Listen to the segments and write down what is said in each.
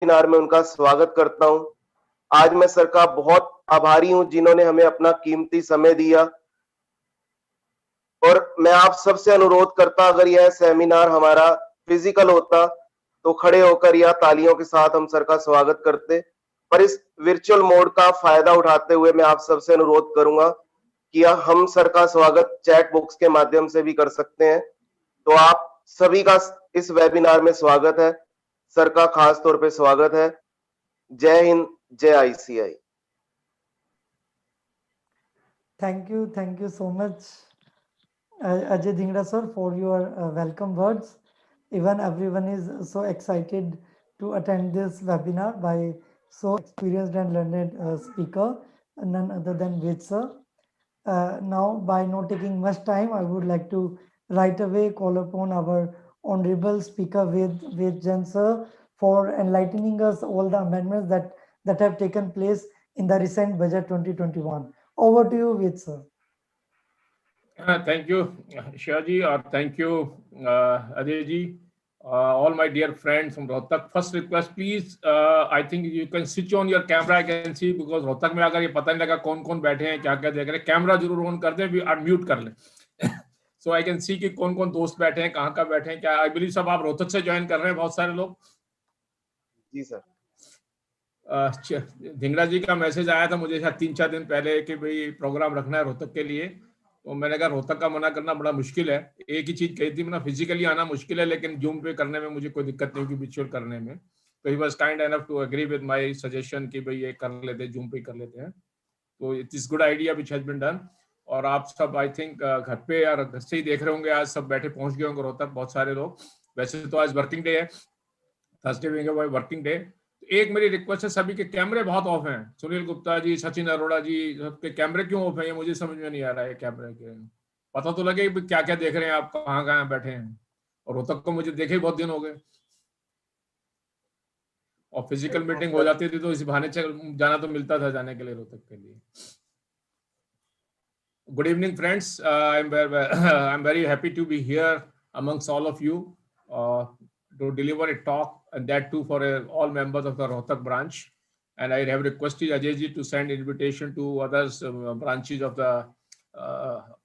Webinar में उनका स्वागत करता हूं। आज मैं सर का बहुत आभारी हूं जिन्होंने हमें अपना कीमती समय दिया और मैं आप सबसे अनुरोध करता अगर यह सेमिनार हमारा फिजिकल होता तो खड़े होकर या तालियों के साथ हम सर का स्वागत करते, पर इस वर्चुअल मोड का फायदा उठाते हुए मैं आप सबसे अनुरोध करूंगा कि हम सर का स्वागत चैट बॉक्स के माध्यम से भी कर सकते हैं। तो आप सभी का इस वेबिनार में स्वागत है। सर का खास तौर पे स्वागत है। जय हिंद, जय ICI. Thank you so much, Ajay Dhingra sir, for your welcome words. Even everyone is so excited to attend this webinar by so experienced and learned speaker, none other than Ved sir. Now, by not taking much time, I would like to right away call upon our honorable speaker Ved Jain sir for enlightening us all the amendments that have taken place in the recent budget 2021. Over to you, Ved sir. Thank you, Shivaji, or thank you, Ajay ji. All my dear friends from Rohtak. First request, please. I think you can switch on your camera. I can see because Rohtak में अगर ये पता नहीं लगा कौन-कौन बैठे हैं, क्या-क्या देख रहे हैं, कैमरा जरूर ऑन कर दें, unmute कर लें. So I can see कि कौन-कौन दोस्त बैठे हैं, कहाँ बैठे हैं, क्या I believe सब आप रोहतक से ज्वाइन कर रहे हैं, बहुत सारे लोग. जी सर. धिंगरा जी का मैसेज आया था मुझे शायद 3-4 दिन पहले कि भाई प्रोग्राम रखना है रोहतक के लिए, तो मैंने कहा रोहतक का मना करना बड़ा मुश्किल है. एक ही चीज कही थी, मैंने फिजिकली आना मुश्किल है, लेकिन जूम पे करने में मुझे कोई दिक्कत नहीं होगी विजुअल करने में. तो he was kind enough to agree with my suggestion कि भाई ये कर लेते हैं, जूम पे कर लेते हैं. तो it is good idea which has been done. और आप सब आई थिंक घर पे या घर से ही देख रहे होंगे, आज सब बैठे पहुंच गए होंगे रोहतक, बहुत सारे लोग. वैसे तो आज वर्किंग डे है, थर्सडे भी वर्किंग डे. एक मेरी रिक्वेस्ट है, सभी के कैमरे बहुत ऑफ हैं. सुनील गुप्ता जी, सचिन अरोड़ा जी, सबके कैमरे क्यों ऑफ हैं ये मुझे समझ में नहीं आ रहा है. कैमरे के पता तो लगे क्या क्या देख रहे हैं आप, कहाँ बैठे हैं. और रोहतक को मुझे देखे बहुत दिन हो गए, और फिजिकल मीटिंग हो जाती थी तो इस बहाने जाना तो मिलता था जाने के लिए रोहतक के लिए. Good evening, friends. I'm very happy to be here amongst all of you to deliver a talk, and that too for all members of the Rohtak branch. And I have requested Ajay ji to send invitation to others branches of the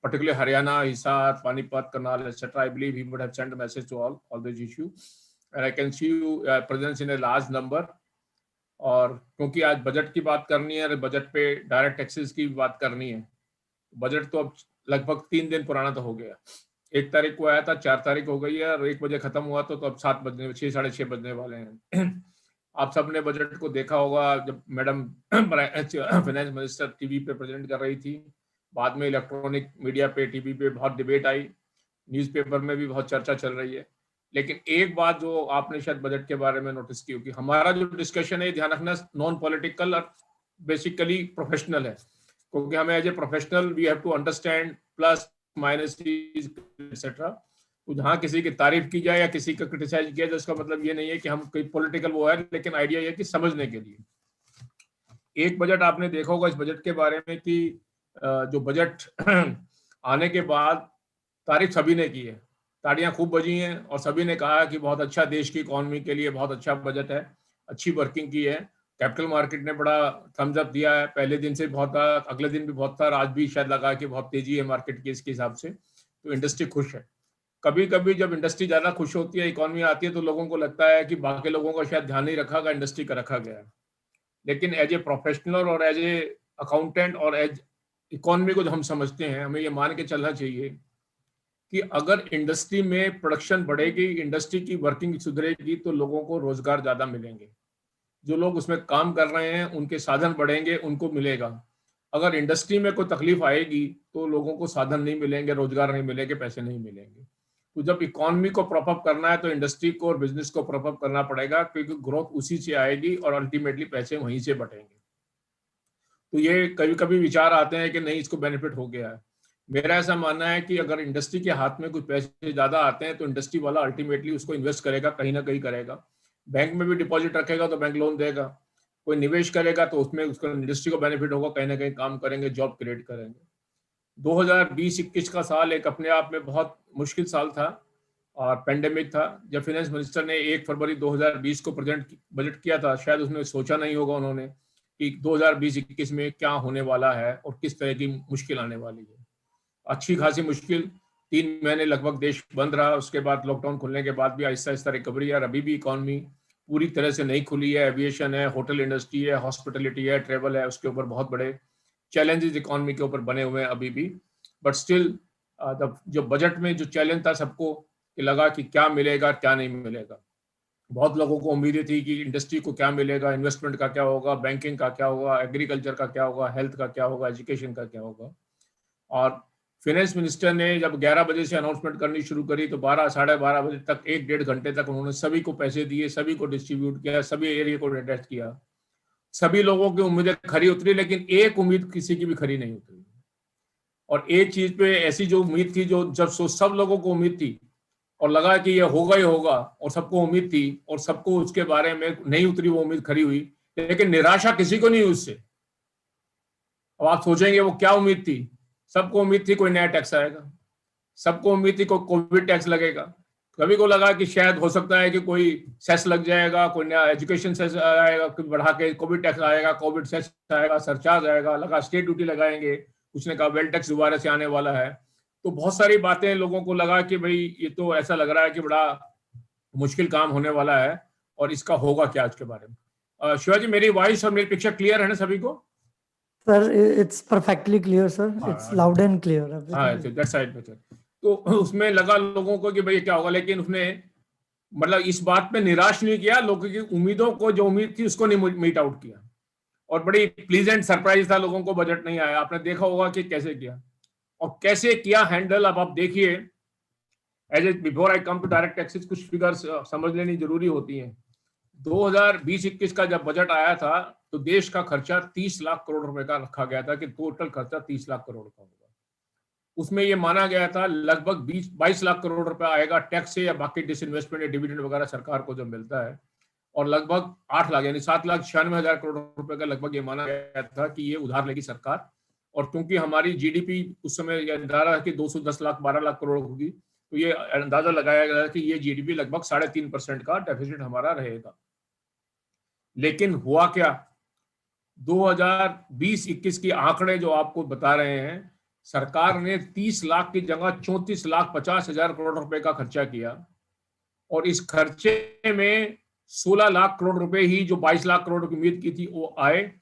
particularly Haryana, Hisar, Panipat, Karnal, etc. I believe he would have sent a message to all these issues. And I can see you presence in a large number. और क्योंकि आज budget की बात करनी है, budget पे direct taxes की बात करनी है. बजट तो अब लगभग 3 दिन पुराना तो हो गया. 1 तारीख को आया था, 4 तारीख हो गई है, और 1 बजे खत्म हुआ तो अब 7 बजने 6 साढ़े 6 बजने वाले हैं. आप सबने बजट को देखा होगा, जब मैडम फाइनेंस मिनिस्टर टीवी पे प्रेजेंट कर रही थी, बाद में इलेक्ट्रॉनिक मीडिया पे, टीवी पे बहुत डिबेट आई, न्यूज़पेपर में भी बहुत चर्चा चल रही है. लेकिन एक बात जो आपने शायद बजट के बारे में नोटिस की होगी, हमारा जो डिस्कशन है ध्यान रखना नॉन पॉलिटिकल और बेसिकली प्रोफेशनल है, क्योंकि हमें as a professional we have to understand plus minus etcetera. तो जहाँ किसी की तारीफ की जाए या किसी का क्रिटिसाइज किया जाए, उसका मतलब ये नहीं है कि हम कोई पॉलिटिकल वो है, लेकिन आइडिया ये है कि समझने के लिए. एक बजट आपने देखा होगा इस बजट के बारे में कि जो बजट आने के बाद तारीफ सभी ने की है, ताड़ियां खूब बजी हैं, और सभी ने कहा कि बहुत अच्छा, देश की इकोनॉमी के लिए बहुत अच्छा बजट है, अच्छी वर्किंग की है. कैपिटल मार्केट ने बड़ा थम्स अप दिया है, पहले दिन से बहुत था, अगले दिन भी बहुत था, आज भी शायद लगा कि बहुत तेजी है मार्केट की इसके हिसाब से. तो इंडस्ट्री खुश है. कभी कभी जब इंडस्ट्री ज्यादा खुश होती है, इकोनॉमी आती है, तो लोगों को लगता है कि बाकी लोगों का शायद ध्यान नहीं रखा गया, इंडस्ट्री का रखा गया है. लेकिन एज ए प्रोफेशनल और एज ए अकाउंटेंट और एज इकोनॉमी को जो हम समझते हैं, हमें ये मान के चलना चाहिए कि अगर इंडस्ट्री में प्रोडक्शन बढ़ेगी, इंडस्ट्री की वर्किंग सुधरेगी, तो लोगों को रोजगार ज्यादा मिलेंगे. जो लोग उसमें काम कर रहे हैं उनके साधन बढ़ेंगे, उनको मिलेगा. अगर इंडस्ट्री में कोई तकलीफ आएगी तो लोगों को साधन नहीं मिलेंगे, रोजगार नहीं मिलेंगे, पैसे नहीं मिलेंगे. तो जब इकोनॉमी को प्रॉप अप करना है तो इंडस्ट्री को और बिजनेस को प्रॉप अप करना पड़ेगा, क्योंकि ग्रोथ उसी से आएगी और अल्टीमेटली पैसे वहीं से बढ़ेंगे. तो ये कभी कभी विचार आते हैं कि नहीं इसको बेनिफिट हो गया है. मेरा ऐसा मानना है कि अगर इंडस्ट्री के हाथ में कुछ पैसे ज्यादा आते हैं तो इंडस्ट्री वाला अल्टीमेटली उसको इन्वेस्ट करेगा, कहीं ना कहीं करेगा. बैंक में भी डिपॉजिट रखेगा तो बैंक लोन देगा, कोई निवेश करेगा तो उसमें उसको इंडस्ट्री को बेनिफिट होगा, कहीं ना कहीं काम करेंगे, जॉब क्रिएट करेंगे. 2020-21 का साल एक अपने आप में बहुत मुश्किल साल था, और पेंडेमिक था। जब फाइनेंस मिनिस्टर ने 1 फरवरी 2020 को प्रेजेंट बजट किया था, शायद उसने सोचा नहीं होगा उन्होंने कि 2020-21 में क्या होने वाला है और किस तरह की मुश्किल आने वाली है। अच्छी खासी मुश्किल, 3 महीने लगभग देश बंद रहा, उसके बाद लॉकडाउन खुलने के बाद भी आहिस्ता आहिस्ता रिकवरी है। अभी भी इकॉनमी पूरी तरह से नहीं खुली है। एविएशन है, होटल इंडस्ट्री है, हॉस्पिटलिटी है, ट्रेवल है, उसके ऊपर बहुत बड़े चैलेंजेस इकॉनमी के ऊपर बने हुए हैं अभी भी। बट स्टिल जो बजट में जो चैलेंज था सबको कि लगा कि क्या मिलेगा क्या नहीं मिलेगा। बहुत लोगों को उम्मीदें थी कि इंडस्ट्री को क्या मिलेगा, इन्वेस्टमेंट का क्या होगा, बैंकिंग का क्या होगा, एग्रीकल्चर का क्या होगा, हेल्थ का क्या होगा, एजुकेशन का क्या होगा। और फाइनेंस मिनिस्टर ने जब 11 बजे से अनाउंसमेंट करनी शुरू करी तो 12 साढ़े 12 बजे तक 1-1.5 घंटे तक उन्होंने सभी को पैसे दिए, सभी को डिस्ट्रीब्यूट किया, सभी एरिया को एडजस्ट किया। सभी लोगों की उम्मीदें खरी उतरी, लेकिन एक उम्मीद किसी की भी खरी नहीं उतरी। और एक चीज पे ऐसी जो उम्मीद थी, जो जब सब लोगों को उम्मीद थी और लगा कि ये होगा ही होगा, और सबको उम्मीद थी और सबको उसके बारे में नहीं उतरी, वो उम्मीद खरी हुई, लेकिन निराशा किसी को नहीं हुई उससे। अब आप सोचेंगे वो क्या उम्मीद थी? सबको उम्मीद थी कोई नया टैक्स आएगा, सबको उम्मीद थी कोई कोविड टैक्स लगेगा, कभी को लगा कि शायद हो सकता है कि कोई सेस लग जाएगा, कोई नया एजुकेशन सेस आएगा, बढ़ा के कोविड टैक्स आएगा, कोविड सेस आएगा, सरचार्ज आएगा, लगा स्टेट ड्यूटी लगाएंगे, उसने कहा वेल टैक्स दोबारा से आने वाला है। तो बहुत सारी बातें लोगों को लगा कि भाई ये तो ऐसा लग रहा है कि बड़ा मुश्किल काम होने वाला है और इसका होगा क्या आज के बारे में। शिवाजी, मेरी वॉइस और मेरी पिक्चर क्लियर है ना सभी को? Sir, it's perfectly clear, sir. It's loud and clear. हाँ, दैट साइड में तो उसमें लगा लोगों को कि भाई क्या होगा, लेकिन उसने मतलब इस बात पे निराश नहीं किया, लोगों की उम्मीदों को, जो उम्मीद थी उसको नहीं मीट आउट किया। और बड़ी प्लीजेंट सरप्राइज था लोगों को, बजट नहीं आया। आपने देखा होगा कि कैसे किया और कैसे किया हैंडल। अब आप देखिए, as a before I come to direct taxes, कुछ फिगर्स समझ लेनी जरूरी होती हैं। 2020-21 का जब बजट आया था तो देश का खर्चा 30 लाख करोड़ रुपए का रखा गया था कि टोटल खर्चा 30 लाख करोड़ का होगा। उसमें ये माना गया था लगभग 22 लाख करोड़ रुपए आएगा टैक्स से या बाकी डिसइन्वेस्टमेंट या डिविडेंड वगैरह सरकार को जो मिलता है, और लगभग 8 लाख यानी 7,96,000 करोड़ रुपए का लगभग ये माना गया था कि ये उधार लेगी सरकार। और क्योंकि हमारी जीडीपी उस समय अंदाजा कि 210 लाख 12 लाख करोड़ होगी, तो ये अंदाजा लगाया गया कि ये जीडीपी लगभग 3.5% का डेफिसिट हमारा रहेगा। लेकिन हुआ क्या? 2020-21 की आंकड़े जो आपको बता रहे हैं, सरकार ने 30 लाख की जगह 34,50,000 करोड़ रुपए का खर्चा किया, और इस खर्चे में 16 लाख करोड़ रुपए ही जो 22 लाख करोड़ की उम्मीद की थी वो आए,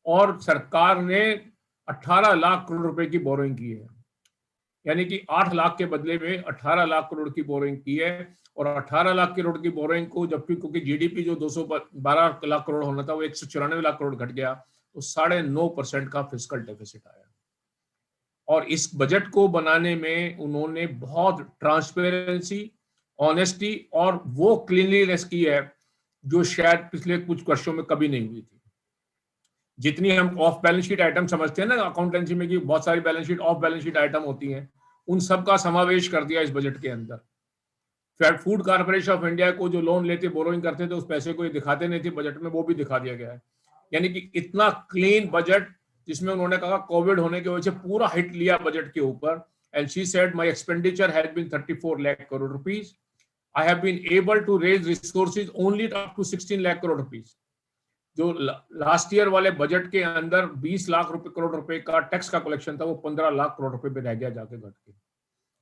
और सरकार ने 18 लाख करोड़ रुपए की बोरोइंग की है। यानी कि 8 लाख के बदले में 18 लाख करोड़ की बोरोइंग की है। और 18 लाख करोड़ की बोरोइंग को, जबकि क्योंकि जीडीपी जो 212 लाख करोड़ होना था वो 194 लाख करोड़ घट गया, तो 9.5% का फिस्कल डेफिसिट आया। और इस बजट को बनाने में उन्होंने बहुत ट्रांसपेरेंसी, ऑनेस्टी और वो क्लीनलीनेस की है जो शायद पिछले कुछ वर्षों में कभी नहीं हुई थी। जितनी हम ऑफ बैलेंस शीट आइटम समझते हैं ना अकाउंटेंसी में कि बहुत सारी balance sheet of balance sheet item होती हैं, उन सब का समावेश कर दिया इस बजट के अंदर। फूड कॉर्पोरेशन ऑफ इंडिया को जो लोन लेते, बोरोइंग करते थे, उस पैसे को ये दिखाते नहीं थे बजट में, वो भी दिखा दिया गया है। यानी कि इतना क्लीन बजट, जिसमें उन्होंने कहा कोविड होने की वजह से पूरा हिट लिया बजट के ऊपर। And she said my expenditure has been 34 lakh crore rupees. I have been able to raise resources only up to 16 lakh crore rupees. जो लास्ट ईयर वाले बजट के अंदर 20 लाख करोड़ रुपए का टैक्स का कलेक्शन था, वो 15 लाख करोड़ रुपए पे रह गया जाके घट के।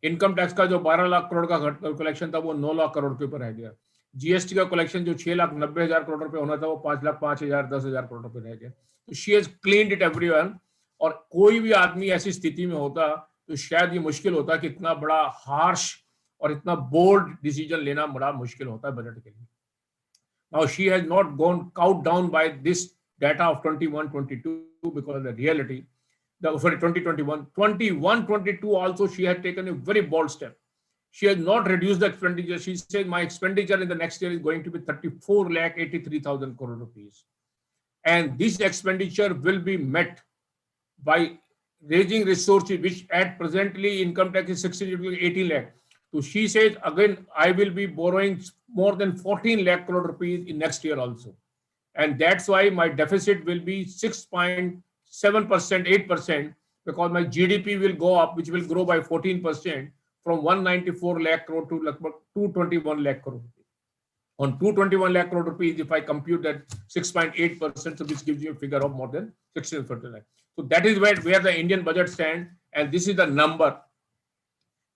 इनकम टैक्स का जो 12 लाख करोड़ का कलेक्शन था वो 9 लाख करोड़ के ऊपर रह गया। जीएसटी का कलेक्शन जो 6,90,000 करोड़ रुपए होना था वो 5,05,000 10,000 करोड़ रुपए रह गया। तो she has cleaned it everyone. और कोई भी आदमी ऐसी स्थिति में होता तो शायद ये मुश्किल होता कि इतना बड़ा हार्श और इतना बोल्ड डिसीजन लेना बड़ा मुश्किल होता है बजट के लिए। Now she has not gone cowed down by this data of 21-22 because of the reality. Sorry, 2021. 21-22 also she had taken a very bold step. She has not reduced the expenditure. She said my expenditure in the next year is going to be 34,83,000 crore rupees. And this expenditure will be met by raising resources, which at presently income tax is 16 to 18 lakh. So she says again, I will be borrowing more than 14 lakh crore rupees in next year also. And that's why my deficit will be 6.7%, 8%, because my GDP will go up, which will grow by 14%. from 194 lakh crore to लगभग 221 lakh crore. On 221 lakh crore rupees, if I compute that 6.8%, so this gives you a figure of more than 1640 lakh. So that is where the Indian budget stands, and this is the number.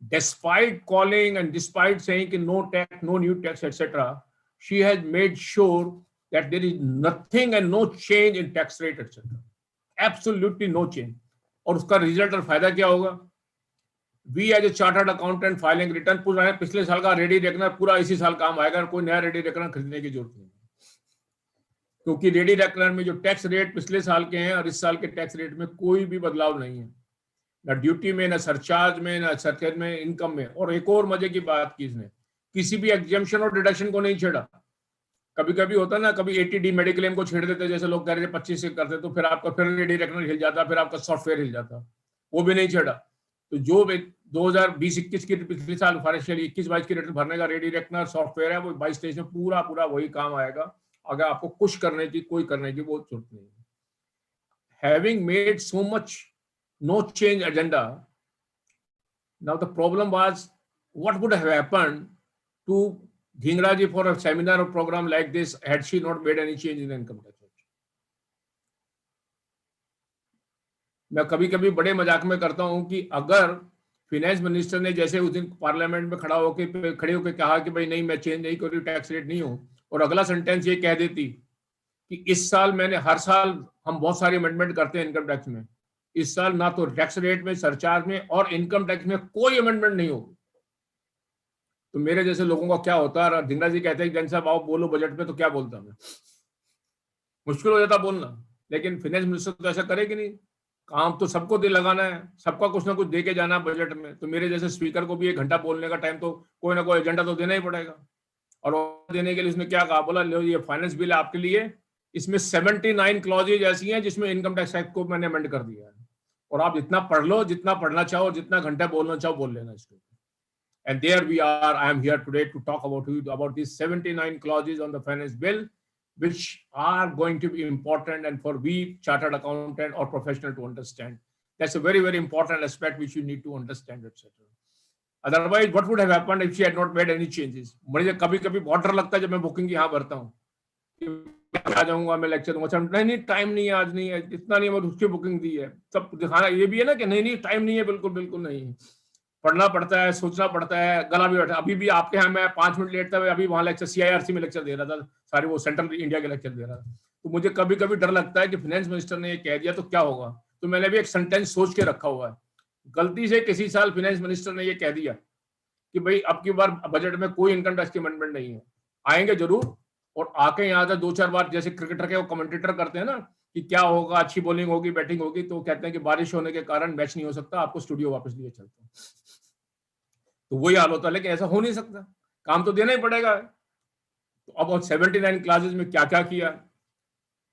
Despite calling and despite saying no tax, no new tax, etc., she has made sure that there is nothing and no change in tax rate, etc. Absolutely no change. और उसका result और फायदा क्या होगा? We as a chartered accountant filing return पूछ रहे हैं, पिछले साल का रेडी रेकनर पूरा इसी साल काम आएगा, कोई नया रेडी रेकनर खरीदने की जरूरत नहीं, क्योंकि रेडी रेकनर में जो टैक्स रेट पिछले साल के हैं और इस साल के टैक्स रेट में कोई भी बदलाव नहीं है, ना ड्यूटी में, ना सरचार्ज में, ना सरकार में, इनकम में। और एक और मजे की बात की, इसने किसी भी एग्जेम्पशन और डिडक्शन को नहीं छेड़ा। कभी कभी होता ना, कभी 80D मेडिक्लेम को छेड़ देते, जैसे लोग कह रहे थे 25 से करते, तो फिर आपका फिर रेडी रेकनर हिल जाता, फिर आपका सॉफ्टवेयर हिल जाता, वो भी नहीं छेड़ा। तो जो 2020-21 की पिछले साल फाइनेंशियल 21-22 की रिटर्न भरने का रेडी रेकनर सॉफ्टवेयर है, वो 22-23 में पूरा वही काम आएगा। अगर आपको कुछ करने की, कोई करने की वो जरूरत नहीं है। Having made so much no change agenda, now the problem was what would have happened to Dhingra ji for a seminar or program like this had she not made any change in the income tax. मैं कभी कभी बड़े मजाक में करता हूं कि अगर फाइनेंस मिनिस्टर ने जैसे उस दिन पार्लियामेंट में खड़े होकर कहा कि भाई नहीं मैं चेंज नहीं कर रही, टैक्स रेट नहीं हूं, और अगला सेंटेंस ये कह देती कि इस साल मैंने, हर साल हम बहुत सारी अमेंडमेंट करते हैं इनकम टैक्स में, इस साल ना तो टैक्स रेट में, सरचार्ज में और इनकम टैक्स में कोई अमेंडमेंट नहीं होगी, तो मेरे जैसे लोगों का क्या होता है? धिंगरा जी कहते हैं जैन साहब आओ बोलो बजट पे, तो क्या बोलता मैं, मुश्किल हो जाता बोलना। लेकिन फाइनेंस मिनिस्टर तो ऐसा करेगी नहीं, काम तो सबको दे लगाना है, सबका कुछ ना कुछ दे के जाना बजट में। तो मेरे जैसे स्पीकर को भी 1 घंटा बोलने का टाइम तो कोई ना कोई एजेंडा तो देना ही पड़ेगा। और देने के लिए उसने क्या कहा, बोला लो ये फाइनेंस बिल है आपके लिए, इसमें 79 क्लॉजेज ऐसी हैं जिसमें इनकम टैक्स एक्ट को मैंने अमेंड कर दिया है, और आप जितना पढ़ लो, जितना पढ़ना चाहो, जितना घंटा बोलना चाहो बोल लेना इसको। And there we are, I am here today to talk about these 79 clauses on the finance bill, which are going to be important and for we chartered accountant or professional to understand. That's a very, very important aspect which you need to understand, etc. Otherwise, what would have happened if she had not made any changes? मुझे कभी-कभी बहुत डर लगता है जब मैं booking यहाँ भरता हूँ, आ जाऊंगा मैं लेक्चर दूंगा, नहीं टाइम नहीं है, आज नहीं है, इतना नहीं, मैं उसकी बुकिंग दी है, सब दिखाना। ये भी है ना कि नहीं टाइम नहीं है, बिल्कुल नहीं, पढ़ना पड़ता है, सोचना पड़ता है, गला भी बैठा। अभी भी आपके यहाँ मैं 5 मिनट लेट था, अभी वहां लेक्चर CIRC में लेक्चर दे रहा था, सारे वो सेंट्रल इंडिया के लेक्चर दे रहा था। तो मुझे कभी कभी डर लगता है कि फाइनेंस मिनिस्टर ने ये कह दिया तो क्या होगा। तो मैंने भी एक सेंटेंस सोच के रखा हुआ है, गलती से किसी साल फाइनेंस मिनिस्टर ने ये कह दिया कि भाई अब की बार बजट में कोई इनकम टैक्स की अमेंडमेंट नहीं है, आएंगे जरूर, और आके यहाँ से 2-4 बार जैसे क्रिकेटर के वो कमेंटेटर करते हैं ना कि क्या होगा, अच्छी बॉलिंग होगी, बैटिंग होगी, तो कहते हैं कि बारिश होने के कारण मैच नहीं हो सकता, आपको स्टूडियो वापस लिए चलते हैं। तो वही हाल होता है, लेकिन ऐसा हो नहीं सकता, काम तो देना ही पड़ेगा। तो अब 79 क्लासेस में क्या क्या किया,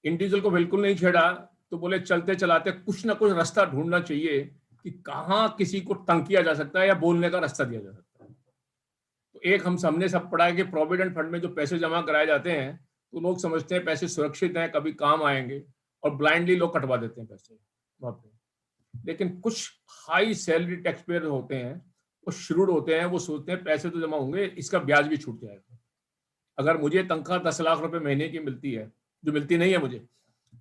इंडिविजुअल को बिल्कुल नहीं छेड़ा, तो बोले चलते चलाते कुछ ना कुछ रास्ता ढूंढना चाहिए कि कहाँ किसी को तंग किया जा सकता है या बोलने का रास्ता दिया जा सकता है। तो एक हमने सब पढ़ा है कि प्रोविडेंट फंड में जो पैसे जमा कराए जाते हैं, तो लोग समझते हैं पैसे सुरक्षित हैं, कभी काम आएंगे, और ब्लाइंडली लोग कटवा देते हैं पैसे वहां पे। लेकिन कुछ हाई सैलरी टैक्स पेयर होते हैं, वो श्रूड होते हैं, वो सोचते हैं पैसे तो जमा होंगे, इसका ब्याज भी छूट जाएगा। अगर मुझे तनख्वाह 10 लाख रुपए महीने की मिलती है, जो मिलती नहीं है मुझे,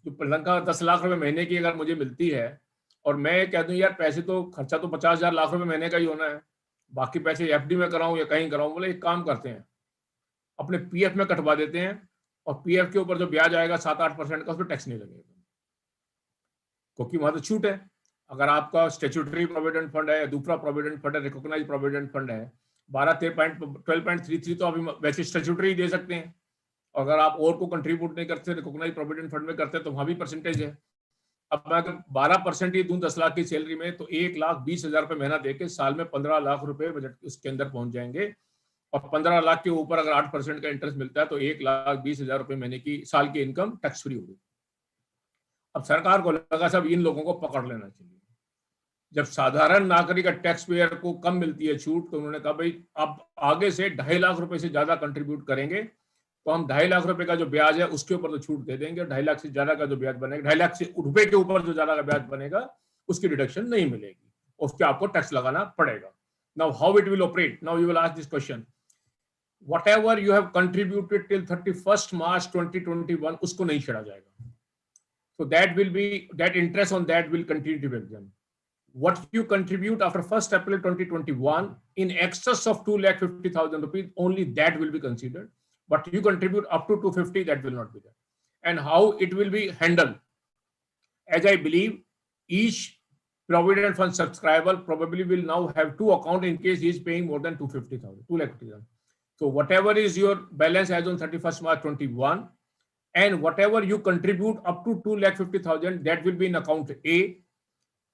जो तनख्वाह 10 लाख रुपए महीने की अगर मुझे मिलती है, और मैं कह दूं यार पैसे तो खर्चा तो 50,000 लाख रुपए महीने का ही होना है, बाकी पैसे FD में कराऊं या कहीं कराऊं, बोले एक काम करते हैं, अपने PF में कटवा देते हैं, और PF के ऊपर जो ब्याज आएगा 7-8% का, उस पर टैक्स नहीं लगेगा, क्योंकि वहां तो छूट है। अगर आपका स्टेचुटरी प्रोविडेंट फंड है, दूसरा प्रोविडेंट फंड है, रिकॉग्नाइज प्रोविडेंट फंड है, 12.33 तो अभी वैसे स्टेचुटरी दे सकते हैं। अगर आप और को कंट्रीब्यूट नहीं करते, रिकॉग्नाइज प्रोविडेंट फंड में करते हैं, तो वहां भी परसेंटेज है। अब मैं अगर 12% ही दूं 10 लाख की सैलरी में, तो 1,20,000 रुपए महीना देके साल में 15 लाख रुपए बजट उसके अंदर पहुंच जाएंगे, और 15 लाख के ऊपर अगर 8% का इंटरेस्ट मिलता है, तो 1,20,000 रुपए महीने की साल की इनकम टैक्स फ्री होगी। अब सरकार को लगा सब इन लोगों को पकड़ लेना चाहिए। जब साधारण नागरिक टैक्स पेयर को कम मिलती है छूट, तो उन्होंने कहा भाई अब आगे से 2.5 लाख रुपए से ज्यादा कंट्रीब्यूट करेंगे तो हम 2.5 लाख रुपए का जो ब्याज है उसके ऊपर तो छूट दे देंगे, 2.5 लाख से ज्यादा का जो ब्याज बनेगा, 2.5 लाख से रुपए के ऊपर जो ज्यादा का ब्याज बनेगा उसकी डिडक्शन नहीं मिलेगी, उसके आपको टैक्स लगाना पड़ेगा। Now, how it will operate? Now you will ask this question. Whatever you have contributed till 31st March 2021, usko nahi chheda jayega. So that will be, that interest on that will continue to be exempt. What you contribute after 1st April 2021 in excess of 2,50,000 rupees, only that will be considered. But you contribute up to 250, that will not be there. And how it will be handled? As I believe, each Provident Fund subscriber probably will now have two accounts in case he is paying more than 250,000, 2,50,000. So whatever is your balance as on 31st March 21, and whatever you contribute up to 2,50,000, that will be in account A.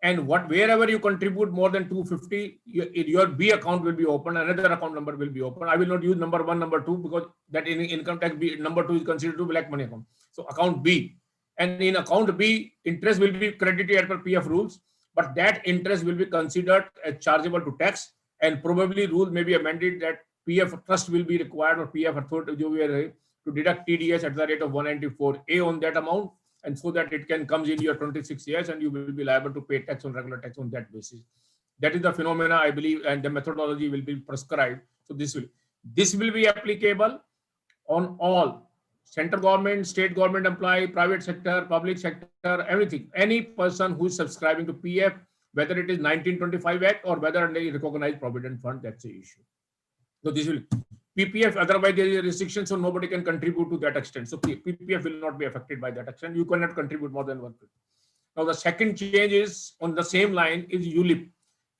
And wherever you contribute more than 250, your B account will be open, another account number will be open. I will not use number 1, number 2, because that in income tax B, number 2 is considered to be black money account. So account B. And in account B, interest will be credited as per PF rules, but that interest will be considered as chargeable to tax, and probably rule may be amended that PF trust will be required, or PF authority to deduct TDS at the rate of 194A on that amount, and so that it can comes in your 26 years and you will be liable to pay tax on regular tax on that basis. That is the phenomena, I believe, and the methodology will be prescribed. So this will be applicable on all central government, state government employee, private sector, public sector, everything. Any person who is subscribing to PF, whether it is 1925 Act or whether under a recognized provident fund, that's the issue. So this will PPF, otherwise there is a restriction, so nobody can contribute to that extent. So PPF will not be affected by that extent. You cannot contribute more than 150. Now the second change is on the same line is ULIP.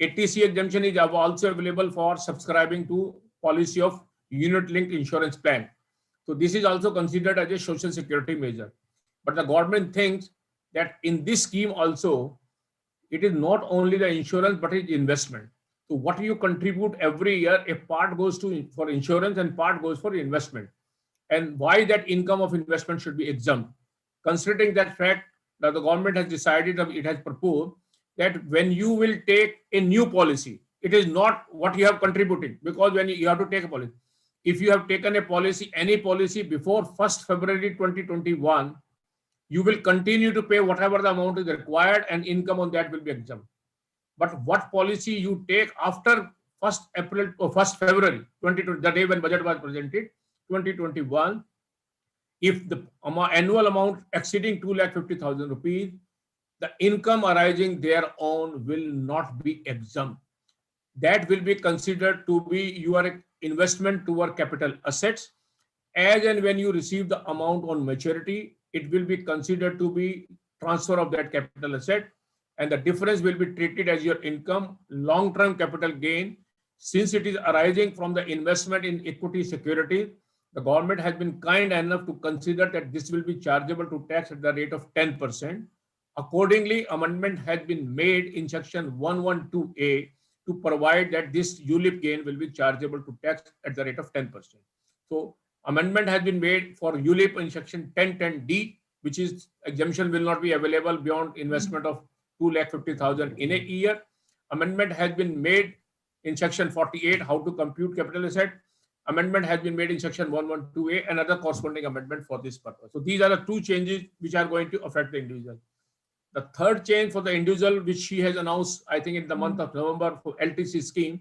80C exemption is also available for subscribing to policy of unit-linked insurance plan. So this is also considered as a social security measure. But the government thinks that in this scheme also, it is not only the insurance, but it's investment. So what you contribute every year, a part goes for insurance and part goes for investment. And why that income of investment should be exempt? Considering that fact that the government has decided, it has proposed that when you will take a new policy, it is not what you have contributed, because when you have to take a policy, if you have taken a policy, any policy before 1st February 2021, you will continue to pay whatever the amount is required, and income on that will be exempt. But what policy you take after 1st April or 1st February 2020, the day when budget was presented, 2021, if the annual amount exceeding 2,50,000 rupees, the income arising thereon will not be exempt. That will be considered to be your investment toward capital assets. As and when you receive the amount on maturity, it will be considered to be transfer of that capital asset, and the difference will be treated as your income, long-term capital gain. Since it is arising from the investment in equity securities, the government has been kind enough to consider that this will be chargeable to tax at the rate of 10%. Accordingly, amendment has been made in section 112A to provide that this ULIP gain will be chargeable to tax at the rate of 10%. So amendment has been made for ULIP in section 1010D, which is exemption will not be available beyond investment of 2,50,000 in a year. Amendment has been made in section 48, how to compute capital asset. Amendment has been made in section 112A, another corresponding amendment for this purpose. So these are the two changes which are going to affect the individual. The third change for the individual, which she has announced, I think in the month of November, for LTC scheme.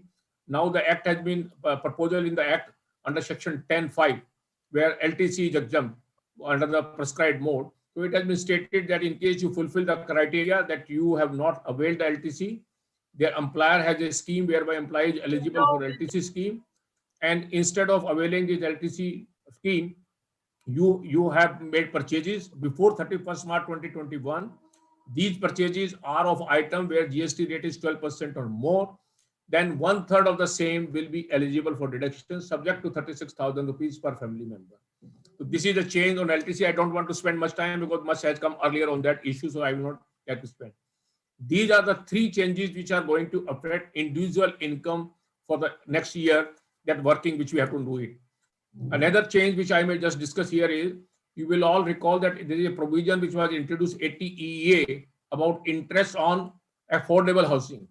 Now the act has been proposal in the act under section 10(5), where LTC is exempt under the prescribed mode. So it has been stated that in case you fulfill the criteria that you have not availed the LTC, their employer has a scheme whereby employee is eligible for LTC scheme. And instead of availing this LTC scheme, you have made purchases before 31st March 2021. These purchases are of item where GST rate is 12% or more. Then 1/3 of the same will be eligible for deduction, subject to 36,000 rupees per family member. So this is a change on LTC. I don't want to spend much time because much has come earlier on that issue, so I will not have to spend. These are the three changes which are going to affect individual income for the next year, that working which we have to do it. Another change which I may just discuss here is, you will all recall that there is a provision which was introduced 80EA about interest on affordable housing.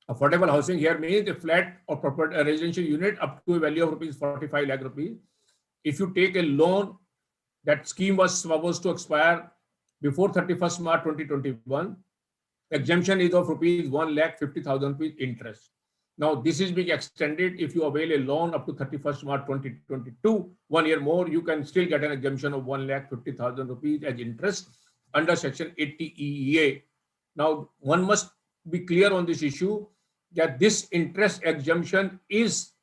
Affordable housing here means a flat or proper residential unit up to a value of rupees 45 lakh rupees. If you take a loan, that scheme was supposed to expire before 31st March 2021. Exemption is of rupees 1,50,000 rupees interest. Now, this is being extended. If you avail a loan up to 31st March 2022, 1 year more, you can still get an exemption of 1,50,000 rupees as interest under Section 80 EEA. Now, one must be clear on this issue that this interest exemption is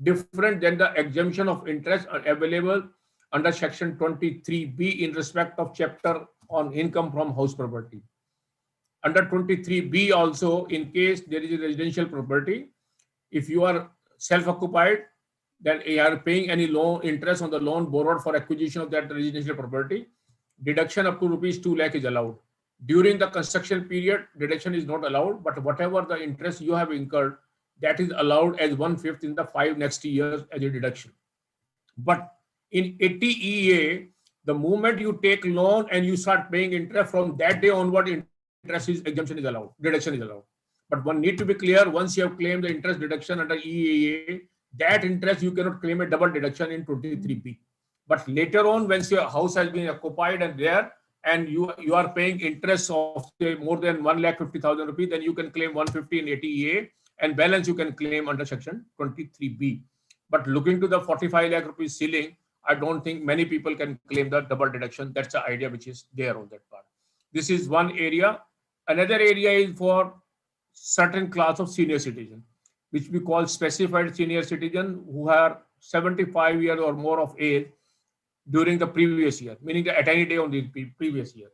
different than the exemption of interest available under Section 23B in respect of chapter on income from house property. Under 23B also, in case there is a residential property, if you are self-occupied, then you are paying any loan interest on the loan borrowed for acquisition of that residential property, deduction up to rupees 2 lakh is allowed. During the construction period, deduction is not allowed, but whatever the interest you have incurred, that is allowed as 1/5 in the 5 next years as a deduction. But in 80 EA, the moment you take loan and you start paying interest, from that day onward, interest is exemption is allowed, deduction is allowed. But one need to be clear, once you have claimed the interest deduction under EAA, that interest you cannot claim a double deduction in 23B. But later on, once your house has been occupied and there, and you are paying interest of say more than 1,50,000 rupees, then you can claim 150 in 80 EA, and balance you can claim under Section 23B. But looking to the 45 lakh rupees ceiling, I don't think many people can claim the double deduction. That's the idea which is there on that part. This is one area. Another area is for certain class of senior citizen, which we call specified senior citizen, who are 75 years or more of age during the previous year, meaning that at any day on the previous year.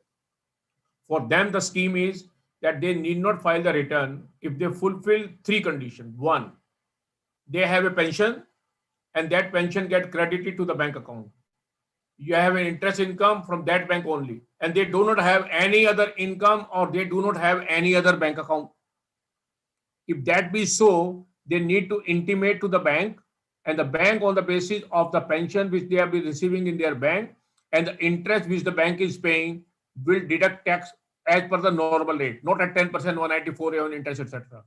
For them, the scheme is that they need not file the return if they fulfill 3 conditions. 1, they have a pension and that pension get credited to the bank account. You have an interest income from that bank only, and they do not have any other income or they do not have any other bank account. If that be so, they need to intimate to the bank, and the bank, on the basis of the pension which they have been receiving in their bank and the interest which the bank is paying, will deduct tax as per the normal rate, not at 10%, 194 on interest, etc.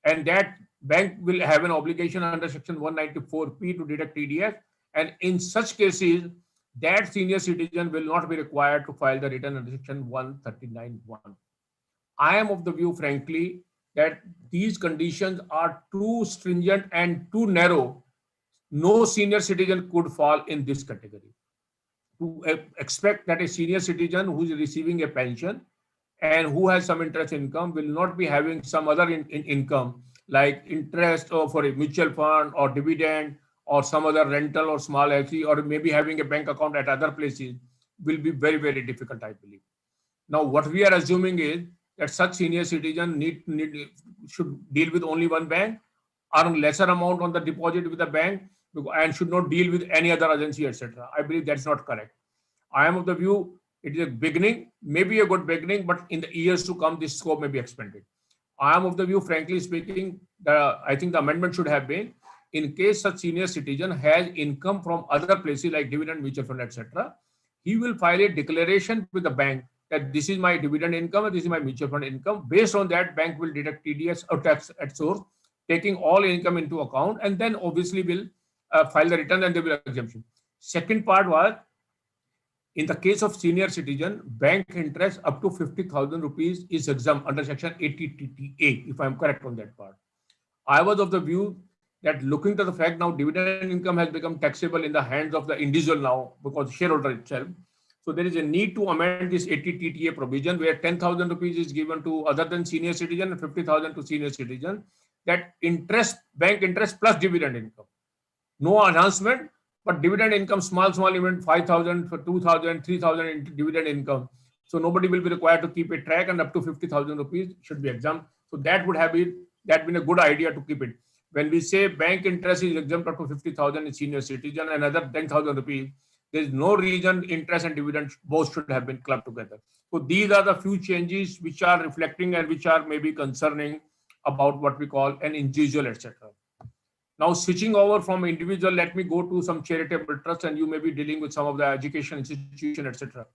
And that bank will have an obligation under Section 194P to deduct TDS. And in such cases, that senior citizen will not be required to file the return under Section 139(1). I am of the view, frankly, that these conditions are too stringent and too narrow. No senior citizen could fall in this category. To expect that a senior citizen who is receiving a pension and who has some interest income will not be having some other income like interest or for a mutual fund or dividend or some other rental or small LC, or maybe having a bank account at other places, will be very, very difficult, I believe. Now, what we are assuming is that such senior citizen should deal with only one bank, earn lesser amount on the deposit with the bank, and should not deal with any other agency, etc. I believe that's not correct. I am of the view it is a beginning, maybe a good beginning, but in the years to come, this scope may be expanded. I am of the view, frankly speaking, I think the amendment should have been, in case such senior citizen has income from other places like dividend, mutual fund, etc., he will file a declaration with the bank that this is my dividend income and this is my mutual fund income. Based on that, bank will deduct TDS or tax at source, taking all income into account, and then obviously will file the return and they will exemption. Second part was, in the case of senior citizen, bank interest up to 50,000 rupees is exempt under Section 80 TTA, if I'm correct on that part. I was of the view that looking to the fact now dividend income has become taxable in the hands of the individual now because shareholder itself. So there is a need to amend this 80 TTA provision where 10,000 rupees is given to other than senior citizen and 50,000 to senior citizen. That interest, bank interest plus dividend income. No enhancement, but dividend income, small event, 5,000 for 2,000, 3,000 in dividend income. So nobody will be required to keep a track, and up to 50,000 rupees should be exempt. So that would have been a good idea to keep it. When we say bank interest is exempt up to 50,000 in senior citizen and another 10,000 rupees, there is no reason interest and dividend both should have been clubbed together. So these are the few changes which are reflecting and which are maybe concerning about what we call an individual, etc. Now, switching over from individual, let me go to some charitable trust, and you may be dealing with some of the education institution, etc.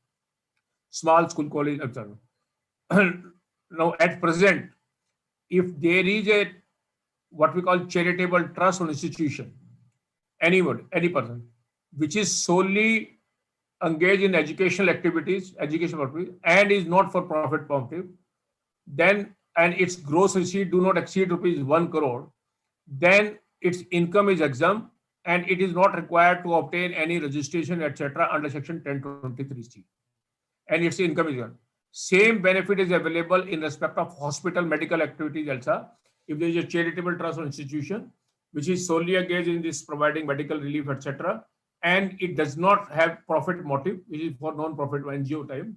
Small school, college, etc. Now, at present, if there is a what we call charitable trust or institution, any person, which is solely engaged in educational activities, and is not for profit motive, then and its gross receipt do not exceed rupees 1 crore, then its income is exempt and it is not required to obtain any registration, etc. under section 1023C. And its income is earned. Same benefit is available in respect of hospital medical activities also. If there is a charitable trust or institution which is solely engaged in this providing medical relief, etc., and it does not have profit motive, which is for non-profit NGO time,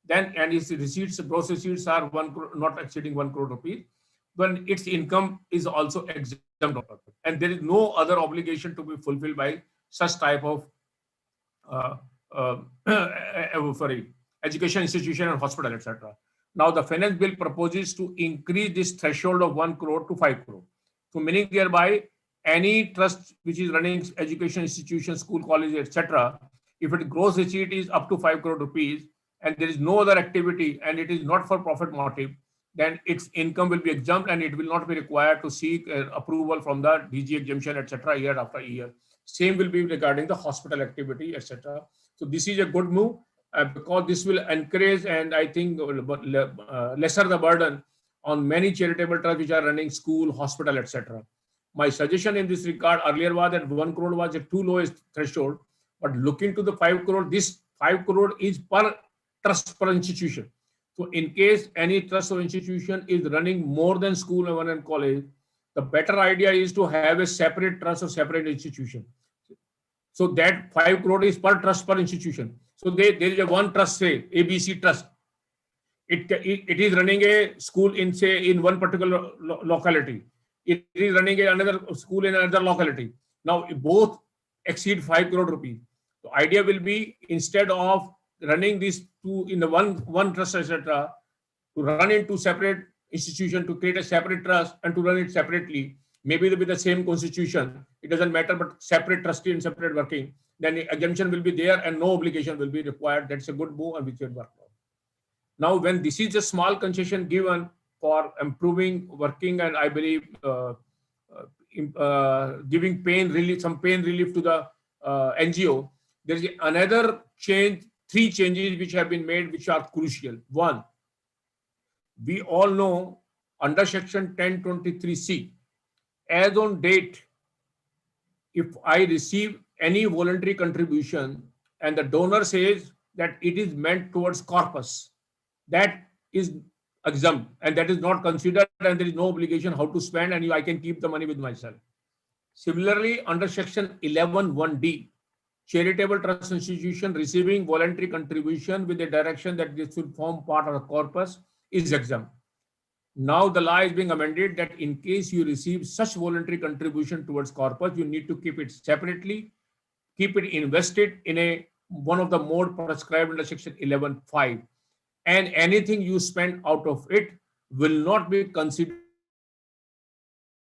then and its receipts, gross receipts are 1 crore, not exceeding 1 crore rupees, then its income is also exempt of profit. And there is no other obligation to be fulfilled by such type of uh, sorry, education institution and hospital, etc. Now the finance bill proposes to increase this threshold of 1 crore to 5 crore. So meaning thereby any trust which is running education institution, school, college, etc., if its gross receipt is up to 5 crore rupees and there is no other activity and it is not for profit motive, then its income will be exempt and it will not be required to seek approval from the DG exemption, etc., year after year. Same will be regarding the hospital activity, etc. So this is a good move because this will encourage and I think lesser the burden on many charitable trusts which are running school, hospital, etc. My suggestion in this regard earlier was that 1 crore was a too lowest threshold, but looking to the 5 crore, this 5 crore is per trust per institution. So in case any trust or institution is running more than school and college, the better idea is to have a separate trust or separate institution. So that 5 crore is per trust per institution. So there is a one trust, say ABC Trust. It is running a school in say in one particular locality. It is running another school in another locality. Now both exceed 5 crore rupees. The idea will be instead of running these two in the one trust, etc., to run into separate institution, to create a separate trust and to run it separately. Maybe with the same constitution, it doesn't matter, but separate trustee and separate working, then the exemption will be there and no obligation will be required. That's a good move and which will work out. Now, when this is a small concession given for improving working and I believe giving pain relief, some pain relief to the NGO, there is another change, three changes which have been made which are crucial. One, we all know under section 1023C, as on date, if I receive any voluntary contribution and the donor says that it is meant towards corpus, that is exempt and that is not considered and there is no obligation how to spend and I can keep the money with myself. Similarly, under section 11(1)(d), charitable trust institution receiving voluntary contribution with the direction that this will form part of the corpus is exempt. Now the law is being amended that in case you receive such voluntary contribution towards corpus, you need to keep it separately, keep it invested in one of the mode prescribed under section 11(5), and anything you spend out of it will not be considered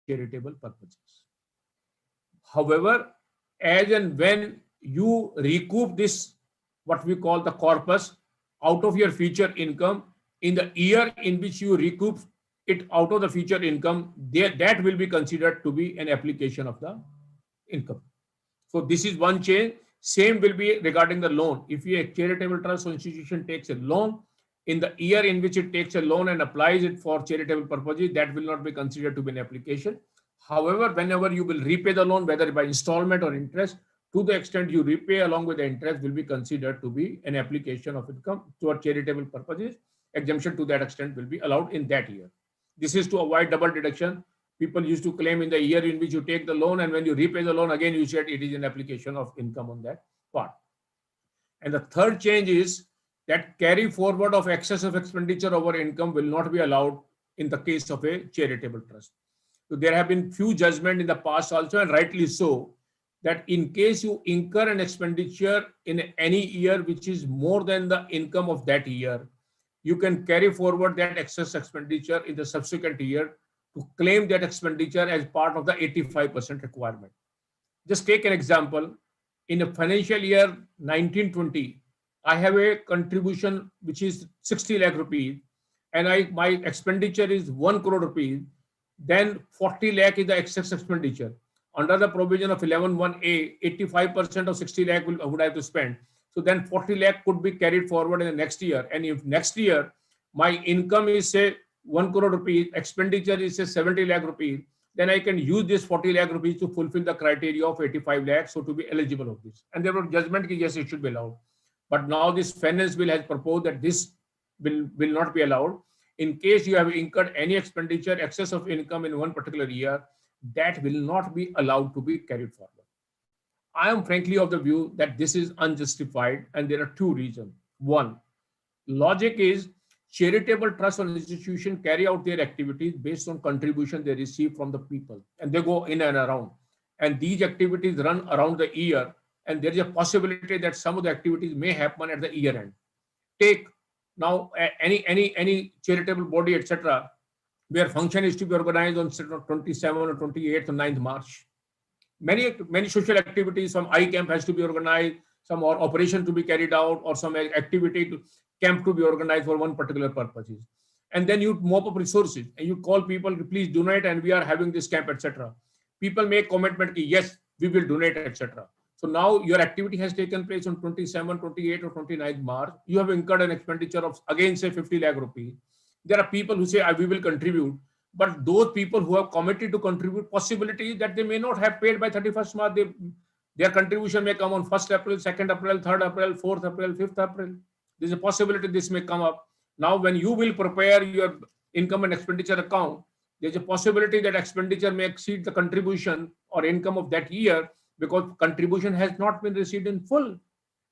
charitable purposes. However, as and when you recoup this, what we call the corpus, out of your future income, in the year in which you recoup it out of the future income, that will be considered to be an application of the income. So this is one change. Same will be regarding the loan. If a charitable trust or institution takes a loan, in the year in which it takes a loan and applies it for charitable purposes, that will not be considered to be an application. However, whenever you will repay the loan, whether by installment or interest, to the extent you repay along with the interest will be considered to be an application of income toward charitable purposes. Exemption to that extent will be allowed in that year. This is to avoid double deduction. People used to claim in the year in which you take the loan and when you repay the loan, again, you said it is an application of income on that part. And the third change is that carry forward of excess of expenditure over income will not be allowed in the case of a charitable trust. So there have been few judgments in the past also, and rightly so, that in case you incur an expenditure in any year which is more than the income of that year, you can carry forward that excess expenditure in the subsequent year to claim that expenditure as part of the 85% requirement. Just take an example. In a financial year 1920, I have a contribution which is 60 lakh rupees and my expenditure is 1 crore rupees. Then 40 lakh is the excess expenditure. Under the provision of 11(1)(a), 85% of 60 lakh would have to spend. So then 40 lakh could be carried forward in the next year. And if next year my income is say 1 crore rupees, expenditure is say 70 lakh rupees, then I can use this 40 lakh rupees to fulfill the criteria of 85 lakhs, so to be eligible of this. And there was judgment that yes, it should be allowed. But now this finance bill has proposed that this will not be allowed. In case you have incurred any expenditure excess of income in one particular year, that will not be allowed to be carried forward. I am frankly of the view that this is unjustified, and there are two reasons. One, logic is charitable trusts or institutions carry out their activities based on contribution they receive from the people, and they go in and around. And these activities run around the year, and there is a possibility that some of the activities may happen at the year end. Take now any charitable body, etc., where function is to be organized on 27 or 28th or 9th March. Many social activities, some eye camp has to be organized, some or operation to be carried out, or some activity camp to be organized for one particular purposes. And then you mop up resources and you call people, please donate, and we are having this camp, etc. People make commitment, yes, we will donate, etc. So now your activity has taken place on 27, 28 or 29th March. You have incurred an expenditure of, again, say 50 lakh rupees. There are people who say, we will contribute. But those people who have committed to contribute, possibility is that they may not have paid by 31st March. Their contribution may come on 1st April, 2nd April, 3rd April, 4th April, 5th April. There's a possibility this may come up. Now, when you will prepare your income and expenditure account, there's a possibility that expenditure may exceed the contribution or income of that year, because contribution has not been received in full.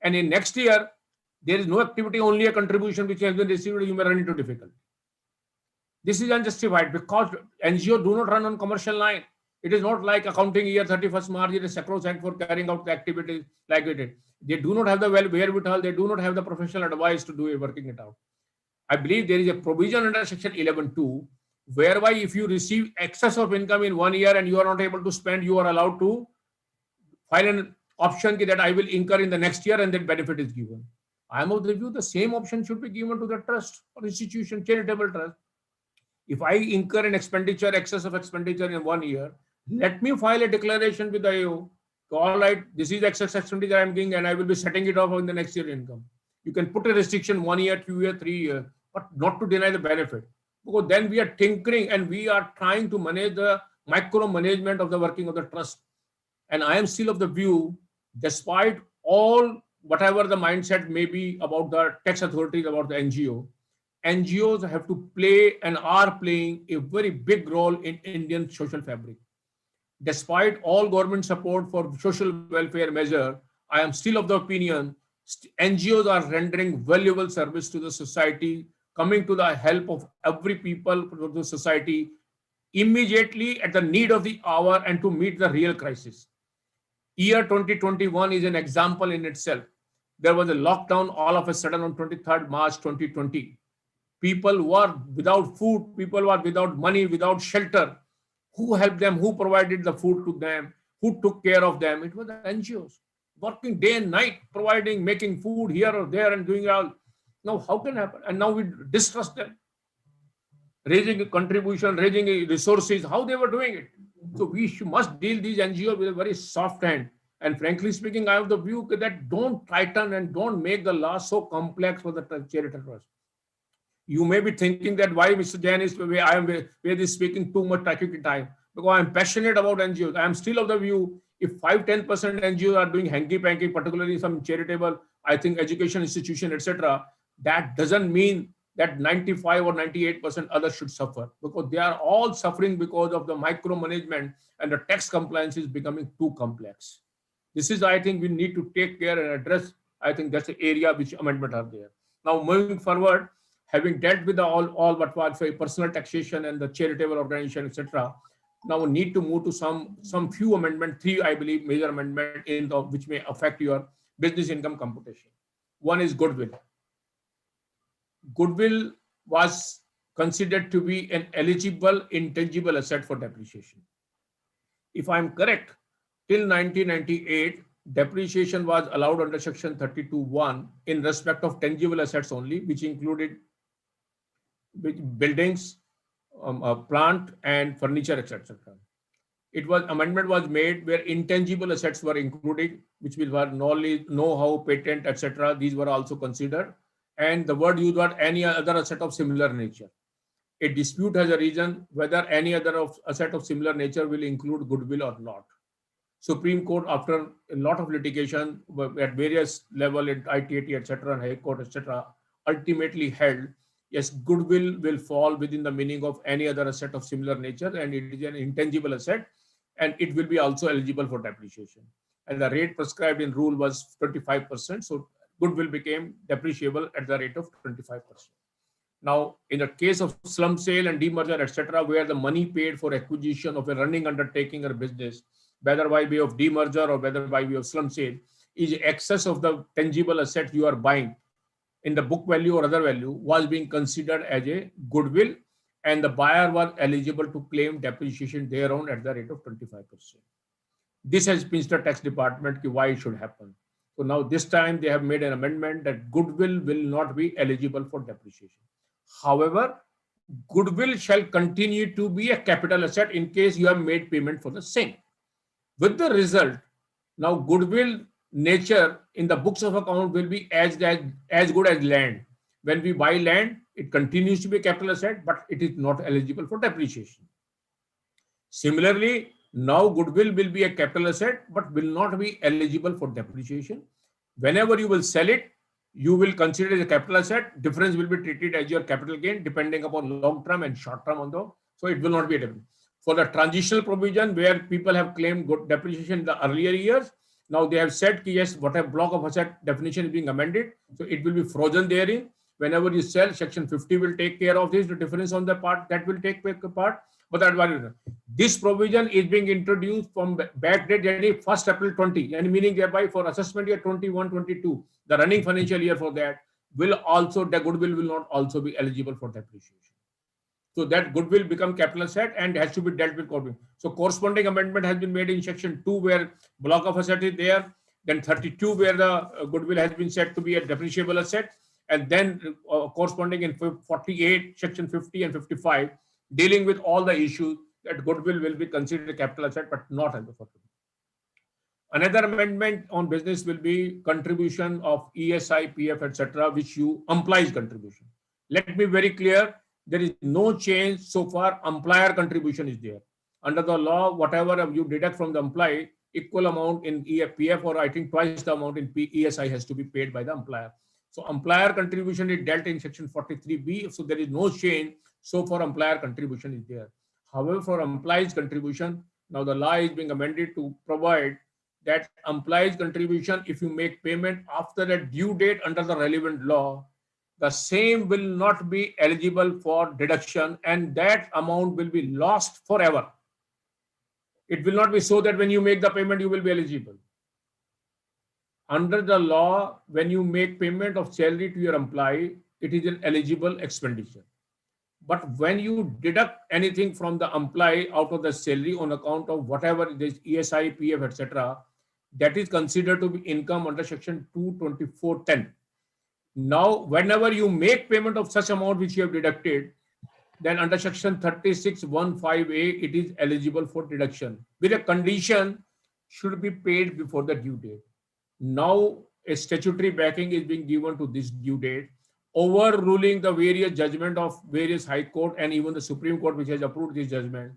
And in next year, there is no activity, only a contribution which has been received, you may run into difficulty. This is unjustified because NGO do not run on commercial line. It is not like accounting year 31st March, it is sacrosanct for carrying out the activities like we did. They do not have the wherewithal, they do not have the professional advice to do working it out. I believe there is a provision under section 11(2), whereby if you receive excess of income in 1 year and you are not able to spend, you are allowed to file an option that I will incur in the next year, and that benefit is given. I am of the view the same option should be given to the trust or institution, charitable trust. If I incur an expenditure, excess of expenditure in 1 year, let me file a declaration with the AO. All right, this is excess expenditure I am giving, and I will be setting it off in the next year income. You can put a restriction 1 year, 2 year, 3 years, but not to deny the benefit. Because then we are tinkering and we are trying to manage the micromanagement of the working of the trust. And I am still of the view, despite all whatever the mindset may be about the tax authorities, about the NGO, NGOs have to play and are playing a very big role in Indian social fabric. Despite all government support for social welfare measure, I am still of the opinion NGOs are rendering valuable service to the society, coming to the help of every people of the society immediately at the need of the hour and to meet the real crisis. Year 2021 is an example in itself. There was a lockdown all of a sudden on 23rd March 2020. People were without food, people were without money, without shelter. Who helped them? Who provided the food to them? Who took care of them? It was the NGOs working day and night, providing, making food here or there and doing all. Now, how can it happen? And now we distrust them. Raising a contribution, raising resources, how they were doing it. So we must deal these NGOs with a very soft hand. And frankly speaking, I have the view that don't tighten and don't make the law so complex for the charitable trust. You may be thinking that why Mr. Jain is where I am where is speaking too much time, because I am passionate about NGOs. I am still of the view if 5-10% NGOs are doing hanky-panky, particularly some charitable, I think education institution, etc., that doesn't mean that 95 or 98% others should suffer, because they are all suffering because of the micromanagement and the tax compliance is becoming too complex. This is, I think, we need to take care and address. I think that's the area which amendment are there. Now, moving forward, having dealt with the all but what say personal taxation and the charitable organization, etc., now we need to move to some few amendment, 3, I believe, major amendment in the which may affect your business income computation. One is goodwill. Goodwill was considered to be an eligible intangible asset for depreciation. If I'm correct, till 1998, depreciation was allowed under section 32(1) in respect of tangible assets only, which included buildings, plant and furniture, etc. Amendment was made where intangible assets were included, which were knowledge, know-how, patent, etc. These were also considered. And the word used was any other asset of similar nature. a dispute has arisen whether any other asset of similar nature will include goodwill or not. Supreme Court, after a lot of litigation at various level at ITAT, etc., and High Court, etc., ultimately held, yes, goodwill will fall within the meaning of any other asset of similar nature, and it is an intangible asset, and it will be also eligible for depreciation. And the rate prescribed in rule was 25%, so goodwill became depreciable at the rate of 25%. Now, in the case of slump sale and demerger, etc., where the money paid for acquisition of a running undertaking or business, whether by way of demerger or whether by way of slump sale, is excess of the tangible asset you are buying in the book value or other value, was being considered as a goodwill, and the buyer was eligible to claim depreciation thereon at the rate of 25%. This has pinched the tax department why it should happen. So now this time they have made an amendment that goodwill will not be eligible for depreciation. However, goodwill shall continue to be a capital asset in case you have made payment for the same. With the result, now goodwill nature in the books of account will be as good as land. When we buy land, it continues to be a capital asset, but it is not eligible for depreciation. Similarly, now goodwill will be a capital asset, but will not be eligible for depreciation. Whenever you will sell it, you will consider it as a capital asset. Difference will be treated as your capital gain depending upon long term and short term on the, so it will not be a difference. For the transitional provision where people have claimed good depreciation in the earlier years, now they have said yes, whatever block of asset definition is being amended, so it will be frozen therein. Whenever you sell, section 50 will take care of this. The difference on the part that will take part. But that this provision is being introduced from backdate 1st April 20, and meaning thereby for assessment year 21-22, the running financial year for that will also, the goodwill will not also be eligible for depreciation. So that goodwill become capital asset and has to be dealt with corporate. So corresponding amendment has been made in section 2 where block of asset is there, then 32 where the goodwill has been set to be a depreciable asset, and then corresponding in 48, section 50 and 55, dealing with all the issues that goodwill will be considered a capital asset but not as a corporate. Another amendment on business will be contribution of ESI, PF, etc., which you implies contribution. Let me be very clear. There is no change so far. Employer contribution is there. Under the law, whatever you deduct from the employee, equal amount in PF or I think twice the amount in ESI has to be paid by the employer. So employer contribution is dealt in section 43B. So there is no change. So for employer contribution is there. However, for employees contribution, now the law is being amended to provide that employees contribution, if you make payment after the due date under the relevant law, the same will not be eligible for deduction and that amount will be lost forever. It will not be so that when you make the payment, you will be eligible. Under the law, when you make payment of salary to your employee, it is an eligible expenditure. But when you deduct anything from the employee out of the salary on account of whatever it is, ESI, PF, etc., that is considered to be income under section 224(10). Now, whenever you make payment of such amount which you have deducted, then under section 36(1)(5)(a), it is eligible for deduction with a condition should be paid before the due date. Now, a statutory backing is being given to this due date, overruling the various judgment of various High Court and even the Supreme Court which has approved this judgment,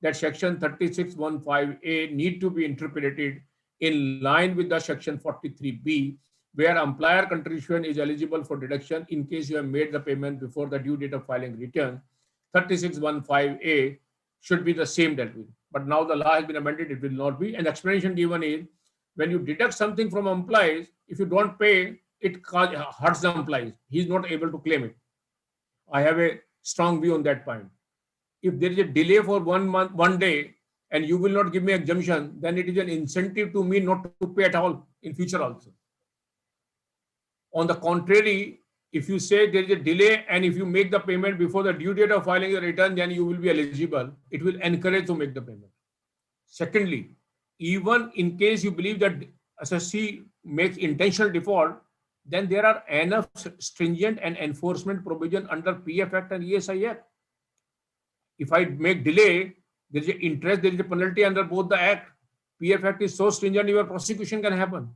that section 36(1)(5)(a) need to be interpreted in line with the section 43B, where employer contribution is eligible for deduction in case you have made the payment before the due date of filing return. 36(1)(5)(a) should be the same dealt with. But now the law has been amended, it will not be. And the explanation given is, when you deduct something from employees, if you don't pay, it hurts the employees. He is not able to claim it. I have a strong view on that point. If there is a delay for 1 month, 1 day, and you will not give me exemption, then it is an incentive to me not to pay at all in future also. On the contrary, if you say there is a delay and if you make the payment before the due date of filing the return, then you will be eligible. It will encourage to make the payment. Secondly, even in case you believe that SSC makes intentional default, then there are enough stringent and enforcement provision under PF Act and ESI Act. If I make delay, there is an interest, there is a penalty under both the Act. PF Act is so stringent, your prosecution can happen.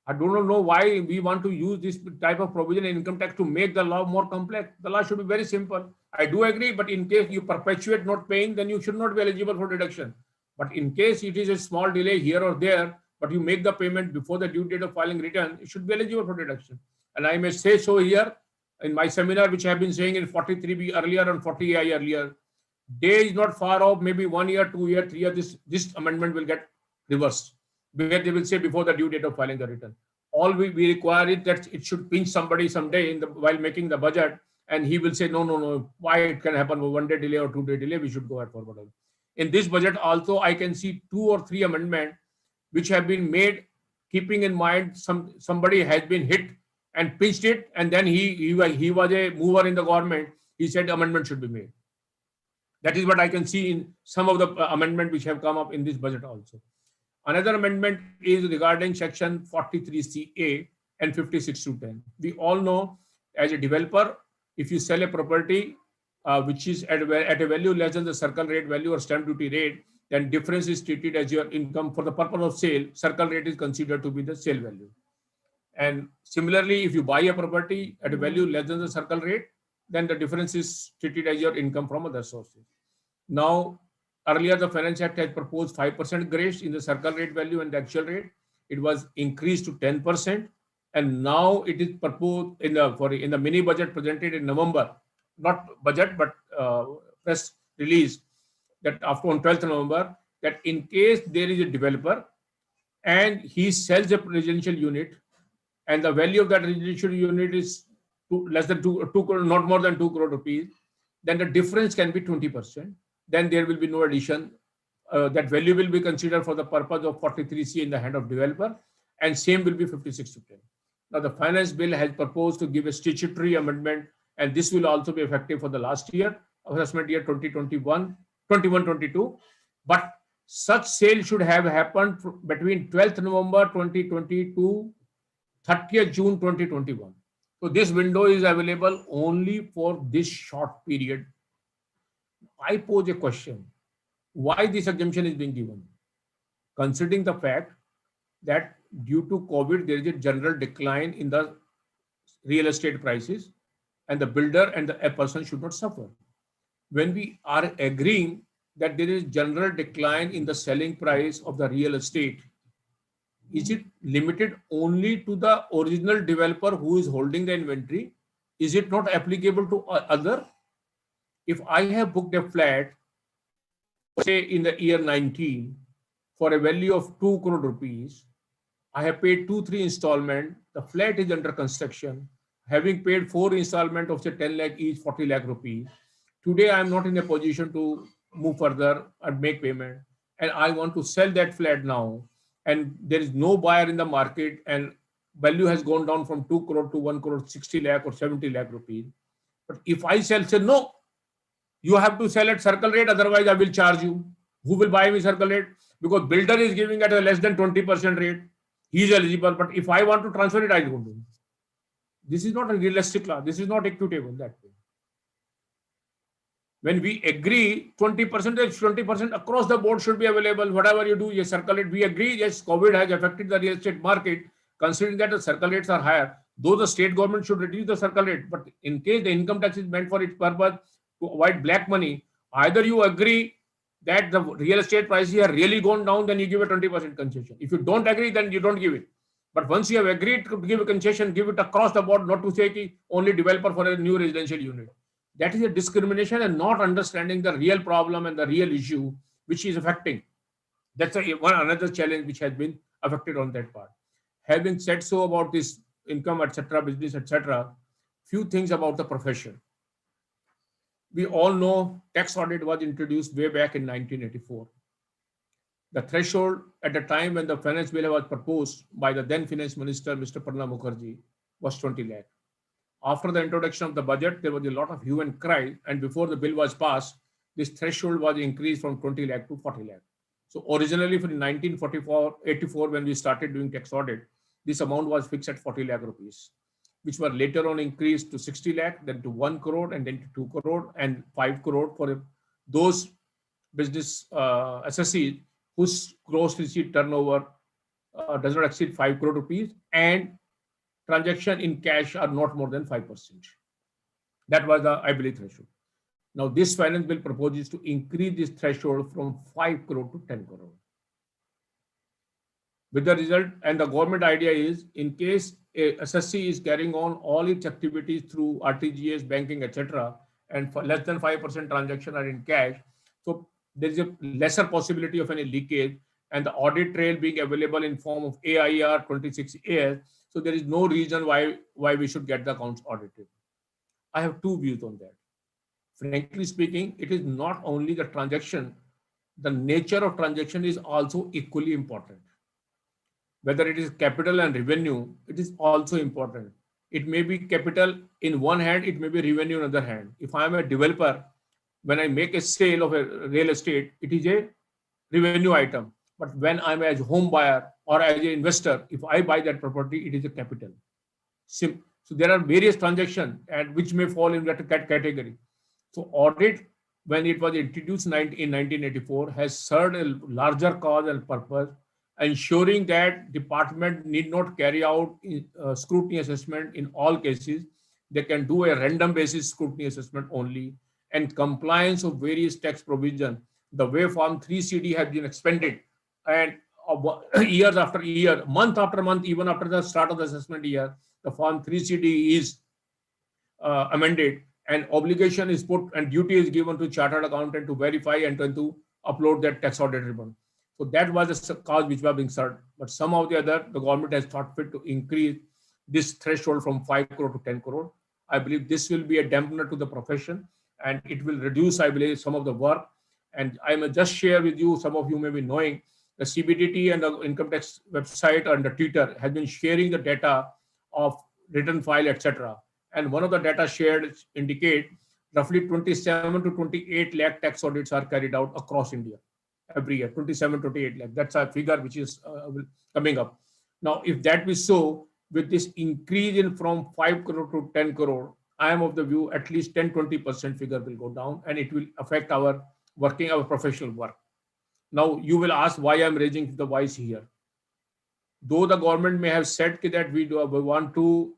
I do not know why we want to use this type of provision in income tax to make the law more complex. The law should be very simple. I do agree, but in case you perpetuate not paying, then you should not be eligible for deduction. But in case it is a small delay here or there, but you make the payment before the due date of filing return, you should be eligible for deduction. And I may say so here in my seminar, which I have been saying in 43B earlier and 40A earlier. Day is not far off, maybe 1 year, 2 year, 3 years, this amendment will get reversed, where they will say before the due date of filing the return. All we require is that it should pinch somebody someday while making the budget, and he will say, no, why it can happen 1 day delay or 2 day delay, we should go ahead for whatever. In this budget also, I can see 2 or 3 amendments which have been made, keeping in mind somebody has been hit and pinched it, and then he was a mover in the government. He said amendment should be made. That is what I can see in some of the amendments which have come up in this budget also. Another amendment is regarding section 43CA and 56(2)(10). We all know, as a developer, if you sell a property which is at a value less than the circle rate value or stamp duty rate, then difference is treated as your income. For the purpose of sale, circle rate is considered to be the sale value. And similarly, if you buy a property at a value less than the circle rate, then the difference is treated as your income from other sources. Now, earlier the Finance Act has proposed 5% grace in the circle rate value and the actual rate. It was increased to 10%, and now it is proposed in the mini budget presented in November, not budget but press release, that after on 12th November, that in case there is a developer and he sells a residential unit, and the value of that residential unit is less than 2 crore, not more than 2 crore rupees, then the difference can be 20%. Then there will be no addition. That value will be considered for the purpose of 43C in the hand of developer, and same will be 56(2)(10). Now the finance bill has proposed to give a statutory amendment, and this will also be effective for the last year, assessment year 2021-22. But such sale should have happened between 12th November 2020 to 30th June 2021. So this window is available only for this short period. I pose a question: why this exemption is being given? Considering the fact that due to COVID, there is a general decline in the real estate prices, and the builder and a person should not suffer. When we are agreeing that there is general decline in the selling price of the real estate, is it limited only to the original developer who is holding the inventory? Is it not applicable to other? If I have booked a flat, say in the year 19, for a value of 2 crore rupees, I have paid 2-3 installment, the flat is under construction, having paid 4 installment of say 10 lakh each, 40 lakh rupees. Today, I am not in a position to move further and make payment, and I want to sell that flat now, and there is no buyer in the market, and value has gone down from 2 crore to 1 crore 60 lakh or 70 lakh rupees. But if I say no, you have to sell at circle rate, otherwise I will charge you. Who will buy me circle rate? Because builder is giving at a less than 20% rate. He is eligible, but if I want to transfer it, I don't do. This is not a realistic law. This is not equitable that way. When we agree 20% across the board should be available, whatever you do, yes, circle rate. We agree, yes, COVID has affected the real estate market, considering that the circle rates are higher, though the state government should reduce the circle rate. But in case the income tax is meant for its purpose, to avoid black money, either you agree that the real estate prices have really gone down, then you give a 20% concession. If you don't agree, then you don't give it. But once you have agreed to give a concession, give it across the board, not to say only developer for a new residential unit. That is a discrimination and not understanding the real problem and the real issue which is affecting. That's another challenge which has been affected on that part. Having said so about this income, etc., business, etc., few things about the profession. We all know tax audit was introduced way back in 1984. The threshold at the time when the finance bill was proposed by the then finance minister, Mr. Pranab Mukherjee, was 20 lakh. After the introduction of the budget, there was a lot of hue and cry, and before the bill was passed, this threshold was increased from 20 lakh to 40 lakh. So originally from 1984, when we started doing tax audit, this amount was fixed at 40 lakh rupees, which were later on increased to 60 lakh, then to 1 crore, and then to 2 crore and 5 crore for those business assessees whose gross receipt turnover does not exceed 5 crore rupees and transaction in cash are not more than 5%. That was the, I believe, threshold. Now, this finance bill proposes to increase this threshold from 5 crore to 10 crore. With the result, and the government idea is, in case a SSC is carrying on all its activities through RTGS, banking, etc., and for less than 5% transaction are in cash, so there is a lesser possibility of any leakage, and the audit trail being available in form of AIR 26AS, so there is no reason why we should get the accounts audited. I have two views on that. Frankly speaking, it is not only the transaction, the nature of transaction is also equally important. Whether it is capital and revenue, it is also important. It may be capital in one hand, it may be revenue in other hand. If I am a developer, when I make a sale of a real estate, it is a revenue item. But when I'm as home buyer or as an investor, if I buy that property, it is a capital. So there are various transactions and which may fall in that category. So audit, when it was introduced in 1984, has served a larger cause and purpose, ensuring that department need not carry out scrutiny assessment in all cases. They can do a random basis scrutiny assessment only, and compliance of various tax provision. The way Form 3CD has been expanded, and years after year, month after month, even after the start of the assessment year, the Form 3CD is amended, and obligation is put and duty is given to chartered accountant to verify and to upload that tax audit ribbon. So that was a cause which was being served. But somehow or the other, the government has thought fit to increase this threshold from 5 crore to 10 crore. I believe this will be a dampener to the profession, and it will reduce, I believe, some of the work. And I may just share with you, some of you may be knowing, the CBDT and the income tax website under Twitter has been sharing the data of return file, etc. And one of the data shared indicate roughly 27 to 28 lakh tax audits are carried out across India every year. 27, 28 lakh. That's a figure which is coming up. Now, if that is so, with this increase in from 5 crore to 10 crore, I am of the view at least 10-20% figure will go down, and it will affect our working, our professional work. Now, you will ask why I'm raising the voice here. Though the government may have said that we want to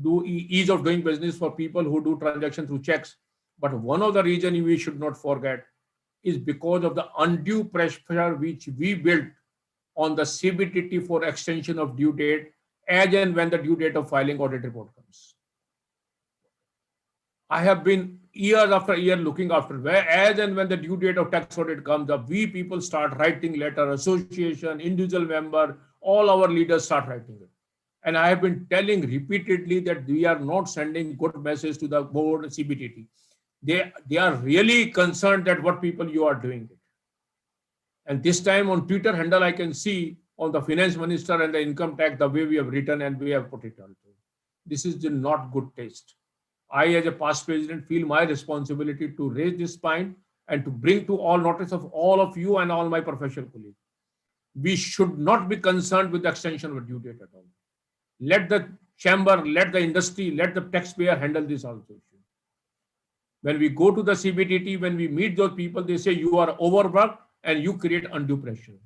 do ease of doing business for people who do transaction through checks, but one of the reasons we should not forget is because of the undue pressure which we built on the CBDT for extension of due date as and when the due date of filing audit report comes. I have been years after year looking after where as and when the due date of tax audit comes up, we people start writing letter, association, individual member, all our leaders start writing it. And I have been telling repeatedly that we are not sending good message to the board CBDT. They are really concerned that what people you are doing it. And this time on Twitter handle, I can see on the finance minister and the income tax, the way we have written and we have put it also. This is not good taste. I, as a past president, feel my responsibility to raise this point and to bring to all notice of all of you and all my professional colleagues. We should not be concerned with the extension of due date at all. Let the chamber, let the industry, let the taxpayer handle this also. When we go to the CBDT, when we meet those people, they say you are overworked and you create undue pressure.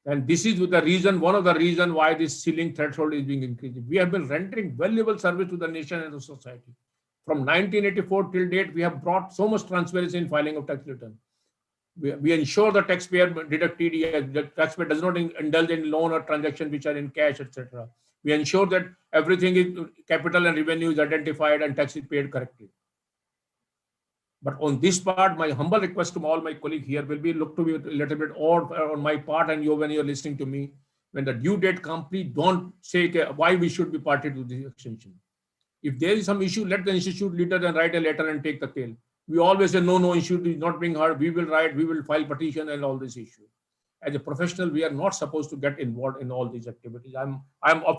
And this is the reason, one of the reasons why this ceiling threshold is being increased. We have been rendering valuable service to the nation and the society. From 1984 till date, we have brought so much transparency in filing of tax return. We ensure the taxpayer deduct TDS, the taxpayer does not indulge in loan or transaction which are in cash, etc. We ensure that everything is capital and revenue is identified and tax is paid correctly. But on this part, my humble request to all my colleagues here will be look to be a little bit odd on my part, and you when you're listening to me, when the due date comes, please don't say why we should be party to this extension. If there is some issue, let the institute leader then write a letter and take the tail. We always say, no issue is not being heard. We will write, we will file petition and all this issue. As a professional, we are not supposed to get involved in all these activities. I'm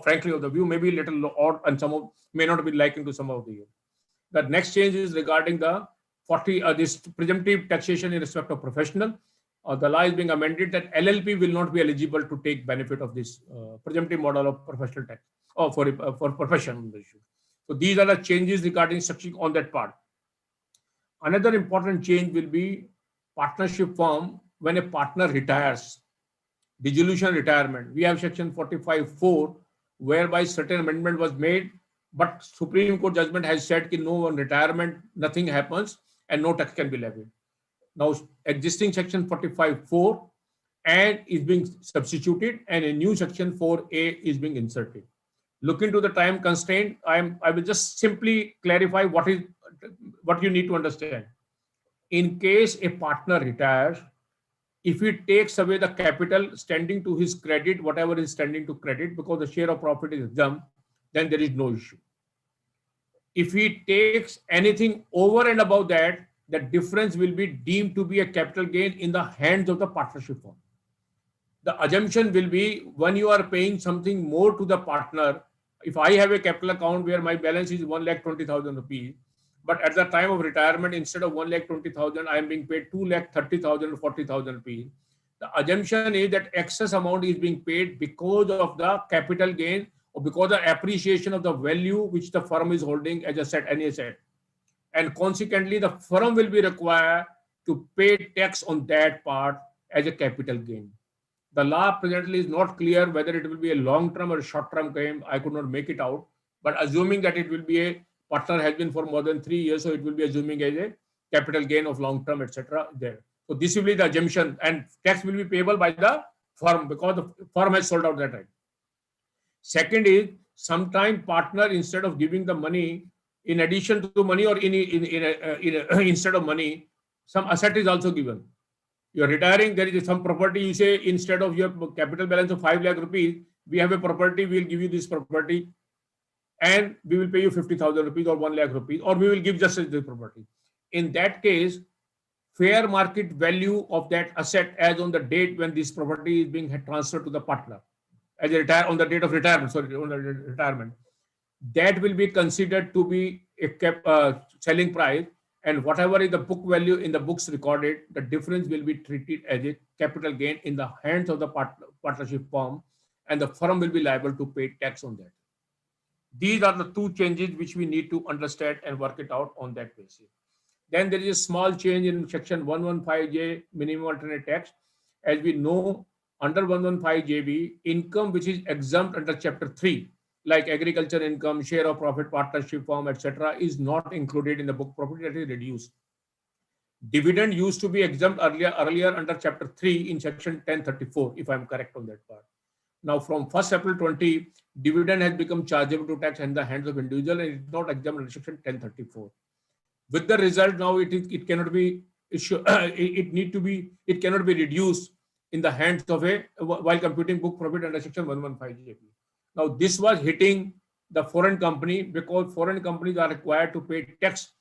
frankly of the view, maybe a little odd, and some of may not be liking to some of the. The next change is regarding the this presumptive taxation in respect of professional. The law is being amended that LLP will not be eligible to take benefit of this presumptive model of professional tax or for professional issue. So these are the changes regarding structuring on that part. Another important change will be partnership firm when a partner retires, dissolution retirement, we have section 45(4), whereby certain amendment was made, but Supreme Court judgment has said that no, on retirement, nothing happens and no tax can be levied. Now, existing section 45(4) and is being substituted, and a new section 4A is being inserted. Looking to the time constraint, I will just simply clarify what you need to understand. In case a partner retires, if he takes away the capital standing to his credit, whatever is standing to credit, because the share of profit is exempt, then there is no issue. If he takes anything over and above that, the difference will be deemed to be a capital gain in the hands of the partnership firm. The assumption will be when you are paying something more to the partner. If I have a capital account where my balance is 1,20,000 rupees, but at the time of retirement, instead of 1,20,000, I am being paid 2,30,000 or 40,000 rupees. The assumption is that excess amount is being paid because of the capital gain or because of the appreciation of the value which the firm is holding as any asset. And consequently, the firm will be required to pay tax on that part as a capital gain. The law presently is not clear whether it will be a long-term or short-term gain. I could not make it out, but assuming that it will be a partner has been for more than 3 years, so it will be assuming as a capital gain of long-term, etc. there. So this will be the assumption, and tax will be payable by the firm because the firm has sold out that right. Second is, sometime partner, instead of giving the money, in addition to money or instead of money, some asset is also given. You're retiring, there is some property, you say, instead of your capital balance of 5 lakh rupees, we have a property, we'll give you this property and we will pay you 50,000 rupees or 1 lakh rupees, or we will give just the property. In that case, fair market value of that asset as on the date when this property is being transferred to the partner, as a on the date of retirement, on the retirement, that will be considered to be a selling price. And whatever is the book value in the books recorded, the difference will be treated as a capital gain in the hands of the partnership firm, and the firm will be liable to pay tax on that. These are the two changes which we need to understand and work it out on that basis. Then there is a small change in section 115J, minimum alternate tax. As we know, under 115JB, income which is exempt under chapter 3, like agriculture income, share of profit, partnership firm, etc., is not included in the book profit, that is reduced. Dividend used to be exempt earlier under chapter 3 in section 1034, if I'm correct on that part. Now from 1st April 20, dividend has become chargeable to tax in the hands of individual and it is not exempt under section 1034. With the result, now it cannot be it cannot be reduced in the hands of while computing book profit under section 115JB. Now, this was hitting the foreign company because foreign companies are required to pay tax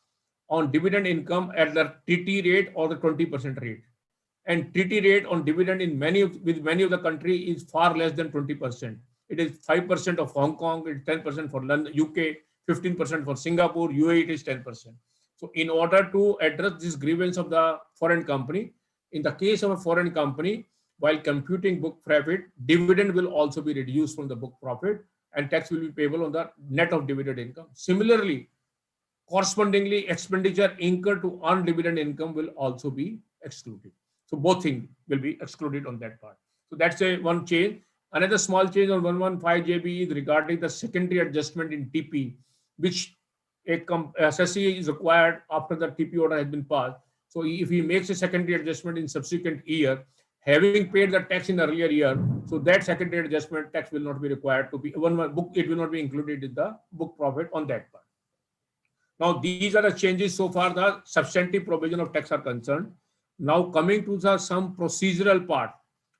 on dividend income at the TT rate or the 20% rate. And TT rate on dividend in many of the country is far less than 20%. It is 5% of Hong Kong, it's 10% for London, UK, 15% for Singapore, UAE it is 10%. So in order to address this grievance of the foreign company, in the case of a foreign company, while computing book profit, dividend will also be reduced from the book profit and tax will be payable on the net of dividend income. Similarly, correspondingly, expenditure incurred to earn dividend income will also be excluded. So both things will be excluded on that part. So that's one change. Another small change on 115JB is regarding the secondary adjustment in TP, which a assessee is required after the TP order has been passed. So if he makes a secondary adjustment in subsequent year, having paid the tax in the earlier year, so that secondary adjustment tax will not be required to be it will not be included in the book profit on that part. Now these are the changes so far the substantive provision of tax are concerned. Now coming to some procedural part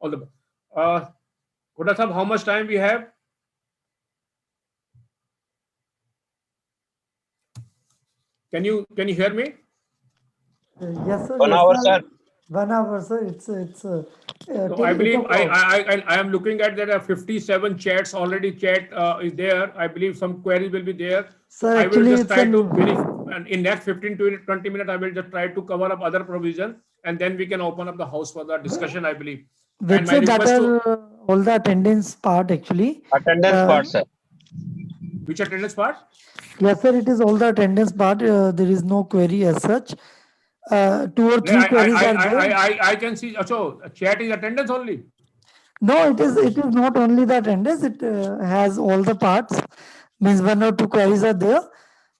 of the Khuda Sahab, how much time we have? Can you hear me? Yes, sir. 1 hour, sir. 1 hour, sir. It's So I believe I am looking at that 57 chats already is there. I believe some queries will be there. Sir, I will actually, just try to finish, and in next 15 to 20 minutes, I will just try to cover up other provision, and then we can open up the house for the discussion, I believe. which my that request are all the attendance part actually. Attendance part, sir. Which attendance part? Yes, sir. It is all the attendance part. There is no query as such. 2 or 3 queries are there. I can see. So chat is attendance only. No, it is not only the attendance, it has all the parts. Means 1 or 2 queries are there,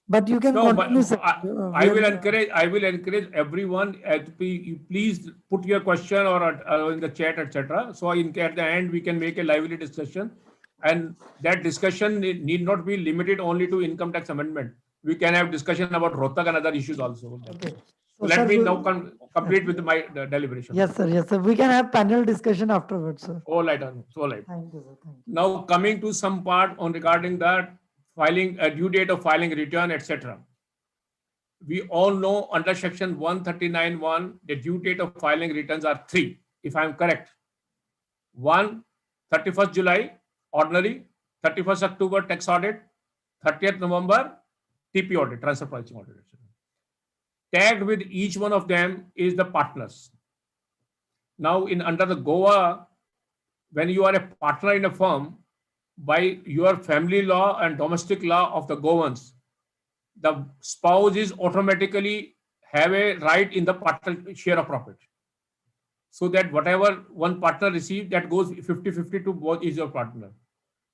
but you can No, but continue. Sir, I will encourage everyone you please put your question or in the chat, etc. So at the end we can make a lively discussion, and that discussion need not be limited only to income tax amendment. We can have discussion about Rohtak and other issues also. Okay. So So, let sir, me now complete with my deliberation. Yes, sir. Yes, sir. We can have panel discussion afterwards, sir. All right, all right. Thank you, sir. Thank you. Now coming to some part on regarding that filing, due date of filing return, etc. We all know under section 139(1), the due date of filing returns are 3, if I am correct. 1, 31st July, ordinary, 31st October, tax audit, 30th November, TP audit, transfer pricing audit, etc. Tagged with each one of them is the partners. Now, under the Goa, when you are a partner in a firm, by your family law and domestic law of the Goans, the spouse is automatically have a right in the partner share of profit. So that whatever one partner receives, that goes 50-50 to both is your partner.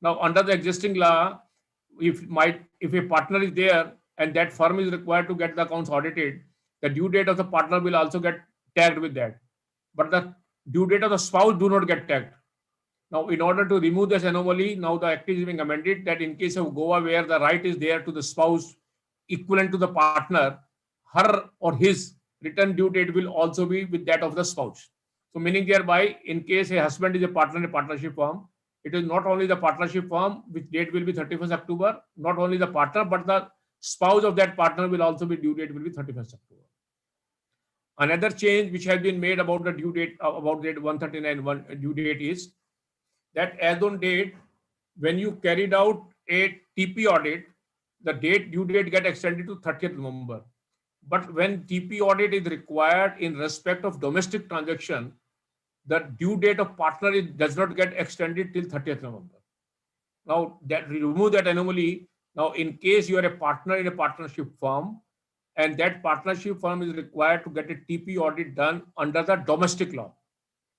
Now, under the existing law, if a partner is there and that firm is required to get the accounts audited, the due date of the partner will also get tagged with that. But the due date of the spouse do not get tagged. Now, in order to remove this anomaly, now the act is being amended that in case of Goa, where the right is there to the spouse equivalent to the partner, her or his return due date will also be with that of the spouse. So meaning thereby, in case a husband is a partner in a partnership firm, it is not only the partnership firm, which date will be 31st October, not only the partner, but the spouse of that partner will also be due date will be 31st October. Another change which has been made about the due date, about date 139(1) due date is that as on date, when you carried out a TP audit, the due date get extended to 30th November. But when TP audit is required in respect of domestic transaction, the due date of partner does not get extended till 30th November. Now that remove that anomaly. Now, in case you are a partner in a partnership firm, and that partnership firm is required to get a TP audit done under the domestic law,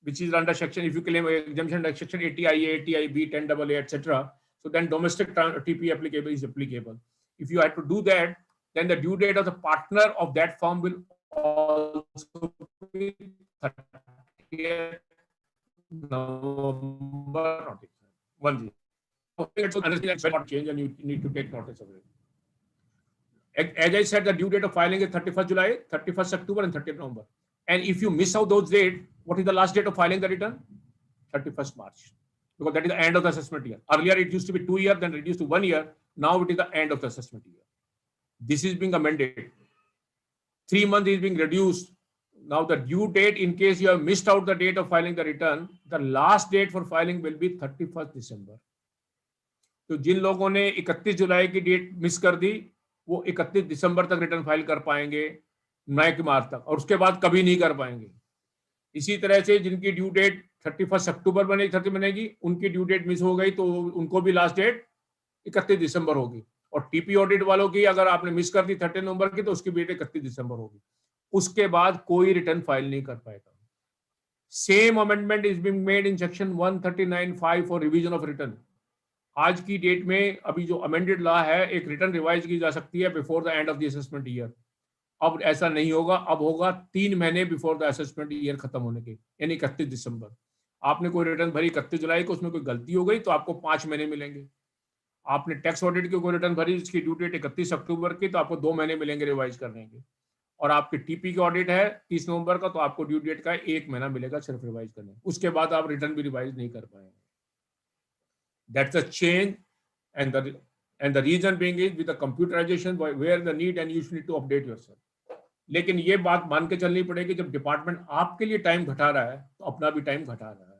which is under section, if you claim exemption like section 80IA, 80IB, 10AA, etc. So then domestic TP applicable is applicable. If you have to do that, then the due date of the partner of that firm will also be 30th November. 1 change, and you need to take notice of it. As I said, the due date of filing is 31st July, 31st October, and 30th November. And if you miss out those dates, what is the last date of filing the return? 31st March. Because that is the end of the assessment year. Earlier, it used to be 2 years, then reduced to 1 year. Now it is the end of the assessment year. This is being amended. 3 months is being reduced. Now the due date, in case you have missed out the date of filing the return, the last date for filing will be 31st December. तो जिन लोगों ने 31 जुलाई की date miss कर दी, वो 31 दिसंबर तक return file कर पाएंगे, 9 मार्च तक, और उसके बाद कभी नहीं कर पाएंगे. इसी तरह से जिनकी ड्यू डेट 31 अक्टूबर बनेगी, उनकी ड्यू डेट मिस हो गई तो उनको भी लास्ट डेट 31 दिसंबर होगी. और टीपी ऑडिट वालों की अगर आपने मिस कर दी 30 नवंबर की, तो उसकी डेट 31 दिसंबर होगी. उसके बाद कोई रिटर्न फाइल नहीं कर पाएगा. Same amendment is being made in section 139(5) for revision of return. आज की डेट में अभी जो अमेंडेड लॉ है, एक रिटर्न रिवाइज की जा सकती है before the end of the assessment year. अब ऐसा नहीं होगा, अब होगा 3 महीने बिफोर द असेसमेंट ईयर खत्म होने के, यानी 31 दिसंबर. आपने कोई रिटर्न भरी 31 जुलाई को, उसमें कोई गलती हो गई तो आपको 5 महीने मिलेंगे. आपने टैक्स ऑडिट की कोई रिटर्न भरी, इसकी ड्यू डेट 31 अक्टूबर की, तो आपको 2 महीने मिलेंगे रिवाइज करने के. और आपके टीपी का ऑडिट है 30 नवंबर का, तो आपको ड्यू डेट का 1 महीना मिलेगा सिर्फ रिवाइज करने. उसके बाद आप रिटर्न भी रिवाइज नहीं कर पाएंगे. That's a change, and the reason being is with the computerization where the need and you need to update yourself. लेकिन ये बात मान के चलनी पड़ेगी, जब डिपार्टमेंट आपके लिए टाइम घटा रहा है तो अपना भी टाइम घटा रहा है.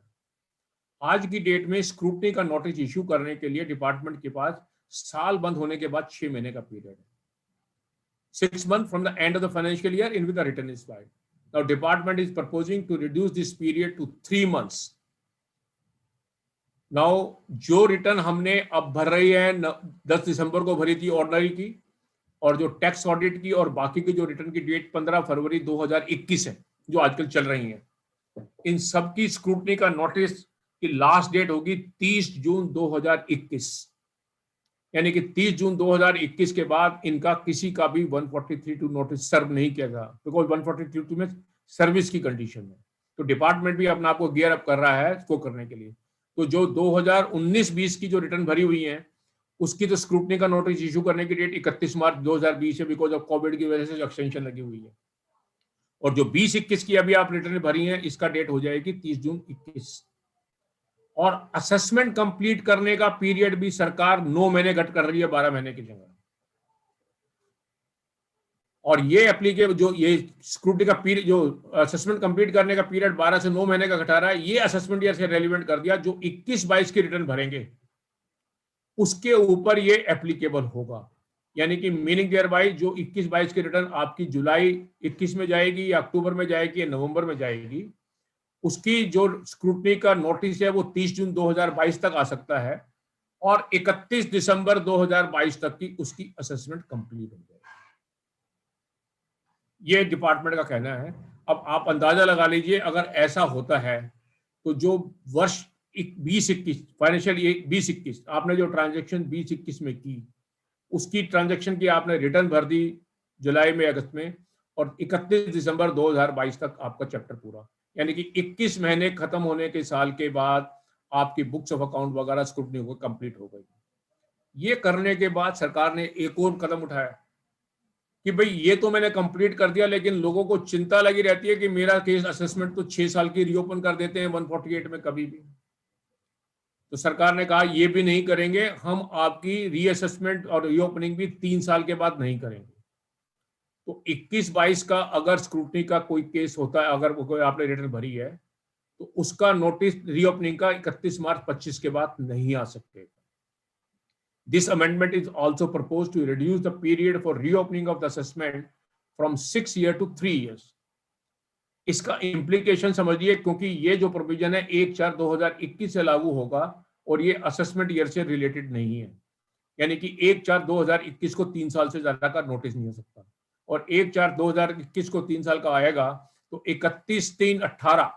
आज की डेट में स्क्रूटनी का नोटिस इश्यू करने के लिए डिपार्टमेंट के पास साल बंद होने के बाद 6 महीने का पीरियड है. 6 months from the end of the financial year in which the return is filed. Now department is proposing to reduce this period to 3 months. Now जो रिटर्न हमने अब भर रही है 10 दिसंबर को भरी थी ऑर्डनरी की, और जो टैक्स ऑडिट की और बाकी की जो रिटर्न की डेट 15 फरवरी 2021 है जो आजकल चल रही है, इन सब की स्क्रूटनी का नोटिस की लास्ट डेट होगी 30 जून 2021, यानी कि 30 जून 2021 के बाद इनका किसी का भी 143(2) नोटिस सर्व नहीं किया था, बिकॉज 143(2) में सर्विस की कंडीशन है। तो डिपार्टमेंट भी अपना आपको गियर अप कर रहा है इसको करने के लिए। तो जो 2019-20 की जो रिटर्न भरी हुई है उसकी तो स्क्रूटनी का नोटिस इशू करने की डेट 31 मार्च 2020 है, बिकॉज ऑफ कोविड की वजह से एक्सटेंशन लगी हुई है। और जो 20-21 की अभी आप रिटर्न भरी है इसका डेट हो जाएगी 30 जून 21। और असेसमेंट कंप्लीट करने का पीरियड भी सरकार 9 महीने घट कर रही है 12 महीने की जगह। और ये एप्लीकेबल जो ये स्क्रूटनी का पीरियड, जो असेसमेंट कंप्लीट करने का पीरियड 12 से 9 महीने का घटा रहा है, ये असेसमेंट ईयर से रेलिवेंट कर दिया। जो 21-22 की रिटर्न भरेंगे उसके ऊपर ये एप्लीकेबल होगा। यानी कि मीनिंग देयर बाय जो 21-22 की रिटर्न आपकी जुलाई 21 में जाएगी या अक्टूबर में जाएगी या नवंबर में जाएगी, उसकी जो स्क्रूटनी का नोटिस है वो 30 जून 2022 तक आ सकता है और 31 दिसंबर 2022 तक की उसकी असेसमेंट कंप्लीट हो जाएगी। ये डिपार्टमेंट का कहना है। अब आप अंदाजा लगा लीजिए अगर ऐसा होता है तो जो वर्ष 20-21 फाइनेंशियल ईयर 20-21 आपने जो ट्रांजैक्शन 20-21 में की उसकी ट्रांजैक्शन की आपने रिटर्न भर दी जुलाई में, अगस्त में, और 31 दिसंबर 2022 तक आपका चैप्टर पूरा, यानी कि 21 महीने खत्म होने के साल के बाद आपकी बुक्स ऑफ अकाउंट वगैरह स्क्रूटनी हो कंप्लीट हो गई। ये करने के बाद सरकार ने एक और कदम उठाया कि भाई ये तो मैंने कंप्लीट कर दिया, लेकिन लोगों को चिंता लगी रहती है कि मेरा केस असेसमेंट तो 6 साल की रीओपन कर देते हैं 148 में कभी भी। तो सरकार ने कहा ये भी नहीं करेंगे, हम आपकी रीअसेसमेंट और रीओपनिंग भी 3 साल के बाद नहीं करेंगे। तो 21-22 का अगर स्क्रूटनी का कोई केस होता है, अगर कोई आपने रिटर्न भरी है तो उसका नोटिस रीओपनिंग का 31 मार्च 25 के बाद नहीं आ सकते। This amendment is also proposed to reduce the period for reopening of the assessment from 6 years to 3 years. इसका इम्प्लीकेशन समझिए, क्योंकि ये जो प्रोविजन है 1/4/2021 से लागू होगा और ये असेसमेंट ईयर से रिलेटेड नहीं है। यानी कि 1/4/2021 को 3 साल से ज्यादा का नोटिस नहीं हो सकता, और 1/4/2021 को 3 साल का आएगा तो 31/3/18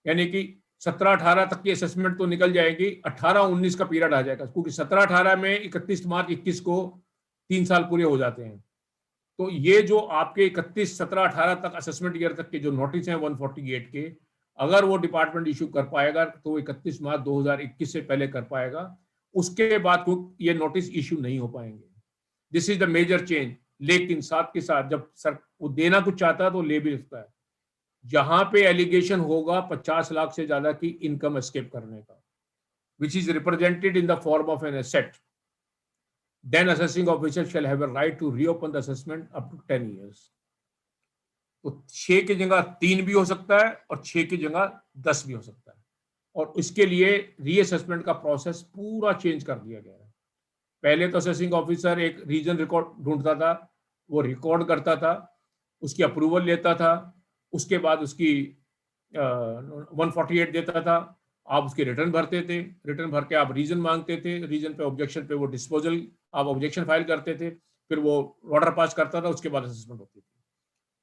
यानी कि 17-18 तक की असेसमेंट तो निकल जाएगी, 18-19 का पीरियड आ जाएगा, क्योंकि 17-18 में 31 मार्च 21 को 3 साल पूरे हो जाते हैं। तो ये जो आपके 17-18 तक असेसमेंट ईयर तक के जो नोटिस हैं 148 के, अगर वो डिपार्टमेंट इशू कर पाएगा तो 31 मार्च 2021 से पहले कर पाएगा, उसके बाद ये नोटिस इशू नहीं हो पाएंगे। This is the major change. लेकिन साथ के साथ जब सर वो देना कुछ चाहता है तो ले भी सकता है। जहां पे एलिगेशन होगा 50 लाख से ज्यादा की इनकम एस्केप करने का, which is represented in the form of an asset, then assessing officer shall have a right to reopen the assessment up to 10 years. तो 6 की जगह 3 भी हो सकता है और 6 की जगह 10 भी हो सकता है, और इसके लिए रीअसेसमेंट का प्रोसेस पूरा चेंज कर दिया गया है। पहले तो असेसिंग ऑफिसर एक रीजन रिकॉर्ड ढूंढता था, वो रिकॉर्ड करता था, उसकी अप्रूवल लेता था, उसके बाद उसकी 148 देता था, आप उसके रिटर्न भरते थे, रिटर्न भर के आप रीजन मांगते थे, रीजन पे ऑब्जेक्शन पे वो डिस्पोजल आप ऑब्जेक्शन फाइल करते थे, फिर वो ऑर्डर पास करता था, उसके बाद असेसमेंट होती थी।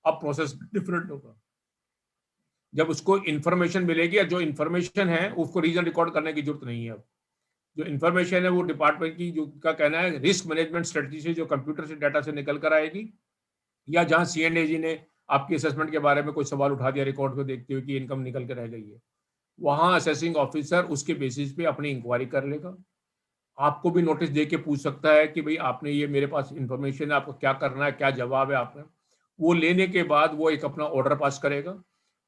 अब प्रोसेस डिफरेंट होगा। जब उसको इंफॉर्मेशन मिलेगी, जो इंफॉर्मेशन है उसको रीजन रिकॉर्ड करने की जरूरत नहीं है। अब जो इंफॉर्मेशन है वो डिपार्टमेंट की जो का कहना है रिस्क मैनेजमेंट स्ट्रेटजी से जो कंप्यूटर से डाटा से निकल कर आएगी, या जहां C&AG ने आपकी असेसमेंट के बारे में कोई सवाल उठा दिया रिकॉर्ड को देखते हुए कि इनकम निकल के रह गई है, वहां असेसिंग ऑफिसर उसके बेसिस पे अपनी इंक्वायरी कर लेगा। आपको भी नोटिस दे के पूछ सकता है कि भाई आपने ये मेरे पास इंफॉर्मेशन है, आपको क्या करना है, क्या जवाब है आपने। वो लेने के बाद वो एक अपना ऑर्डर पास करेगा।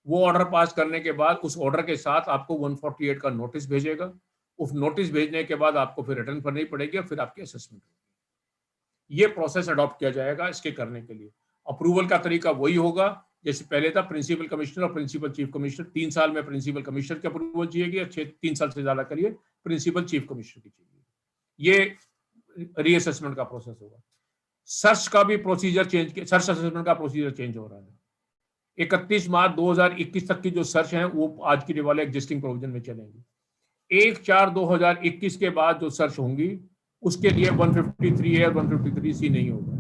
वो ऑर्डर पास करने के बाद उस ऑर्डर के साथ आपको 148 का नोटिस भेजेगा। उस नोटिस भेजने के बाद आपको फिर रिटर्न भरनी पड़ेगी और फिर आपकी असेसमेंट होगी। ये प्रोसेस अडॉप्ट किया जाएगा इसके करने के लिए। अप्रूवल का तरीका वही होगा जैसे पहले था, प्रिंसिपल कमिश्नर और प्रिंसिपल चीफ कमिश्नर। 3 साल में प्रिंसिपल कमिश्नर की अप्रूवल चाहिए और 3 साल से ज्यादा करिए प्रिंसिपल चीफ कमिश्नर की चाहिए। ये रीअसेसमेंट का प्रोसेस होगा। सर्च का भी प्रोसीजर चेंज, सर्च असेसमेंट का प्रोसीजर चेंज हो रहा है। 31 मार्च 2021 तक की जो सर्च है वो आज की वाले एग्जिस्टिंग प्रोविजन में चलेंगी। 1/4/2021 के बाद जो सर्च होंगी उसके लिए 153 है और 153C नहीं होगा।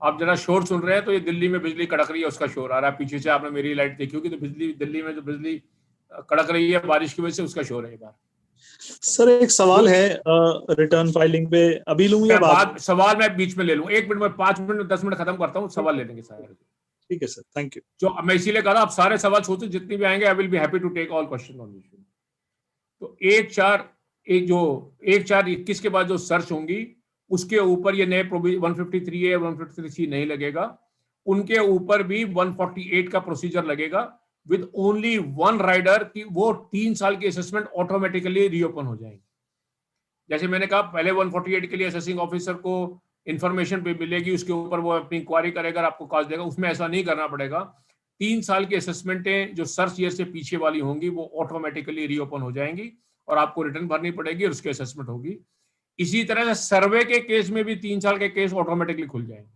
आप जरा शोर सुन रहे हैं तो ये दिल्ली में बिजली कड़क रही है, उसका शोर आ रहा है। पीछे से आपने मेरी लाइट देखी होगी तो बिजली, दिल्ली में जो बिजली कड़क रही है बारिश की वजह से, उसका शोर है। बार सर एक सवाल है रिटर्न फाइलिंग पे, अभी लूं या बाद? सवाल मैं बीच में ले लूं, 1 मिनट में, 5 मिनट में, 10 मिनट खत्म करता हूं, सवाल ले लेंगे सारे। ठीक है सर, थैंक यू। जो मैं इसीलिए कह रहा हूं, आप सारे सवाल सोचो, जितने भी आएंगे I will be happy to take all question on issue. तो 1/4/21 के बाद जो सर्च होंगी उसके ऊपर ये नए 153 है, 153C नहीं लगेगा। उनके ऊपर भी 148 का प्रोसीजर लगेगा विद ओनली वन राइडर की वो 3 साल की असेसमेंट ऑटोमेटिकली रीओपन हो जाएगी। जैसे मैंने कहा, पहले 148 के लिए असेसिंग ऑफिसर को इंफॉर्मेशन पे मिलेगी, उसके ऊपर वो अपनी इंक्वायरी करेगा, आपको कॉस्ट देगा। उसमें ऐसा नहीं करना पड़ेगा। 3 साल की असेसमेंटें जो सर्च ईयर से पीछे वाली होंगी वो ऑटोमेटिकली रीओपन हो जाएंगी और आपको रिटर्न भरनी पड़ेगी और उसकी असेसमेंट होगी। इसी तरह से सर्वे के केस में भी 3 साल के केस ऑटोमेटिकली खुल जाएंगे।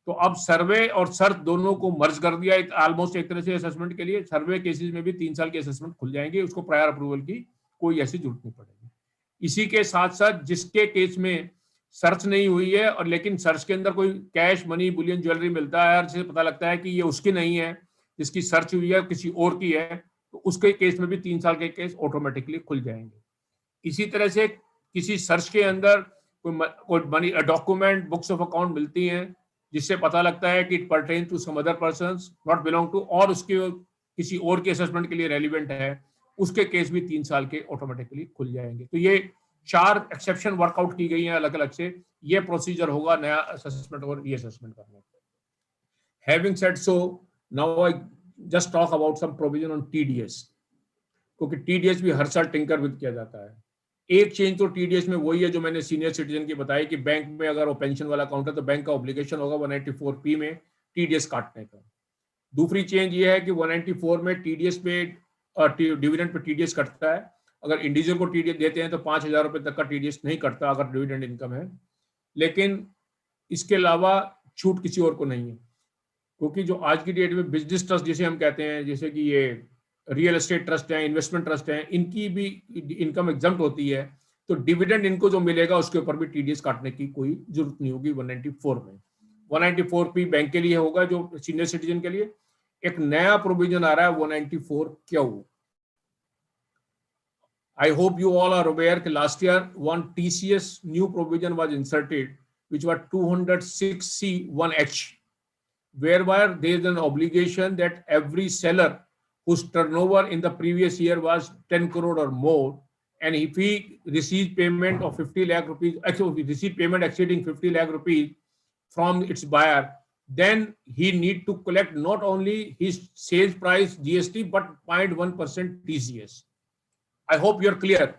तो अब सर्वे और सर्च दोनों को मर्ज कर दिया ऑलमोस्ट एक तरह से असेसमेंट के लिए। सर्वे केसेस में भी 3 साल की असेसमेंट खुल जाएंगे, उसको प्रायर अप्रूवल की कोई ऐसी जरूरत नहीं पड़ेगी। इसी के साथ साथ जिसके केस में सर्च नहीं हुई है और लेकिन सर्च के अंदर कोई कैश, मनी, बुलियन, ज्वेलरी मिलता है और जिसे पता लगता है कि ये उसकी नहीं है, जिसकी सर्च हुई है किसी और की है, तो उसके केस में भी 3 साल के केस ऑटोमेटिकली खुल जाएंगे। इसी तरह से किसी सर्च के अंदर कोई money, document, books of account मिलती हैं जिससे पता लगता है कि it pertain to some other persons not belong to, और उसके किसी और के असेसमेंट के लिए रेलिवेंट है, उसके केस भी 3 साल के ऑटोमेटिकली खुल जाएंगे। तो ये 4 एक्सेप्शन वर्कआउट की गई हैं अलग अलग से। ये प्रोसीजर होगा नया असेसमेंट और रीअसेसमेंट करने का। Having said so, now I just talk about some provision on TDS, क्योंकि टीडीएस भी हर साल टिंकर विद किया जाता है। एक चेंज तो टीडीएस में वही है जो मैंने सीनियर सिटीजन की बताई कि बैंक में अगर वो पेंशन वाला अकाउंट है तो बैंक का ऑब्लिगेशन होगा 194P में टीडीएस काटने का। दूसरी चेंज ये है कि 194 में टीडीएस पे डिविडेंड पे टीडीएस कटता है। अगर इंडिविजुअल को टीडीएस देते हैं तो 5,000 रुपए तक का टीडीएस नहीं कटता अगर डिविडेंड इनकम है। लेकिन इसके अलावा छूट किसी और को नहीं है, क्योंकि जो आज की डेट में बिजनेस ट्रस्ट जिसे हम कहते हैं, जैसे कि ये रियल एस्टेट ट्रस्ट है, इन्वेस्टमेंट ट्रस्ट है, इनकी भी इनकम एग्जम्प्ट होती है, तो डिविडेंड इनको जो मिलेगा उसके ऊपर भी टीडीएस काटने की कोई जरूरत नहीं होगी 194 में। 194P बैंक के लिए होगा जो सीनियर सिटीजन के लिए। एक नया प्रोविजन आ रहा है 194Q। I hope you all are aware that last year one TCS new provision was inserted, which was 206C1H, whereby there is an obligation that every seller whose turnover in the previous year was 10 crore or more, and if he receives payment of 50 lakh rupees, actually receive payment exceeding 50 lakh rupees from its buyer, then he need to collect not only his sales price GST but 0.1% TCS. I hope you're clear.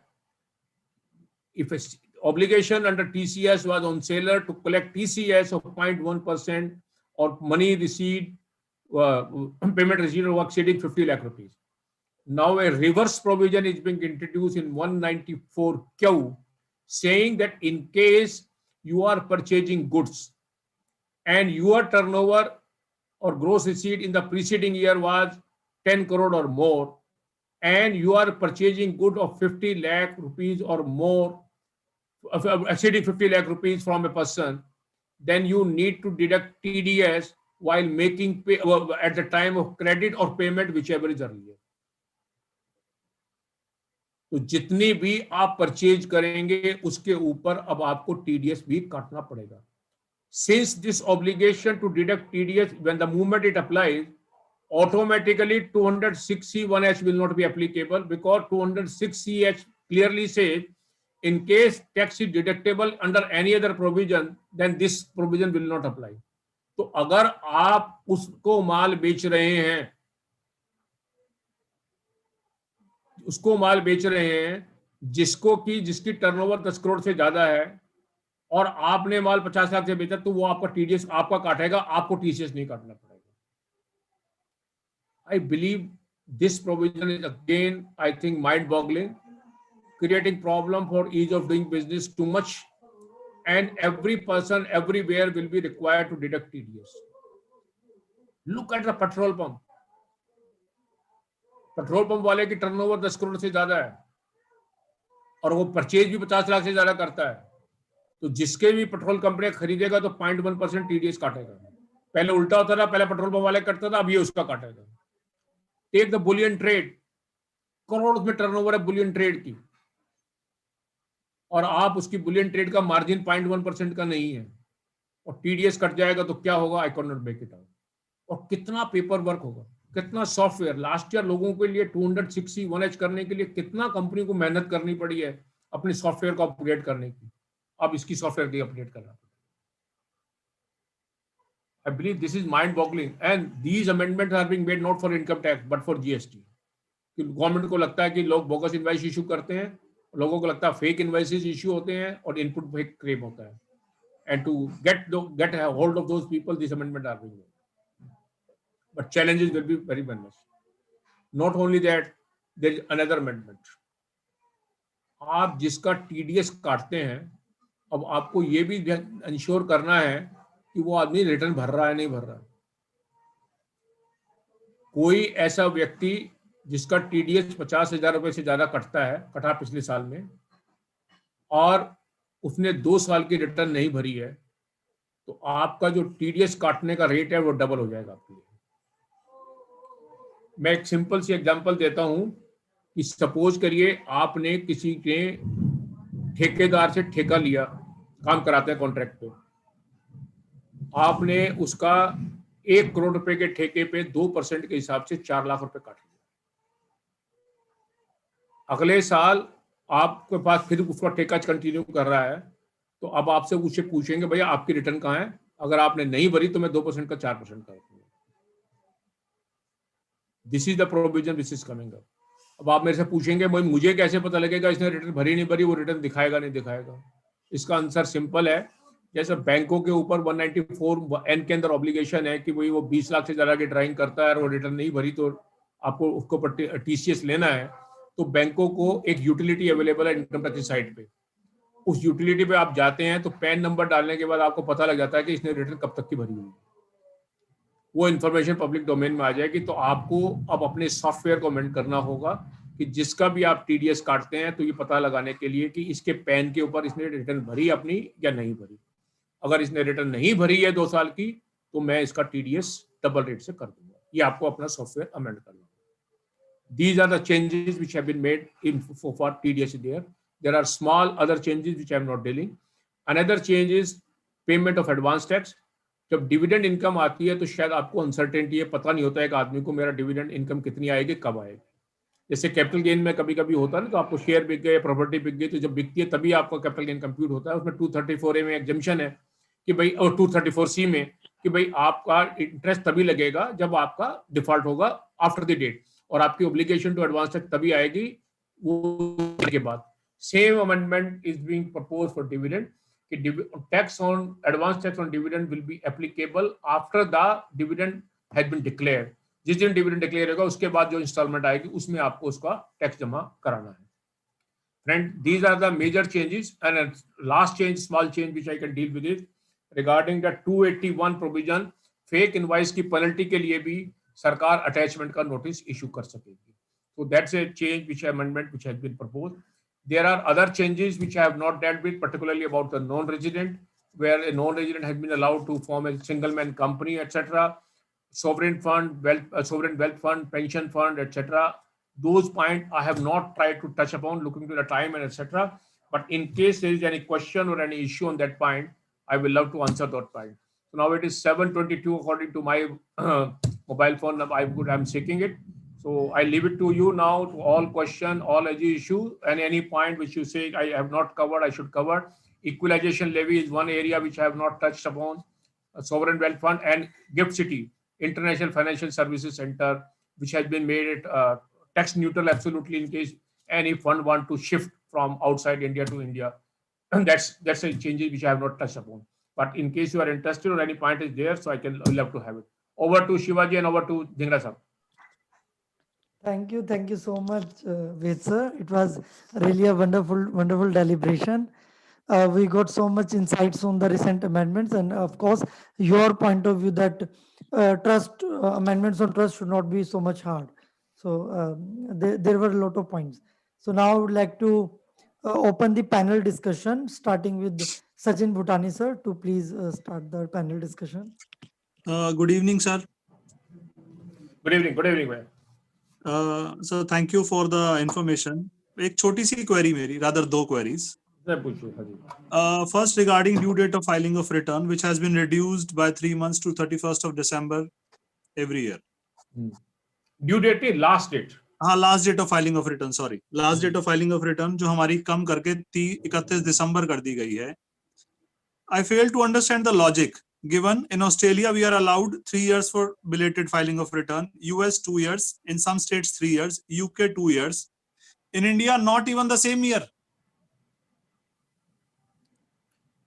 If an obligation under TCS was on seller to collect TCS of 0.1% or money received, payment received of exceeding 50 lakh rupees. Now a reverse provision is being introduced in 194Q, saying that in case you are purchasing goods and your turnover or gross receipt in the preceding year was 10 crore or more, and you are purchasing good of 50 lakh rupees or more, exceeding 50 lakh rupees from a person, then you need to deduct TDS while making pay at the time of credit or payment, whichever is earlier. तो जितनी भी आप purchase करेंगे उसके ऊपर अब आपको TDS भी काटना पड़ेगा. Since this obligation to deduct TDS when the moment it applies, automatically 206C1H will not be applicable, because 206CH clearly says in case tax is deductible under any other provision, then this provision will not apply. तो अगर आप उसको माल बेच रहे हैं, जिसकी turnover 10 crore से ज्यादा है और आपने माल 50 लाख से बेचा, तो वो आपका टीडीएस आपका काटेगा, आपको टीसीएस नहीं काटना पड़ेगा. I believe this provision is again, I think, mind-boggling, creating problem for ease of doing business too much, and every person everywhere will be required to deduct TDS. Look at the petrol pump. Petrol pump वाले की turnover 10 crore से ज्यादा है, और वो purchase भी 50 लाख से ज्यादा करता है, तो जिसके भी पेट्रोल कंपनी खरीदेगा तो 0.1% टीडीएस काटेगा। पहले उल्टा होता था, पहले पेट्रोल पंप वाले करता था, अब ये उसका काटेगा। Take the bullion trade, crore में टर्नओवर है बुलियन ट्रेड की, और आप उसकी बुलियन ट्रेड का मार्जिन 0.1% का नहीं है, और टीडीएस कट जाएगा तो क्या होगा? I can not make it out. और कितना पेपर वर्क होगा, कितना सॉफ्टवेयर। लास्ट ईयर लोगों के लिए 261H करने के लिए कितना कंपनी को मेहनत करनी पड़ी है अपने सॉफ्टवेयर को अपग्रेड करने की। अब इसकी सॉफ्टवेयर भी अपडेट करना पड़ेगा। I believe this is mind-boggling, and these amendments are being made not for income tax but for GST. कि गवर्नमेंट को लगता है कि लोग बोगस इनवाइस इशू करते हैं, लोगों को लगता है फेक इनवाइसेस इशू होते हैं और इनपुट फेक क्लेम होता है, and to get a hold of those people, this amendment are being made. But challenges will be very much. Not only that, there is another amendment. आप जिसका TDS काटते हैं, अब आपको ये भी इंश्योर करना है कि वो आदमी रिटर्न भर रहा है नहीं भर रहा है। कोई ऐसा व्यक्ति जिसका टीडीएस 50,000 रुपए से ज्यादा कटा पिछले साल में, और उसने 2 साल की रिटर्न नहीं भरी है, तो आपका जो टीडीएस काटने का रेट है वो डबल हो जाएगा आपके लिए। मैं एक सिंपल सी एग्जांपल देता हूं कि सपोज करिए आपने किसी के ठेकेदार से ठेका लिया, काम कराते हैं कॉन्ट्रैक्ट पे, आपने उसका 1 करोड़ रुपए के ठेके पे 2% के हिसाब से 4 लाख रुपए काट लिया। अगले साल आपके पास फिर उसका ठेका कंटिन्यू कर रहा है, तो अब आपसे उससे पूछेंगे भैया आपकी रिटर्न कहाँ है, अगर आपने नहीं भरी तो मैं 2% का 4% कर दूंगा। This is the provision which is coming up. अब आप मेरे से पूछेंगे भाई मुझे कैसे पता लगेगा इसने रिटर्न भरी नहीं भरी, वो रिटर्न दिखाएगा नहीं दिखाएगा? इसका आंसर सिंपल है, जैसे बैंकों के ऊपर 194(n) के अंदर ऑब्लिगेशन है कि भाई वो 20 लाख से ज्यादा की ड्राइंग करता है और वो रिटर्न नहीं भरी तो आपको उसको टीसीएस लेना है, तो बैंकों को एक यूटिलिटी अवेलेबल है इनकम टैक्स की साइट पे। उस यूटिलिटी पे आप जाते हैं तो पैन नंबर डालने के बाद आपको पता लग जाता है कि इसने रिटर्न कब तक की भरी हुई है। वो इन्फॉर्मेशन पब्लिक डोमेन में आ जाएगी, तो आपको अब अपने सॉफ्टवेयर को अमेंड करना होगा कि जिसका भी आप टीडीएस काटते हैं तो ये पता लगाने के लिए कि इसके पैन के ऊपर इसने रिटर्न भरी अपनी या नहीं भरी। अगर इसने रिटर्न नहीं भरी है 2 साल की, तो मैं इसका टीडीएस डबल रेट से कर दूंगा। ये आपको अपना सॉफ्टवेयर अमेंड करना होगा। These are the changes which have been made for TDS there. There are small other changes which I am not dealing. Another change is payment of advance tax. जब dividend income आती है तो शायद आपको uncertainty है, पता नहीं होता है कि आदमी को मेरा डिविडेंड इनकम कितनी आएगी, कब आएगी। जैसे कैपिटल गेन में कभी कभी होता है ना, तो आपको शेयर बिक गए, प्रॉपर्टी बिक गई, तो जब बिकती है तभी आपका कैपिटल गेन कंप्यूट होता है। उसमें 234A में एग्जम्पशन है कि भाई, और 234C में कि भाई आपका इंटरेस्ट तभी लगेगा जब आपका डिफॉल्ट होगा आफ्टर द डेट, और आपकी ऑब्लिगेशन टू एडवांस टैक्स तभी आएगी वो के बाद। Same amendment is being proposed for dividend कि tax on advance tax on dividend will be applicable after the dividend has been declared. जिस दिन डिविडेंड डिक्लेयर होगा उसके बाद जो इंस्टॉलमेंट आएगी उसमें आपको उसका टैक्स जमा कराना है। Friend, these are the major changes, and a last change, small change which I can deal with is regarding the 281 provision, fake invoice की पेनल्टी के लिए भी सरकार अटैचमेंट का नोटिस इशू कर सकेगी। So that's a change which amendment which has been proposed. There are other changes which I have not dealt with, particularly about the non-resident, where a non-resident has been allowed to form a single-man company, etc. Sovereign fund, sovereign wealth fund, pension fund, etc. Those points I have not tried to touch upon, looking to the time and etc. But in case there is any question or any issue on that point, I will love to answer that point. So now it is 7:22 according to my mobile phone. I'm checking it. So I leave it to you now to all question, all issue, and any point which you say I have not covered, I should cover. Equalization levy is one area which I have not touched upon. Sovereign wealth fund and Gift City, International Financial Services Center, which has been made it tax neutral absolutely in case any fund want to shift from outside India to India. And that's a change which I have not touched upon. But in case you are interested or any point is there, so I love to have it. Over to Shivaji and over to Dhingra sir. Thank you so much, Ved sir. It was really a wonderful deliberation. We got so much insights on the recent amendments, and of course, your point of view that trust amendments on trust should not be so much hard. So there were a lot of points. So now I would like to open the panel discussion, starting with Sachin Bhutani, sir, to please start the panel discussion. Good evening, sir. Good evening, man. So thank you for the information. एक छोटी सी query मेरी, rather दो queries. पूछिए, हाँ जी. First, regarding due date of filing of return, which has been reduced by 3 months to 31st of December every year. Due date नहीं, last date. हाँ, last date of filing of return, sorry, last date of filing of return जो हमारी कम करके 31 दिसंबर कर दी गई है. I fail to understand the logic. Given in Australia we are allowed 3 years for belated filing of return, US 2 years, in some states 3 years, UK 2 years, in India not even the same year.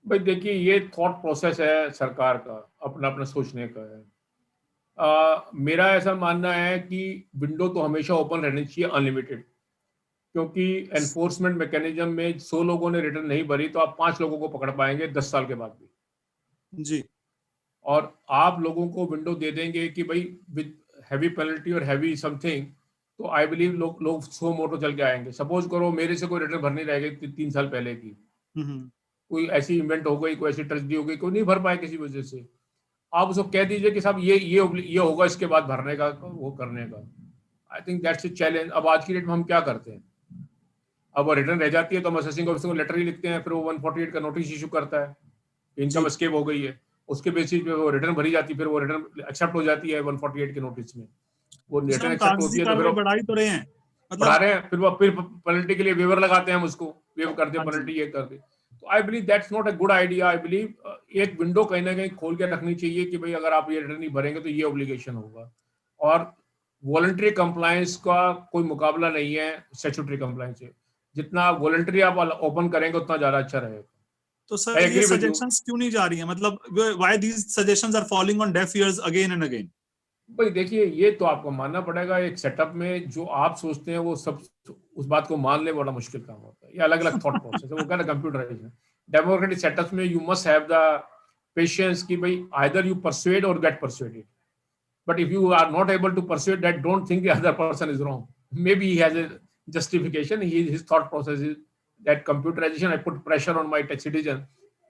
भाई देखिए, ये thought process है सरकार का, अपना अपना सोचने का है. मेरा ऐसा मानना है कि विंडो तो हमेशा ओपन रहनी चाहिए, अनलिमिटेड, क्योंकि एनफोर्समेंट मैकेनिज्म में 100 लोगों ने रिटर्न नहीं भरी तो आप 5 लोगों को पकड़ पाएंगे 10 साल के बाद भी जी. और आप लोगों को विंडो दे देंगे कि भाई विद हैवी पेनल्टी और हैवी समथिंग, तो आई बिलीव लोग सो मोटो चल के आएंगे. सपोज करो मेरे से कोई रिटर्न भरनी रह गई 3 साल पहले की, कोई ऐसी इवेंट हो गई, कोई ऐसी ट्रेजेडी हो गई, कोई नहीं भर पाए किसी वजह से, आप उसको कह दीजिए कि साहब ये होगा इसके बाद भरने का, वो करने का. I think that's a challenge. अब आज की डेट में हम क्या करते हैं, अब वो रिटर्न रह जाती है तो हम असेसिंग ऑफिसर को लेटर ही लिखते हैं, फिर वो 148 का नोटिस इशू करता है, इनकम एस्केप हो गई है, उसके बेसिस पे वो रिटर्न भरी जाती है, फिर वो रिटर्न एक्सेप्ट हो जाती है 148 के नोटिस में, वो रिटर्न एक्सेप्ट होती है तो फिर बढ़ा ही तो रहे हैं, बढ़ा रहे हैं, फिर पेनल्टी के लिए वेवर लगाते हैं, हम उसको वेव कर दे, पेनल्टी ये कर दे. तो I believe that's not a good idea. I believe एक विंडो कहीं ना कहीं खोल के रखनी चाहिए कि भाई अगर आप ये रिटर्न नहीं भरेंगे तो ये ऑब्लिगेशन होगा. और वॉलंटरी कंप्लायंस का कोई मुकाबला नहीं है स्टैट्यूटरी कंप्लायंस से. जितना वॉलंटरी आप ओपन करेंगे उतना ज्यादा अच्छा रहेगा. तो सर ये सजेशंस क्यों नहीं जा रही हैं, मतलब why these suggestions are falling on deaf ears again and again? भाई देखिए, ये तो आपको मानना पड़ेगा, एक सेटअप में जो आप सोचते हैं वो सब उस बात को मान ले बड़ा मुश्किल काम होता है. ये अलग अलग थॉट प्रोसेस है, वो कहना कंप्यूटराइज्ड है. डेमोक्रेटिक सेटअप्स में you must have the patience कि भाई either you persuade or get persuaded. But if you are not able to persuade that, don't think the other person is wrong. Maybe he has a justification. His thought process is that computerization, I put pressure on my tax citizen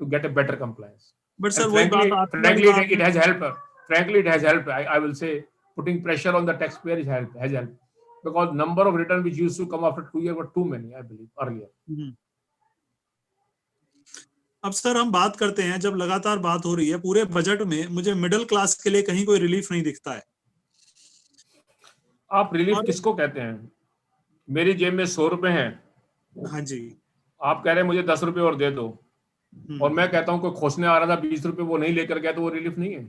to get a better compliance. But sir, frankly, it has helped. Frankly, it has helped. I will say putting pressure on the taxpayer has helped because number of return which used to come after 2 years were too many, I believe, earlier. अब sir हम बात करते हैं, जब लगातार बात हो रही है पूरे बजट में, मुझे मिडिल क्लास के लिए कहीं कोई रिलीफ नहीं दिखता है. आप रिलीफ किसको कहते हैं? मेरी जेब में 100 रुपए हैं. हाँ जी. आप कह रहे हैं मुझे 10 रुपए और दे दो, और मैं कहता हूँ कोई खोसने आ रहा था 20 रुपए, वो नहीं लेकर गया, तो वो रिलीफ नहीं है.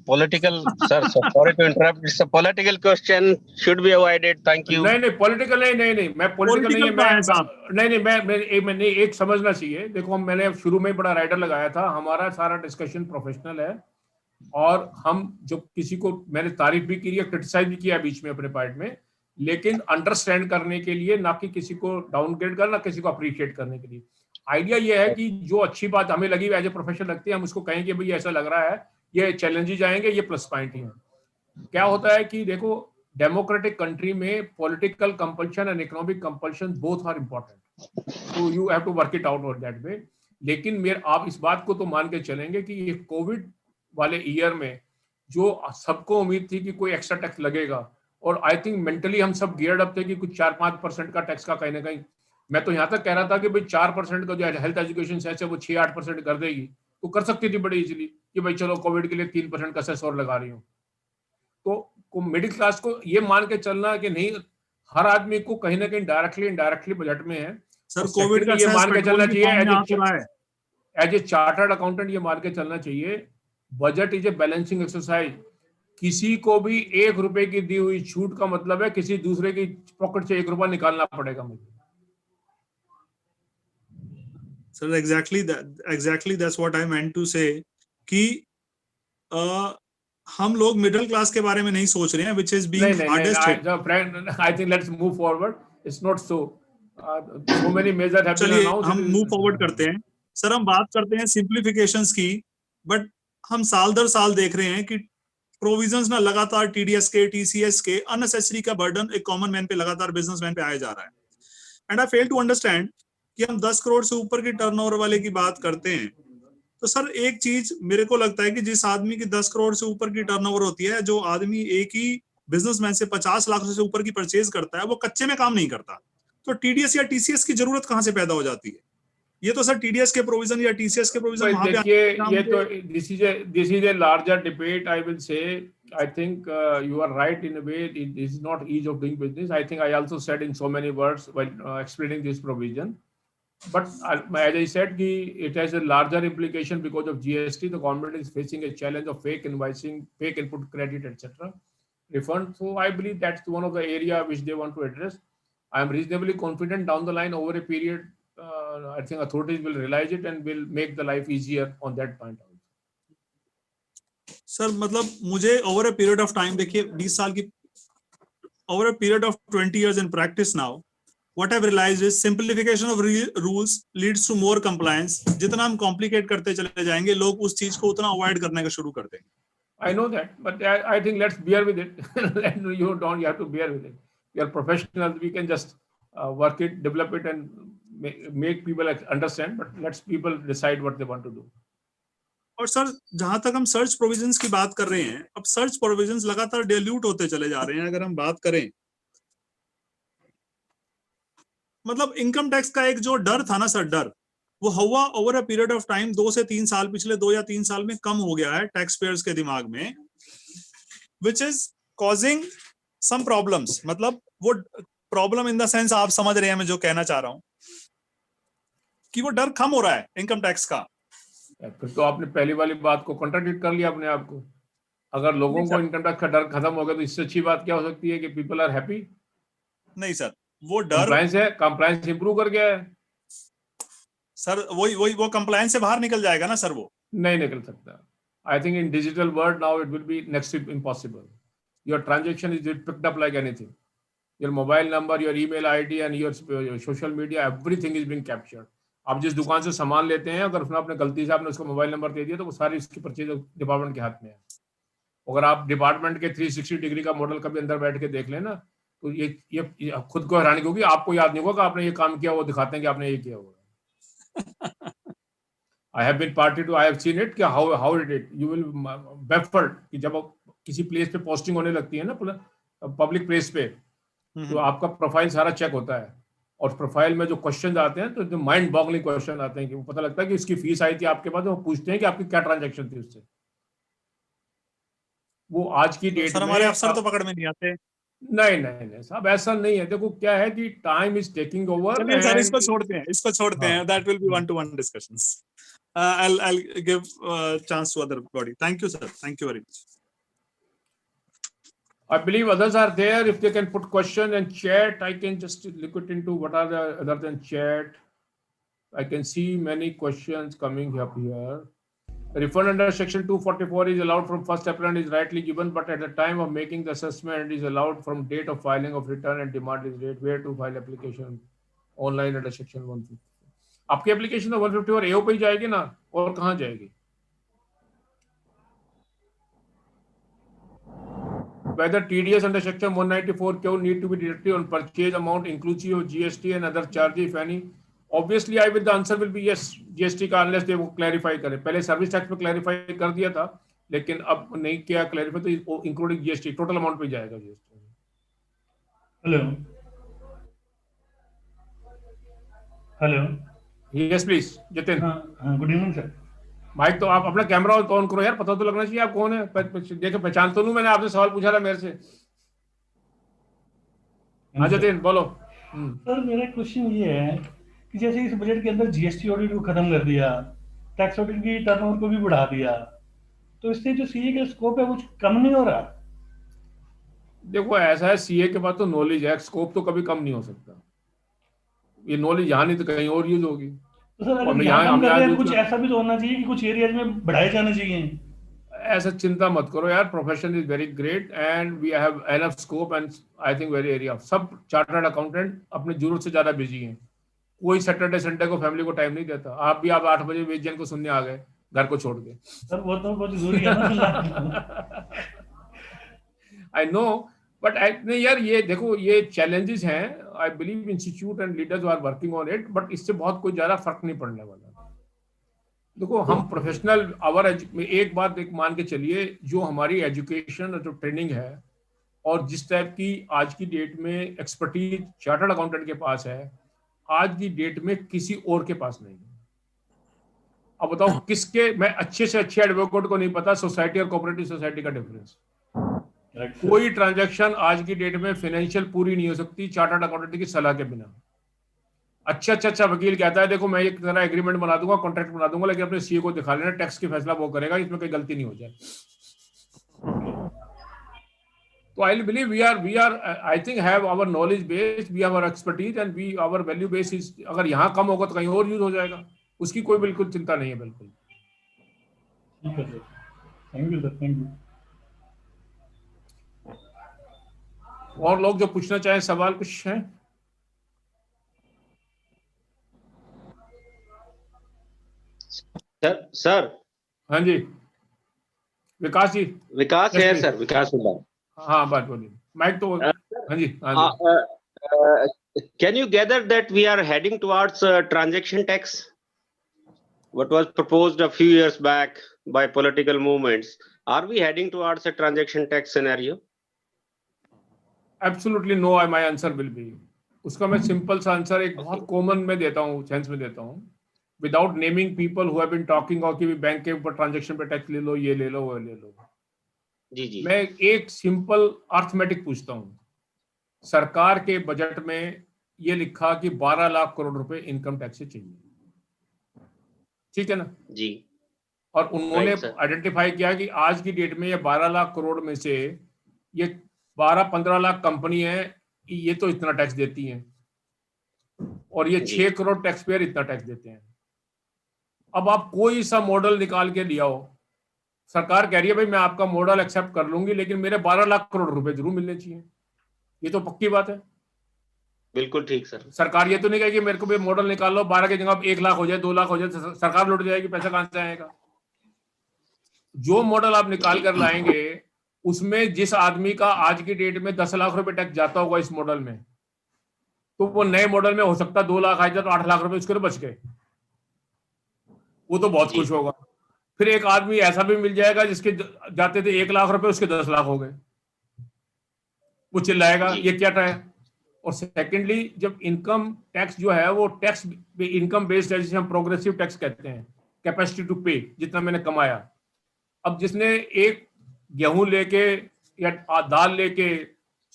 Political, sir, so sorry to interrupt. It's a political question, should be avoided. Thank you. नहीं पॉलिटिकल नहीं, मैं पॉलिटिकल नहीं है. मैं एक समझना चाहिए. देखो, मैंने शुरू में बड़ा राइडर लगाया था, हमारा सारा डिस्कशन प्रोफेशनल है, और हम जो किसी को, मैंने तारीफ भी की है, क्रिटिसाइज भी किया बीच में अपने पार्ट में, लेकिन अंडरस्टैंड करने के लिए, ना कि किसी को डाउनग्रेड करना, किसी को अप्रिशिएट करने के लिए. आइडिया ये है कि जो अच्छी बात हमें लगी एज ए प्रोफेशनल लगती है, हम उसको कहेंगे भाई ऐसा लग रहा है, ये चैलेंजेस आएंगे, ये प्लस पॉइंट ही है. क्या होता है कि देखो, डेमोक्रेटिक कंट्री में political compulsion and economic compulsion both are important, so you have to work it out that way. लेकिन आप इस बात को तो मान के चलेंगे कि ये कोविड वाले ईयर में जो सबको उम्मीद थी कि कोई एक्स्ट्रा टैक्स लगेगा, और आई थिंक मेंटली हम सब गियर्ड अप थे कि कुछ 4-5% का टैक्स का कहीं ना कहीं, मैं तो यहाँ तक कह रहा था कि भाई 4% का जो हेल्थ एजुकेशन सेस है वो 6-8% कर देगी, तो कर सकती थी बड़ी इजीली कि भाई चलो कोविड के लिए 3% का सेस और लगा रही हूँ. तो मिडिल क्लास को ये मान के चलना कि नहीं, हर आदमी को कहीं ना कहीं डायरेक्टली इनडायरेक्टली बजट में है. सर कोविड का ये मान के चलना चाहिए, एज ए चार्टर्ड अकाउंटेंट ये मान के चलना चाहिए, budget is a balancing exercise. किसी को भी 1 रुपए की दी हुई छूट का मतलब है किसी दूसरे की पॉकेट से 1 रुपया निकालना पड़ेगा मुझे. Sir exactly that's what I meant to say कि हम लोग मिडिल क्लास के बारे में नहीं सोच रहे हैं, which is being hardest hit. I think let's move forward. It's not so many measures have been announced. हम मूव फॉरवर्ड करते हैं. सर हम बात करते हैं सिंप्लीफिकेशंस की, बट हम साल दर साल देख रहे हैं कि प्रोविजंस ना लगातार टीडीएस के, टीसीएस के, अननेसेसरी का बर्डन एक कॉमन मैन पे, लगातार बिजनेसमैन पे आया जा रहा है. And I fail to understand कि हम 10 करोड़ से ऊपर की टर्नओवर वाले की बात करते हैं। तो सर एक चीज मेरे को लगता है कि जिस आदमी की 10 करोड़ से ऊपर की टर्नओवर होती है, जो आदमी एक ही बिजनेसमैन से 50 लाख से ऊपर की परचेज करता है, वो कच्चे में काम नहीं करता। तो टीडीएस या टीसीएस की जरूरत कहां से पैदा हो जाती है? ये तो सर टीडीएस के प्रोविजन या टीसीएस के प्रोविजन वहां पे देखिए, ये तो this is a larger debate. I will say I think you are right in a way. It is not ease of doing business. I think I also said in so many words while explaining this provision. But as I said, it has a larger implication because of GST. The government is facing a challenge of fake invoicing, fake input credit, etc. refund. So I believe that's one of the area which they want to address. I am reasonably confident down the line over a period. I think authorities will realize it and will make the life easier on that point. Sir मतलब मुझे over a period of time, देखिए 20 साल की, over a period of 20 years in practice now, what I've realized is simplification of rules leads to more compliance. जितना हम complicate करते चले जाएंगे, लोग उस चीज को उतना अवॉइड करने का शुरू कर देंगे। I know that, but I think let's bear with it. You have to bear with it. We are professionals. We can just work it, develop it, and make people understand. But let's people decide what they want to do. और sir जहां तक हम search provisions की बात कर रहे हैं, अब सर्च प्रोविजंस लगातार डिल्यूट होते चले जा रहे हैं। अगर हम बात करें, मतलब इनकम टैक्स का एक जो डर था ना सर, डर वो हुआ over a period of time 2 से 3 साल, पिछले 2 या 3 साल में कम हो गया है टैक्स पेयर्स के दिमाग में, which is causing some problems. मतलब वो प्रॉब्लम इन द सेंस, आप समझ रहे हैं मैं जो कहना चाह रहा हूं, कि वो डर कम हो रहा है इनकम टैक्स का। फिर तो आपने पहली वाली बात को कॉन्ट्राडिक्ट कर लिया अपने आप को। अगर लोगों को इनकम टैक्स का डर खत्म हो गया तो इससे अच्छी बात क्या हो सकती है कि पीपल आर हैप्पी? नहीं सर, वो डर कंप्लायंस इंप्रूव कर गया है सर। वही वो कंप्लायंस से बाहर निकल जाएगा ना सर, वो नहीं निकल सकता। I think in digital world now it will be next to impossible. Your transaction is picked up like anything. Your mobile number, your email ID and your social media, everything is being captured. आप जिस दुकान से सामान लेते हैं, अगर उसने अपने गलती से आपने उसको मोबाइल नंबर दे दिया तो वो सारी उसकी परचेज डिपार्टमेंट के हाथ में है। अगर आप डिपार्टमेंट के 360 डिग्री का मॉडल कभी अंदर बैठ के देख लेना तो ये खुद को हैरानी होगी। आपको याद नहीं होगा कि आपने ये काम किया, वो दिखाते हैं कि आपने ये किया होगा। I have been party to, I have seen it कि how did it, you will baffled कि जब किसी प्लेस पे पोस्टिंग होने लगती है ना, पब्लिक प्लेस पे, तो आपका प्रोफाइल सारा चेक होता है और प्रोफाइल में जो क्वेश्चन आते हैं तो जो माइंड बॉगलिंग क्वेश्चन आते हैं कि वो पता लगता है कि इसकी फीस आई थी आपके पास, वो पूछते हैं कि आपकी क्या ट्रांजैक्शन थी उससे। वो आज की डेट सर हमारे अफसर तो पकड़ में नहीं आते। नहीं साहब, ऐसा नहीं है। देखो क्या है कि टाइम इज टेकिंग ओवर। चलिए सर, इसको छोड़ते हैं। That will be one two one discussions. I'll give chance to other body. Thank you sir, thank you very much. I believe others are there. If they can put question and chat, I can just look it into what are the other than chat. I can see many questions coming up here. Refund under section 244 is allowed from 1st April and is rightly given, but at the time of making the assessment is allowed from date of filing of return and demand is date. Where to file application? Online under section 150. आपकी application तो 150 और एओ पे ही जाएगी ना, और कहाँ जाएगी? Whether TDS under section 194 Q need to be deducted on purchase amount inclusive of GST and other charges if any? Obviously, the answer will be yes. GST का unless they वो clarify करें। पहले सर्विस टैक्स पे clarify कर दिया था, लेकिन अब नहीं किया clarify, तो including GST total amount पे जाएगा GST। Hello Yes please, Jitin. हाँ, गुड इवनिंग सर। माइक तो आप अपना कैमरा ऑन करो यार, पता तो लगना चाहिए आप कौन है। देखो पहचान तो लूं, मैंने आपसे सवाल पूछा था मेरे से। हाँ जतिन बोलो। सर मेरा क्वेश्चन ये है कि जैसे इस बजट के अंदर जीएसटी ऑडिट को खत्म कर दिया, टैक्स ऑडिट की टर्नओवर को भी बढ़ा दिया, तो इससे जो सीए का स्कोप है वो कम नहीं हो रहा? देखो ऐसा है, सीए के पास तो नॉलेज है, स्कोप तो कभी कम नहीं हो सकता। ये नॉलेज यहाँ नहीं तो कहीं और यूज होगी। तो सर अगर यहाँ कम कर रहे हैं, कुछ ऐसा भी तो होना चाहिए कि कुछ एरियाज में बढ़ाए जाने चाहिए। ऐसा चिंता मत करो यार, profession is very great and we have enough scope and I think very area. सब चार्टर्ड अकाउंटेंट अपने जरूरत से ज्यादा बिजी हैं। कोई सैटरडे संडे को फैमिली को टाइम नहीं देता। आप भी 8 बजे वेजन को सुनने आ गए घर को छोड़ के। सर वो तो बहुत जरूरी है ना। I know, बट नहीं यार, ये देखो ये चैलेंजेस हैं. I believe institute and leaders are working on it, but इससे बहुत कोई ज्यादा फर्क नहीं पड़ने वाला. देखो हम प्रोफेशनल एक बात एक मान के चलिए, जो हमारी एजुकेशन और जो ट्रेनिंग है और जिस टाइप की आज की डेट में एक्सपर्टीज चार्टर्ड अकाउंटेंट के पास है, आज की डेट में किसी और के पास नहीं है. अब बताओ किसके, मैं अच्छे से अच्छे एडवोकेट को नहीं पता सोसाइटी और कोऑपरेटिव सोसाइटी का डिफरेंस. कोई ट्रांजैक्शन आज की डेट में फाइनेंशियल पूरी नहीं हो सकती चार्टर्ड अकाउंटेंट की सलाह के बिना. अच्छा वकील कहता है देखो मैं एक तरह एग्रीमेंट बना दूंगा, कॉन्ट्रैक्ट बना दूंगा, लेकिन अपने सीए को दिखा लेना, टैक्स की फैसला वो करेगा, इसमें कोई गलती नहीं हो जाए. तो I believe we are I think have our knowledge base, we have our expertise and we our value base is, अगर यहाँ कम होगा तो कहीं और यूज हो जाएगा, उसकी कोई बिल्कुल चिंता नहीं है. बिल्कुल ठीक है sir, thank you sir, thank you. और लोग जो पूछना चाहें सवाल कुछ है? सर. हाँ जी विकास जी. विकास Yes, है please. सर, विकास हुड्डा. हाँ बात बोलिए, माइक तो हाँ जी. Can you gather that we are heading towards transaction tax? What was proposed a few years back by political movements? Are we heading towards a transaction tax scenario? Absolutely no. My answer will be, उसका मैं simple सा answer एक बहुत common में देता हूँ, sense में देता हूँ, without naming people who have been talking और कि बैंक के ऊपर ट्रांजैक्शन पे टैक्स ले लो, ये ले लो, वो ले लो. जी. मैं एक सिंपल अर्थमेटिक पूछता हूँ. सरकार के बजट में ये लिखा कि 12 लाख करोड़ रुपए इनकम टैक्स से चाहिए, ठीक है ना जी. और उन्होंने Right, sir. आइडेंटिफाई किया कि आज की डेट में ये 12 लाख करोड़ में से ये 12-15 लाख कंपनी है, ये तो इतना टैक्स देती हैं और ये जी. 6 करोड़ टैक्स पेयर इतना टैक्स देते हैं. अब आप कोई सा मॉडल निकाल के लिया हो, सरकार कह रही है भाई मैं आपका मॉडल एक्सेप्ट कर लूंगी, लेकिन मेरे 12 लाख करोड़ रुपए जरूर मिलने चाहिए. ये तो पक्की बात है. बिल्कुल ठीक सर. सरकार ये तो नहीं कहेगी मेरे को भी मॉडल निकाल लो, 12 की जगह 1 लाख हो जाए, 2 लाख हो जाए, सरकार लुट जाएगी, पैसा कहां से आएगा. जो मॉडल आप निकाल कर लाएंगे उसमें जिस आदमी का आज की डेट में 10 लाख रुपए टैक्स जाता होगा इस मॉडल में, तो वो नए मॉडल में हो सकता है 2 लाख आ जाए तो 8 लाख रुपए उसके बच गए, वो तो बहुत जी. खुश होगा. फिर एक आदमी ऐसा भी मिल जाएगा जिसके जाते थे 1 लाख रुपए, उसके 10 लाख हो गए, वो चिल्लाएगा जी. ये क्या है. और सेकेंडली जब इनकम टैक्स जो है वो टैक्स इनकम बेस्ड है, जिसे हम प्रोग्रेसिव टैक्स कहते हैं, कैपेसिटी टू पे, जितना मैंने कमाया. अब जिसने एक गेहूं लेके या दाल लेके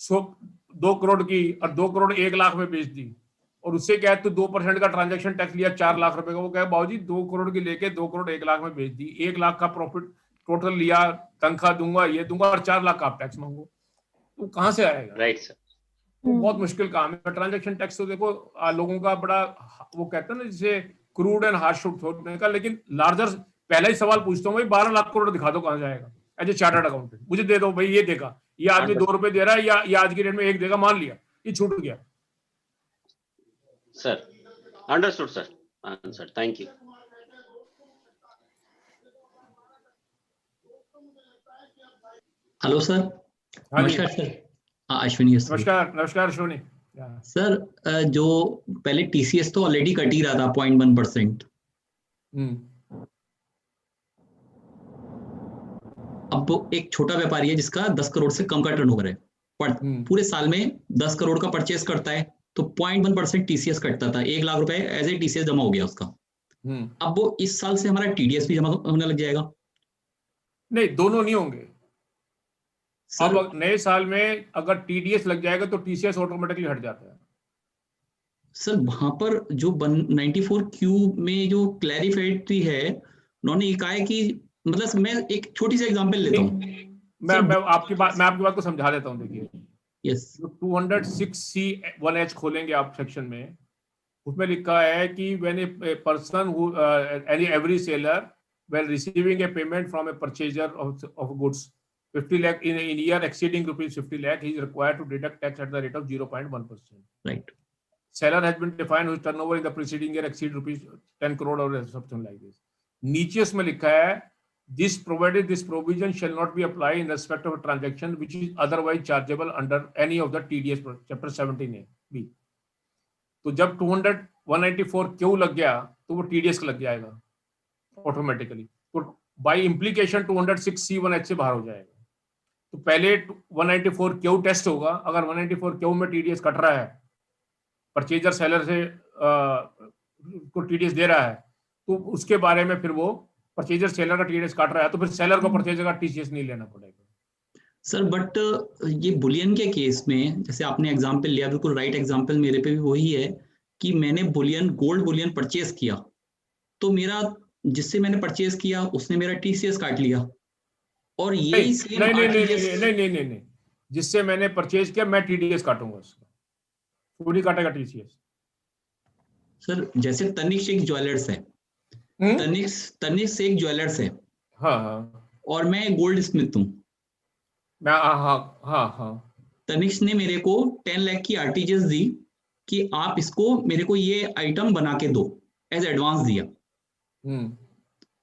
2 करोड़ की और 2 करोड़ 1 लाख में बेच दी और उससे क्या है तो 2% का ट्रांजैक्शन टैक्स लिया 4 लाख रुपए का, वो कहे बाबूजी 2 करोड़ की लेके 2 करोड़ 1 लाख में बेच दी, 1 लाख का प्रॉफिट टोटल लिया, तनख्वाह दूंगा, ये दूंगा और 4 लाख का आप टैक्स मांगो, तो कहां से आएगा. Right sir. वो बहुत मुश्किल काम है. ट्रांजैक्शन टैक्स तो देखो लोगों का बड़ा वो कहते हैं ना जिसे क्रूड एंड हार्श होने का, लेकिन लार्जर पहला ही सवाल पूछता हूँ भाई 12 लाख करोड़ दिखा दो कहां जाएगा. एज ए चार्टर्ड अकाउंटेंट मुझे दे दो भाई, ये देगा, ये आदमी 2 रुपए दे रहा है या आज की डेट में 1 देगा, मान लिया ये छूट गया. Sir understood sir. Answer. Thank you. Hello sir. हाँ जी. नमस्कार सर. हाँ अश्विनी है सर. नमस्कार अश्विनी. सर जो पहले टीसीएस तो ऑलरेडी कट ही रहा था 0.1%. अब एक छोटा व्यापारी है जिसका 10 करोड़ से कम का टर्नओवर है, पर पूरे साल में 10 करोड़ का परचेस करता है तो 0.1% टीसीएस कटता था, 1 लाख रुपए एज ए टीसीएस जमा हो गया उसका. अब वो इस साल से हमारा टीडीएस भी जमा होने लग जाएगा? नहीं, दोनों नहीं होंगे. अब नए साल में अगर टीडीएस लग जाएगा तो टीसीएस ऑटोमेटिकली हट जाता है. सर वहां पर जो 94Q में जो क्लैरिफाइड है, उन्होंने ये कहा है कि मतलब मैं एक छोटी सी एग्जांपल लेता हूँ. मैं आपकी बात को समझा देता हूँ. देखिए यस. 206C1H खोलेंगे आप सेक्शन में, उसमें लिखा है कि when a person who every seller when receiving A payment from A purchaser of goods 50 lakh in a year exceeding rupees 50 lakh, he is required to deduct tax at the rate of 0.1%. Right. Seller has been defined whose turnover in the preceding year exceed rupees 10 crore or something like this. नीचे उसमें लिखा है this provided this provision shall not be applied in respect of a transaction which is otherwise chargeable under any of the TDS chapter 17A B. तो जब 194 क्यों लग गया तो वो TDS का लग जाएगा ऑटोमेटिकली, तो बाय इम्प्लीकेशन 206C1H से बाहर हो जाएगा। तो पहले 194 क्यों टेस्ट होगा, अगर 194 क्यों में TDS कट रहा है, परचेजर सेलर से को TDS दे रहा है, तो उसके बारे में फिर वो परचेजर सेलर का TDS काट रहा है तो फिर सेलर को परचेजर का TCS नहीं लेना पड़ेगा। सर बट ये बुलियन के केस में जैसे आपने एग्जांपल लिया, बिल्कुल राइट एग्जांपल मेरे पे भी वही है कि मैंने बुलियन गोल्ड बुलियन परचेज किया तो मेरा जिससे मैंने परचेज किया उसने मेरा TCS काट लिया और यही सेम नहीं, जिससे मैंने परचेज किया मैं TDS काटूंगा, उसका पूरी काटेगा TCS। सर जैसे तनिष्क एक ज्वेलर्स है, तनिष्क एक ज्वेलर्स है, हाँ और मैं गोल्ड स्मिथ हूँ, मैं हाँ तनिष्क ने मेरे को 10 लाख की आरटीजीएस दी कि आप इसको मेरे को ये आइटम बना के दो, एज एडवांस दिया।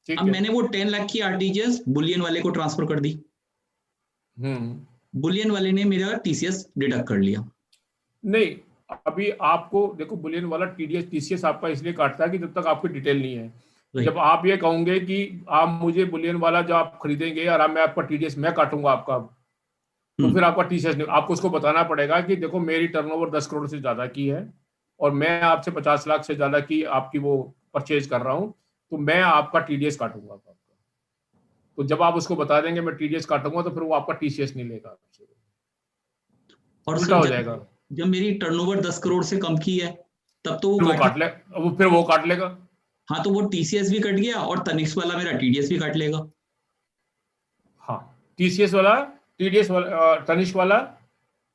अब मैंने वो 10 लाख की आरटीजीएस बुलियन वाले को ट्रांसफर कर दी, बुलियन वाले ने मेरा TCS डिडक्ट कर लिया। नहीं, अभी आपको देखो बुलियन वाला TCS आपका इसलिए काटता है कि जब तक आपकी डिटेल नहीं है। जब आप ये कहोगे कि आप मुझे बुलियन वाला जो आप खरीदेंगे और मैं आपका TDS मैं काटूंगा आपका, तो फिर आपका TCS नहीं, आपको उसको बताना पड़ेगा कि देखो मेरी टर्नओवर 10 करोड़ से ज्यादा की है और मैं आपसे 50 लाख से ज्यादा की आपकी वो परचेज कर रहा हूं, तो मैं आपका TDS काटूंगा आपका। तो जब आप उसको बता देंगे मैं TDS काटूंगा तो फिर वो आपका TCS नहीं लेगा आपसे, और उल्टा हो जाएगा। जब मेरी टर्नओवर 10 करोड़ से कम की है तब तो वो काट ले, फिर वो काट लेगा। हाँ, तो वो TCS भी कट गया और तनिष्क वाला मेरा TDS भी काट लेगा। हाँ, TCS वाला TDS वाला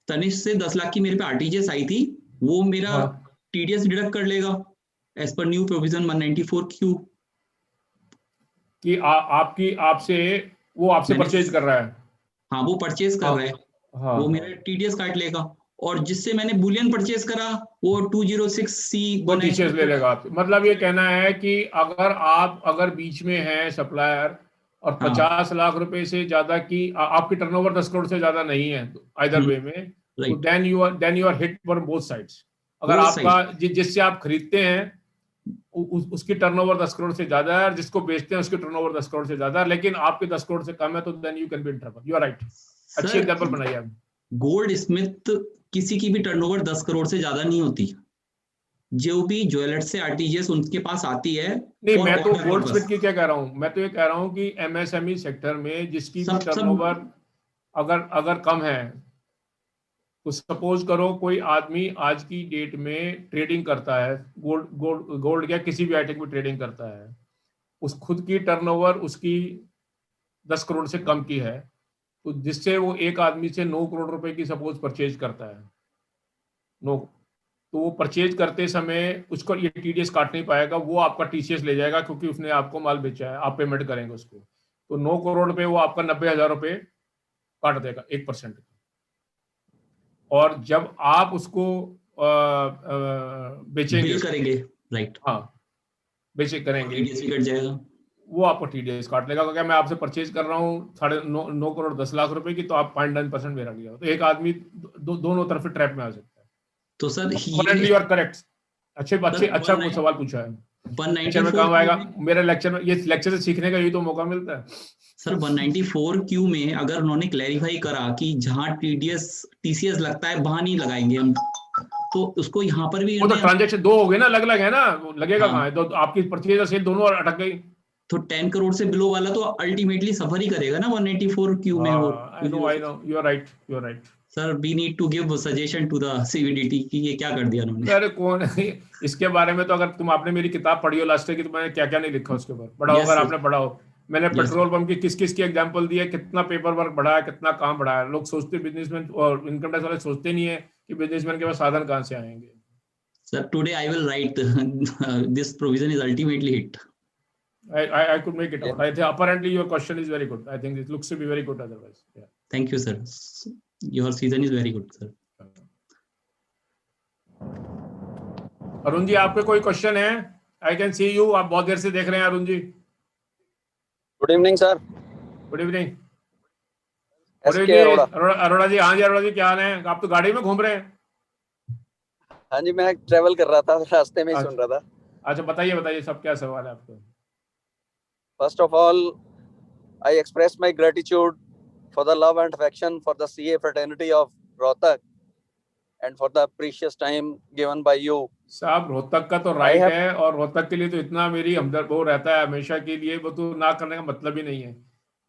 तनिष्क से 10 लाख की मेरे पे आरटीजीएस आई थी, वो मेरा TDS डिडक्ट कर लेगा as per new provision 194Q कि आपसे वो आपसे परचेज कर रहा है। हाँ, वो परचेज कर रहा है, वो मेरा TDS काट लेगा, और जिससे मैंने बुलियन परचेज करा वो 206C वो TCS ले लेगा आपसे। मतलब ये कहना है कि अगर बीच में है सप्लायर और 50 लाख रुपए से ज्यादा की आपकी टर्नओवर 10 करोड़ से ज्यादा नहीं है आइदर वे में, तो then you are hit for both sides. अगर आपका जिससे आप खरीदते हैं उसकी टर्नओवर 10 करोड़ से ज्यादा है और जिसको बेचते हैं उसकी टर्नओवर 10 करोड़ से ज्यादा है, लेकिन आपके 10 करोड़ से कम है, तो then you can be in trouble. You are right, अच्छी एग्जांपल बनाई आपने। गोल्ड स्मिथ किसी की भी टर्नओवर 10 करोड़ से ज्यादा नहीं होती, जो भी ज्वेलर्स से आरटीजीएस उनके पास आती है। नहीं, मैं तो गोल्ड स्मिथ की क्या कह रहा हूँ, मैं तो ये कह रहा हूँ कि MSME सेक्टर में जिसकी भी टर्नओवर अगर कम है, तो सपोज करो कोई आदमी आज की डेट में ट्रेडिंग करता है, गोल्ड या किसी भी आइटम में ट्रेडिंग करता है, उस खुद की टर्नओवर उसकी 10 करोड़ से कम की है, तो जिससे वो एक आदमी से 9 करोड़ रुपए की सपोज परचेज करता है, तो वो परचेज करते समय उसको ये TDS काट नहीं पाएगा, वो आपका TCS ले जाएगा क्योंकि उसने आपको माल बेचा है, आप पेमेंट करेंगे उसको, तो 9 करोड़ रुपए वो आपका 90,000 रुपए काट देगा 1%। और जब आप उसको बेचेंगे करेंगे, राइट, हाँ करेंगे, TDS कट जाएगा, वो आपको TDS काट लेगा। क्योंकि मैं आपसे परचेज कर रहा हूँ 9 करोड़ 10 लाख रुपए की, तो आप 0.9% मेरा लिया, तो एक आदमी दोनों तरफ ट्रैप में आ सकता है। तो सर यू आर करेक्ट, अच्छा वो सवाल पूछा है। 194 में काम आएगा मेरे लेक्चर में, ये लेक्चर से सीखने का यही तो मौका मिलता है सर। 194Q में अगर उन्होंने क्लैरिफाई करा कि जहां TCS लगता है वहां नहीं लगाएंगे हम, तो उसको यहाँ पर भी वो तो ट्रांजेक्शन दो हो गए ना, अलग-अलग है ना, लगेगा कहाँ है, तो आपकी परचेज और सेल दोनों अटक गई। तो 10 करोड़ से बिलो वाला तो अल्टीमेटली सफर ही करेगा ना 194Q में। I know you are right sir, we need to give suggestion to the CVDT कि ये क्या कर दिया उन्होंने। अरे कौन इसके बारे में, तो अगर आपने मेरी किताब पढ़ी हो लास्ट की, तो मैंने क्या क्या नहीं लिखा उसके ऊपर, पढ़ा अगर आपने पढ़ा हो, मैंने पेट्रोल पंप की किस की एग्जांपल दी है, कितना पेपर वर्क बढ़ा है, कितना काम बढ़ा है। लोग सोचते बिजनेसमैन और इनकम टैक्स वाले सोचते नहीं है कि बिजनेसमैन के पास साधन कहां से आएंगे। Sir, today I will write this provision is ultimately hit. I could make it out. I think apparently your question is very good. I think it looks to be very good otherwise. Yeah. Thank you, sir. Your season is very good, sir. Arun ji, आपके कोई question है? I can see you. आप बहुत देर से देख रहे हैं Arun ji. Good evening sir. Good evening. S K Arora. Arora ji, हाँ जी अरोड़ा जी, क्या हाल है? आप तो गाड़ी में घूम रहे हैं। हाँ जी, मैं ट्रेवल कर रहा था, रास्ते में ही सुन रहा था। अच्छा, बताइए बताइए, सब क्या सवाल है आपको? First of all, I express my gratitude for the love and affection for the CA fraternity of Rohtak and for the precious time given by you. साहब, रोहतक का तो राइट है, और रोहतक के लिए तो इतना मेरी हमदर्द वो रहता है हमेशा के लिए, वो तो ना करने का मतलब ही नहीं है।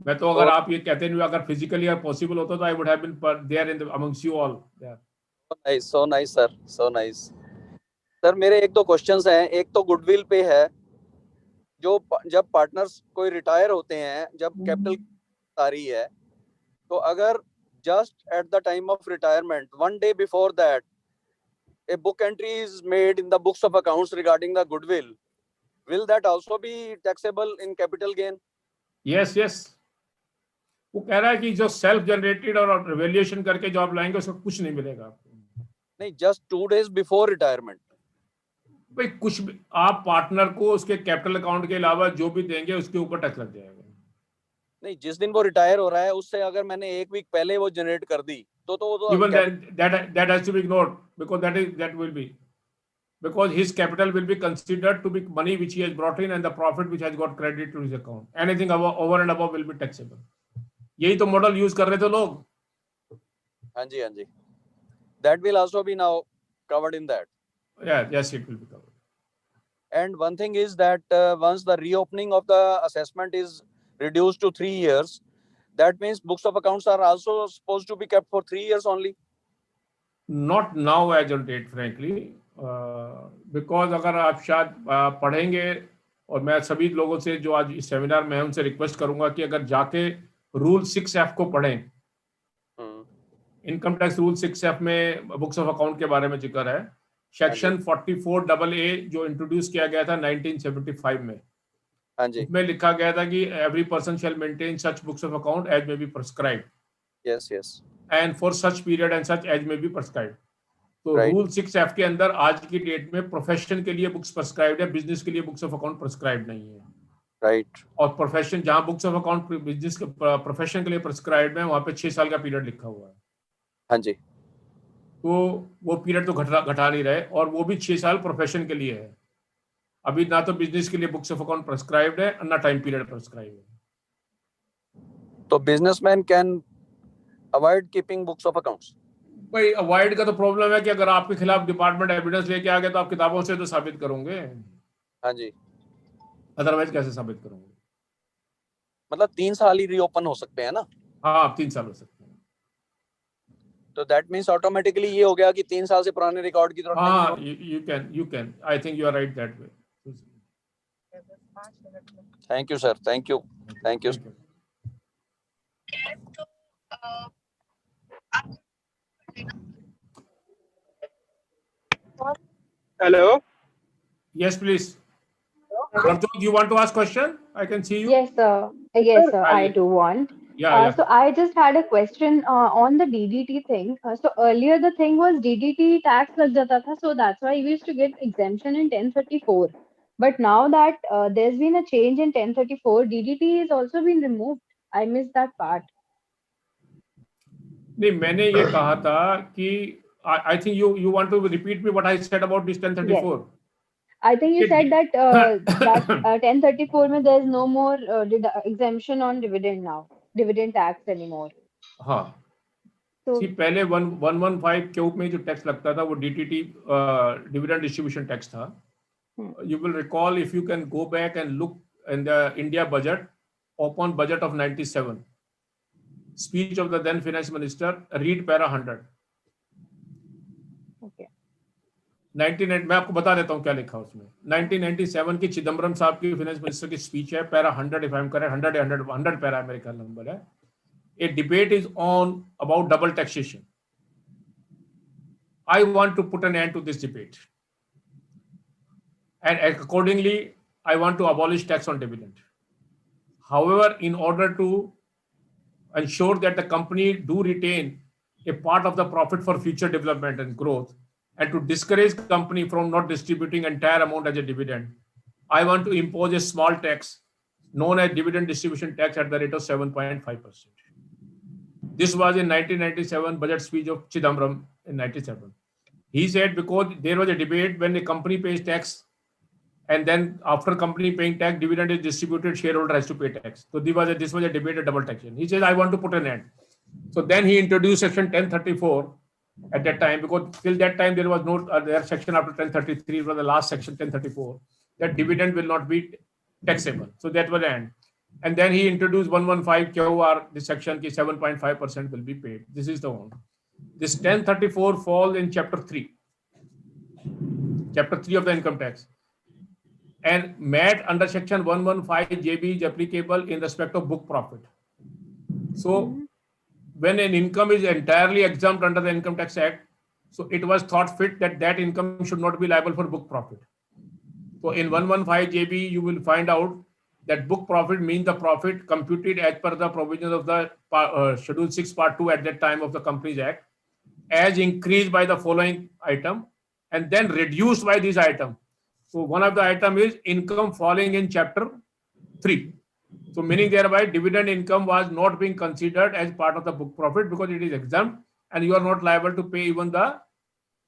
मैं तो अगर आप ये कहते नहीं, अगर फिजिकली और पॉसिबल होता तो I would have been there in amongst you all. So nice sir, so nice। Sir मेरे एक दो क्वेश्चंस हैं। एक तो गुडविल पे है, जो जब पार्टनर्स कोई रिटायर होते हैं, जब कैपिटल आ रही है, तो अगर just at the time of retirement, one day before that, a book entry is made in the books of accounts regarding the goodwill, will that also be taxable in capital gain? Yes yes, वो कह रहा है कि जो self generated और revaluation करके job लाएंगे उसका कुछ नहीं मिलेगा आपको। नहीं, just 2 days before retirement। भाई कुछ भी आप पार्टनर को उसके कैपिटल अकाउंट के अलावा जो भी देंगे उसके ऊपर टैक्स लग जाएगा। नहीं, जिस दिन वो रिटायर हो रहा है उससे अगर मैंने एक वीक पहले वो जनरेट कर दी तो वो तो even that has to be ignored, because that will be, because his capital will be considered to be money which he has brought in and the profit which has got credit to his account. Anything over and above will be taxable. यही तो model use कर रहे थे लोग। हाँ जी, हाँ जी। That will also be now covered in that. Yeah, yes, it will be covered. And one thing is that once the reopening of the assessment is reduced to 3 years, that means books of accounts are also supposed to be kept for 3 years only. Not now as on date, frankly, because अगर आप शायद पढ़ेंगे, और मैं सभी लोगों से जो आज इस सेमिनार में है उनसे रिक्वेस्ट करूंगा कि अगर जाके रूल 6F को पढ़ें, इनकम टैक्स रूल 6F में बुक्स ऑफ अकाउंट के बारे में जिक्र है। सेक्शन 44AA जो इंट्रोड्यूस किया गया था 1975 में, हाँ जी, उसमें लिखा गया था कि every person shall maintain such books of account as may be prescribed, yes yes, and for such period and such as may be prescribed. तो Right. रूल 6F के अंदर आज की डेट में प्रोफेशन के लिए बुक्स प्रिस्क्राइब्ड है, business के लिए बुक्स ऑफ अकाउंट प्रिस्क्राइब्ड नहीं है। राइट। और प्रोफेशन जहां books of account business profession के लिए प्रिस्क्राइब्ड है, वहां पे 6 साल का पीरियड लिखा हुआ है। हाँ जी, तो वो पीरियड तो घटा नहीं रहे, और वो भी 6 साल प्रोफेशन के लिए है। अभी ना तो बिजनेस के लिए बुक्स ऑफ अकाउंट प्रिस्क्राइब्ड है, ना टाइम पीरियड प्रिस्क्राइब्ड है। तो businessman can avoid keeping books of accounts. भाई अवॉइड का तो प्रॉब्लम है कि अगर आपके खिलाफ डिपार्टमेंट एविडेंस लेके आ गया तो आप किताबों से तो साबित करोगे। हाँ जी, अदरवाइज कैसे साबित करोगे? मतलब 3 साल ही रीओपन हो सकते हैं ना? हाँ, 3 साल हो सकते हैं। तो दैट मींस ऑटोमेटिकली ये हो गया कि 3 साल से पुराने रिकॉर्ड की तरफ हाँ, you can I think you are right that way. Thank you sir, thank you. Hello. Yes, please. Ramjot, you want to ask question? I can see you. Yes, sir. Yes, sir. I do want. Yeah. So I just had a question on the DDT thing. So earlier the thing was DDT tax lag jata tha, so that's why we used to get exemption in 1034. But now that there's been a change in 1034, DDT has also been removed. I missed that part. नहीं, मैंने ये कहा था कि I think you want to repeat me what I said about this 1034. Yes. I think you said that that 1034 में there's no more exemption on dividend tax anymore. हाँ। So पहले 115 के ऊपर में जो टैक्स लगता था वो DTT डिविडेंड डिस्ट्रीब्यूशन टैक्स था। You will recall, if you can go back and look in the India budget, open budget of 97, speech of the then finance minister, read para 100. Okay. 1998 मैं आपको बता देता हूँ क्या लिखा उसमें। 1997 की चिदम्बरम साहब की फाइनेंस मिनिस्टर की स्पीच है, para 100 if I'm correct, 100 para है मेरे ख्याल नंबर है। A debate is on about double taxation. I want to put an end to this debate, and accordingly I want to abolish tax on dividend. However, in order to ensure that the company do retain a part of the profit for future development and growth, and to discourage company from not distributing entire amount as a dividend, I want to impose a small tax known as dividend distribution tax at the rate of 7.5%. This was in 1997 budget speech of Chidambaram in 97. He said because there was a debate when the company pays tax and then after company paying tax, dividend is distributed, shareholder has to pay tax. So this was a debate of double taxation. He says, I want to put an end. So then he introduced section 1034 at that time, because till that time there was no other section after 1033, it was the last section 1034, that dividend will not be taxable. So that was the end. And then he introduced 115 KOR, this section ki 7.5% will be paid. This is the one. This 1034 falls in chapter 3 of the income tax. And MAT under section 115 JB is applicable in respect of book profit. So when an income is entirely exempt under the Income Tax Act, so it was thought fit that that income should not be liable for book profit. So in 115 JB, you will find out that book profit means the profit computed as per the provisions of the Schedule 6 Part 2 at that time of the Companies Act, as increased by the following item and then reduced by this item. So one of the item is income falling in chapter 3. So meaning thereby dividend income was not being considered as part of the book profit because it is exempt and you are not liable to pay even the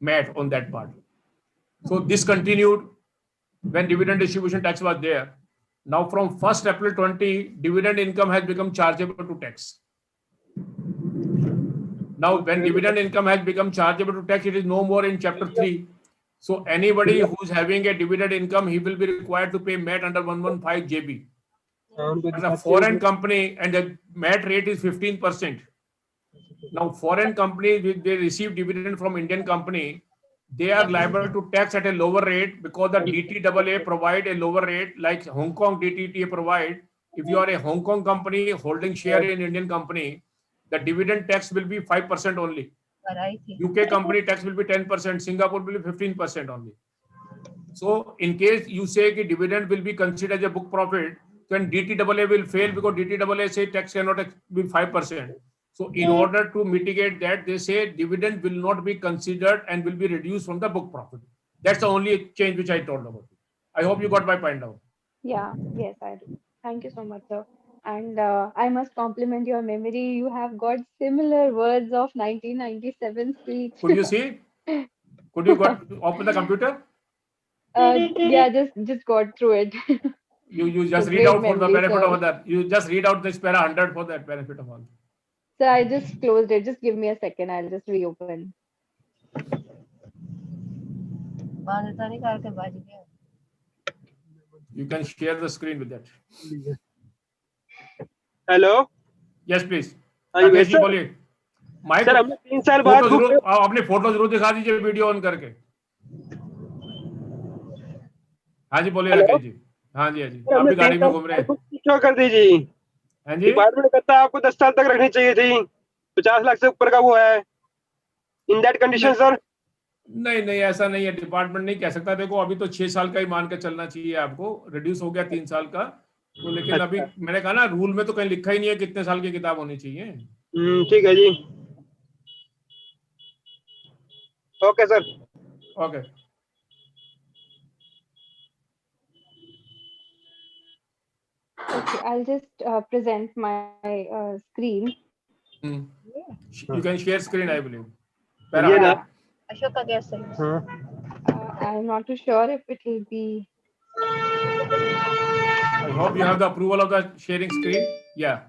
MAT on that part. So this continued when dividend distribution tax was there. Now from 1st April 20, dividend income has become chargeable to tax. Now when dividend income has become chargeable to tax, it is no more in chapter 3. So anybody who's having a dividend income, he will be required to pay MAT under 115 JB. As a foreign company and the MAT rate is 15%. Now foreign companies, they receive dividend from Indian company, they are liable to tax at a lower rate because the DTAA provide a lower rate like Hong Kong DTTA provide. If you are a Hong Kong company holding share in Indian company, the dividend tax will be 5% only. UK company tax will be 10%, Singapore will be 15% only. So in case you say that dividend will be considered as a book profit, then DTAA will fail because DTAA say tax cannot be 5%. So in order to mitigate that, they say dividend will not be considered and will be reduced from the book profit. That's the only change which I told about. I hope you got my point now. Yeah, yes, I do. Thank you so much, sir. And I must compliment your memory. You have got similar words of 1997 speech. Could you see? Could you open the computer? Yeah, just got through it. You just So read great out for the memory, benefit sir. of that. You just read out this para 100 for that benefit of all. So I just closed it. Just give me a second. I'll just reopen. You can share the screen with that. Hello Yes, please. आइए Rakesh ji sir. बोलिए। Mic sir हमने 3 साल बाद photo जरूर अपने photo जरूर दिखा दीजिए वीडियो ऑन करके। हाँ जी बोलिए राकेश जी। हाँ जी हाँ जी। आप भी गाड़ी में घूम रहे हैं। क्यों कर दीजिए? हाँ जी। डिपार्टमेंट कहता है आपको 10 साल तक रखनी चाहिए थी। 50 लाख से ऊपर का वो है। In that condition sir. नहीं नहीं ऐसा नहीं है, डिपार्टमेंट नहीं कह सकता। देखो अभी तो 6 साल का ही मान के चलना चाहिए आपको, रिड्यूस हो गया 3 साल का तो, लेकिन अभी मैंने कहा ना रूल में तो कहीं लिखा ही नहीं है कितने साल की किताब होनी चाहिए। ठीक है जी। Okay sir. Okay Okay, I'll just present my screen. You can share screen, I believe. Yeah. I'm not too sure if it will be. I hope you have the approval of the sharing screen. Yeah.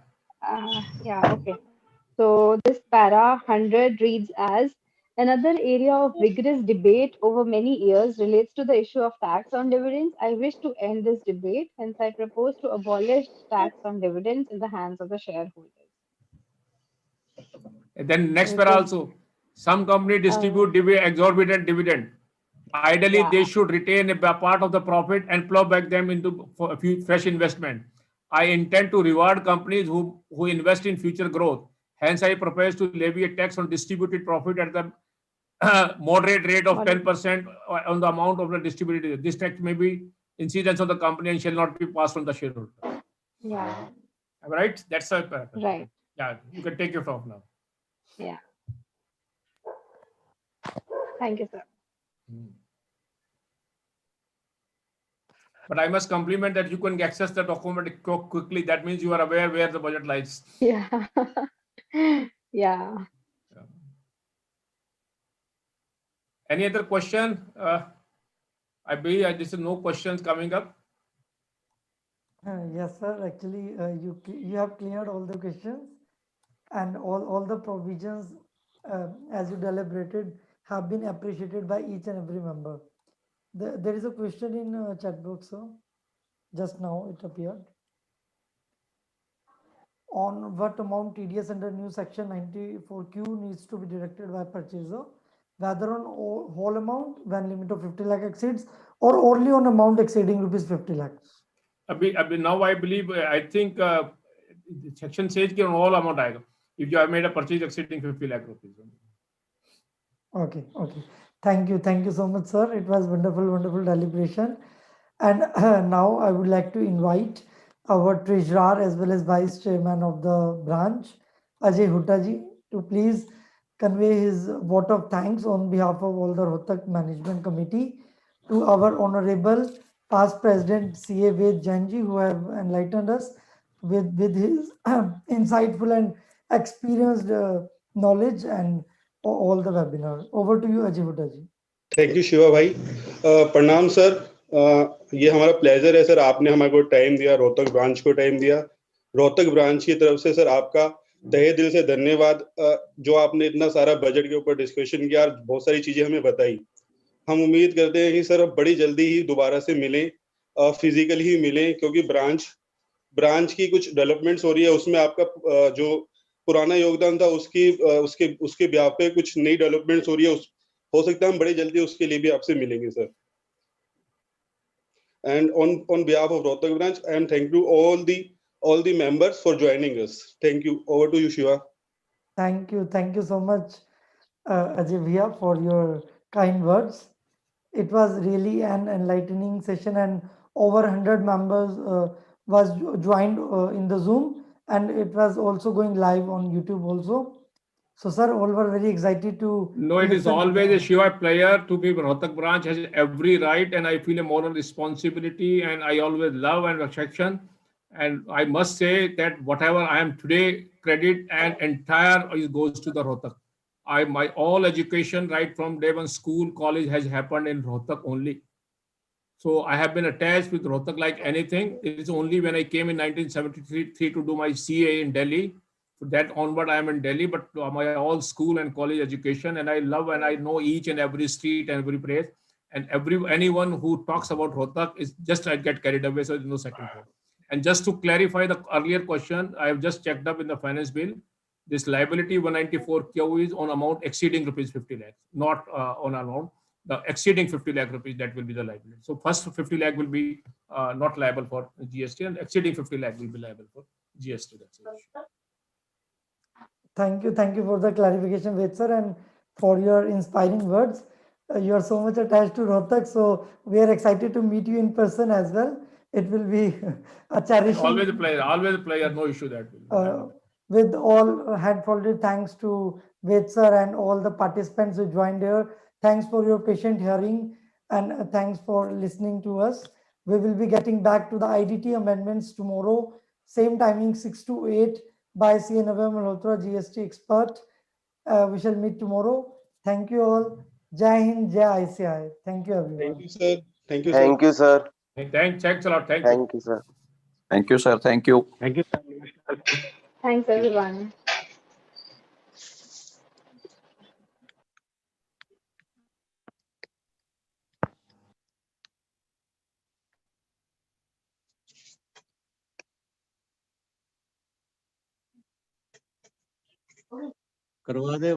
Yeah, okay. So this para 100 reads as another area of vigorous debate over many years relates to the issue of tax on dividends. I wish to end this debate, hence I propose to abolish tax on dividends in the hands of the shareholders. And then next para also, some company distribute exorbitant dividend. Ideally, they should retain a part of the profit and plow back them into a few fresh investment. I intend to reward companies who invest in future growth. Hence, I propose to levy a tax on distributed profit at the moderate rate of 10% on the amount of the distributed. This tax may be incidence of the company and shall not be passed on the shareholder. Yeah. Right? That's a paragraph. Right. Yeah, you can take it off now. Yeah. Thank you, sir. But I must compliment that you can access the document quickly. That means you are aware where the budget lies. Yeah. Yeah. Any other question? I believe this is no questions coming up. Yes, sir. Actually, you have cleared all the questions, and all the provisions, as you deliberated, have been appreciated by each and every member. There is a question in chat box, sir. Just now it appeared. On what amount TDS under new section 94Q needs to be deducted by purchaser, whether on whole amount when limit of 50 lakh exceeds, or only on amount exceeding rupees 50 lakhs. Now I believe, I think section says कि on all amount आएगा. If you have made a purchase exceeding 50 lakh rupees. Okay. Thank you so much, sir. It was wonderful deliberation. And now I would like to invite our treasurer as well as vice chairman of the branch, Ajay Hutta ji, to please convey his vote of thanks on behalf of all the Rohtak Management Committee to our honorable past president CA Ved Jain ji, who have enlightened us with his insightful and experienced knowledge and all the webinar. Over to you, Ajay Hutta ji. Thank you Shiva भाई. प्रणाम sir. ये हमारा pleasure है sir, आपने हमारे को time दिया, Rohtak branch को टाइम दिया. रोहतक ब्रांच की तरफ से सर आपका तहे दिल से धन्यवाद. जो आपने इतना सारा बजट के ऊपर डिस्कशन किया, बहुत सारी चीजें हमें बताई. हम उम्मीद करते हैं कि सर बड़ी जल्दी ही दोबारा से मिलें, फिजिकल ही मिलें, क्योंकि ब्रांच की कुछ डेवलपमेंट्स हो रही है, उसमें आपका जो पुराना योगदान था उसके ब्याह पे कुछ नई डेवलपमेंट्स हो रही है. हो सकता है हम बड़ी जल्दी उसके लिए भी आपसे मिलेंगे sir. And on behalf of Rohtak branch, I am thank you all the members for joining us. Thank you. Over to you, Shiva. Thank you so much, Ajay Bhaiya, for your kind words. It was really an enlightening session, and over 100 members was joined in the Zoom, and it was also going live on YouTube also. So, sir, all were very excited to. No, it is always a Shiva player to be Rohtak branch, has every right, and I feel a moral responsibility, and I always love and affection. And I must say that whatever I am today, credit and entire goes to the Rohtak. My all education right from day one, school, college has happened in Rohtak only. So I have been attached with Rohtak like anything. It is only when I came in 1973 to do my CA in Delhi. From that onward, I am in Delhi, but my all school and college education, and I love and I know each and every street and every place, and anyone who talks about Rohtak is just I get carried away. So there's no second thought. And just to clarify the earlier question, I have just checked up in the finance bill. This liability 194Q is on amount exceeding rupees 50 lakhs, not on amount. The exceeding 50 lakh rupees, that will be the liability. So first 50 lakh will be not liable for GST, and exceeding 50 lakh will be liable for GST. That's it. Thank you for the clarification, Ved sir, and for your inspiring words. You are so much attached to Rohtak, so we are excited to meet you in person as well. It will be a cherishing. Always a player, no issue that will. With all hand-folded thanks to Ved sir and all the participants who joined here. Thanks for your patient hearing, and thanks for listening to us. We will be getting back to the IDT amendments tomorrow, same timing 6 to 8 by CA Navya Malhotra, GST expert. We shall meet tomorrow. Thank you all. Jai Hind, Jai ICI. Thank you, everyone. Thank you, sir. Thank you, sir. Thanks a lot. Thank you, sir. Thank you, sir. Thank you. Thank you. Thanks, everyone. करवा दे।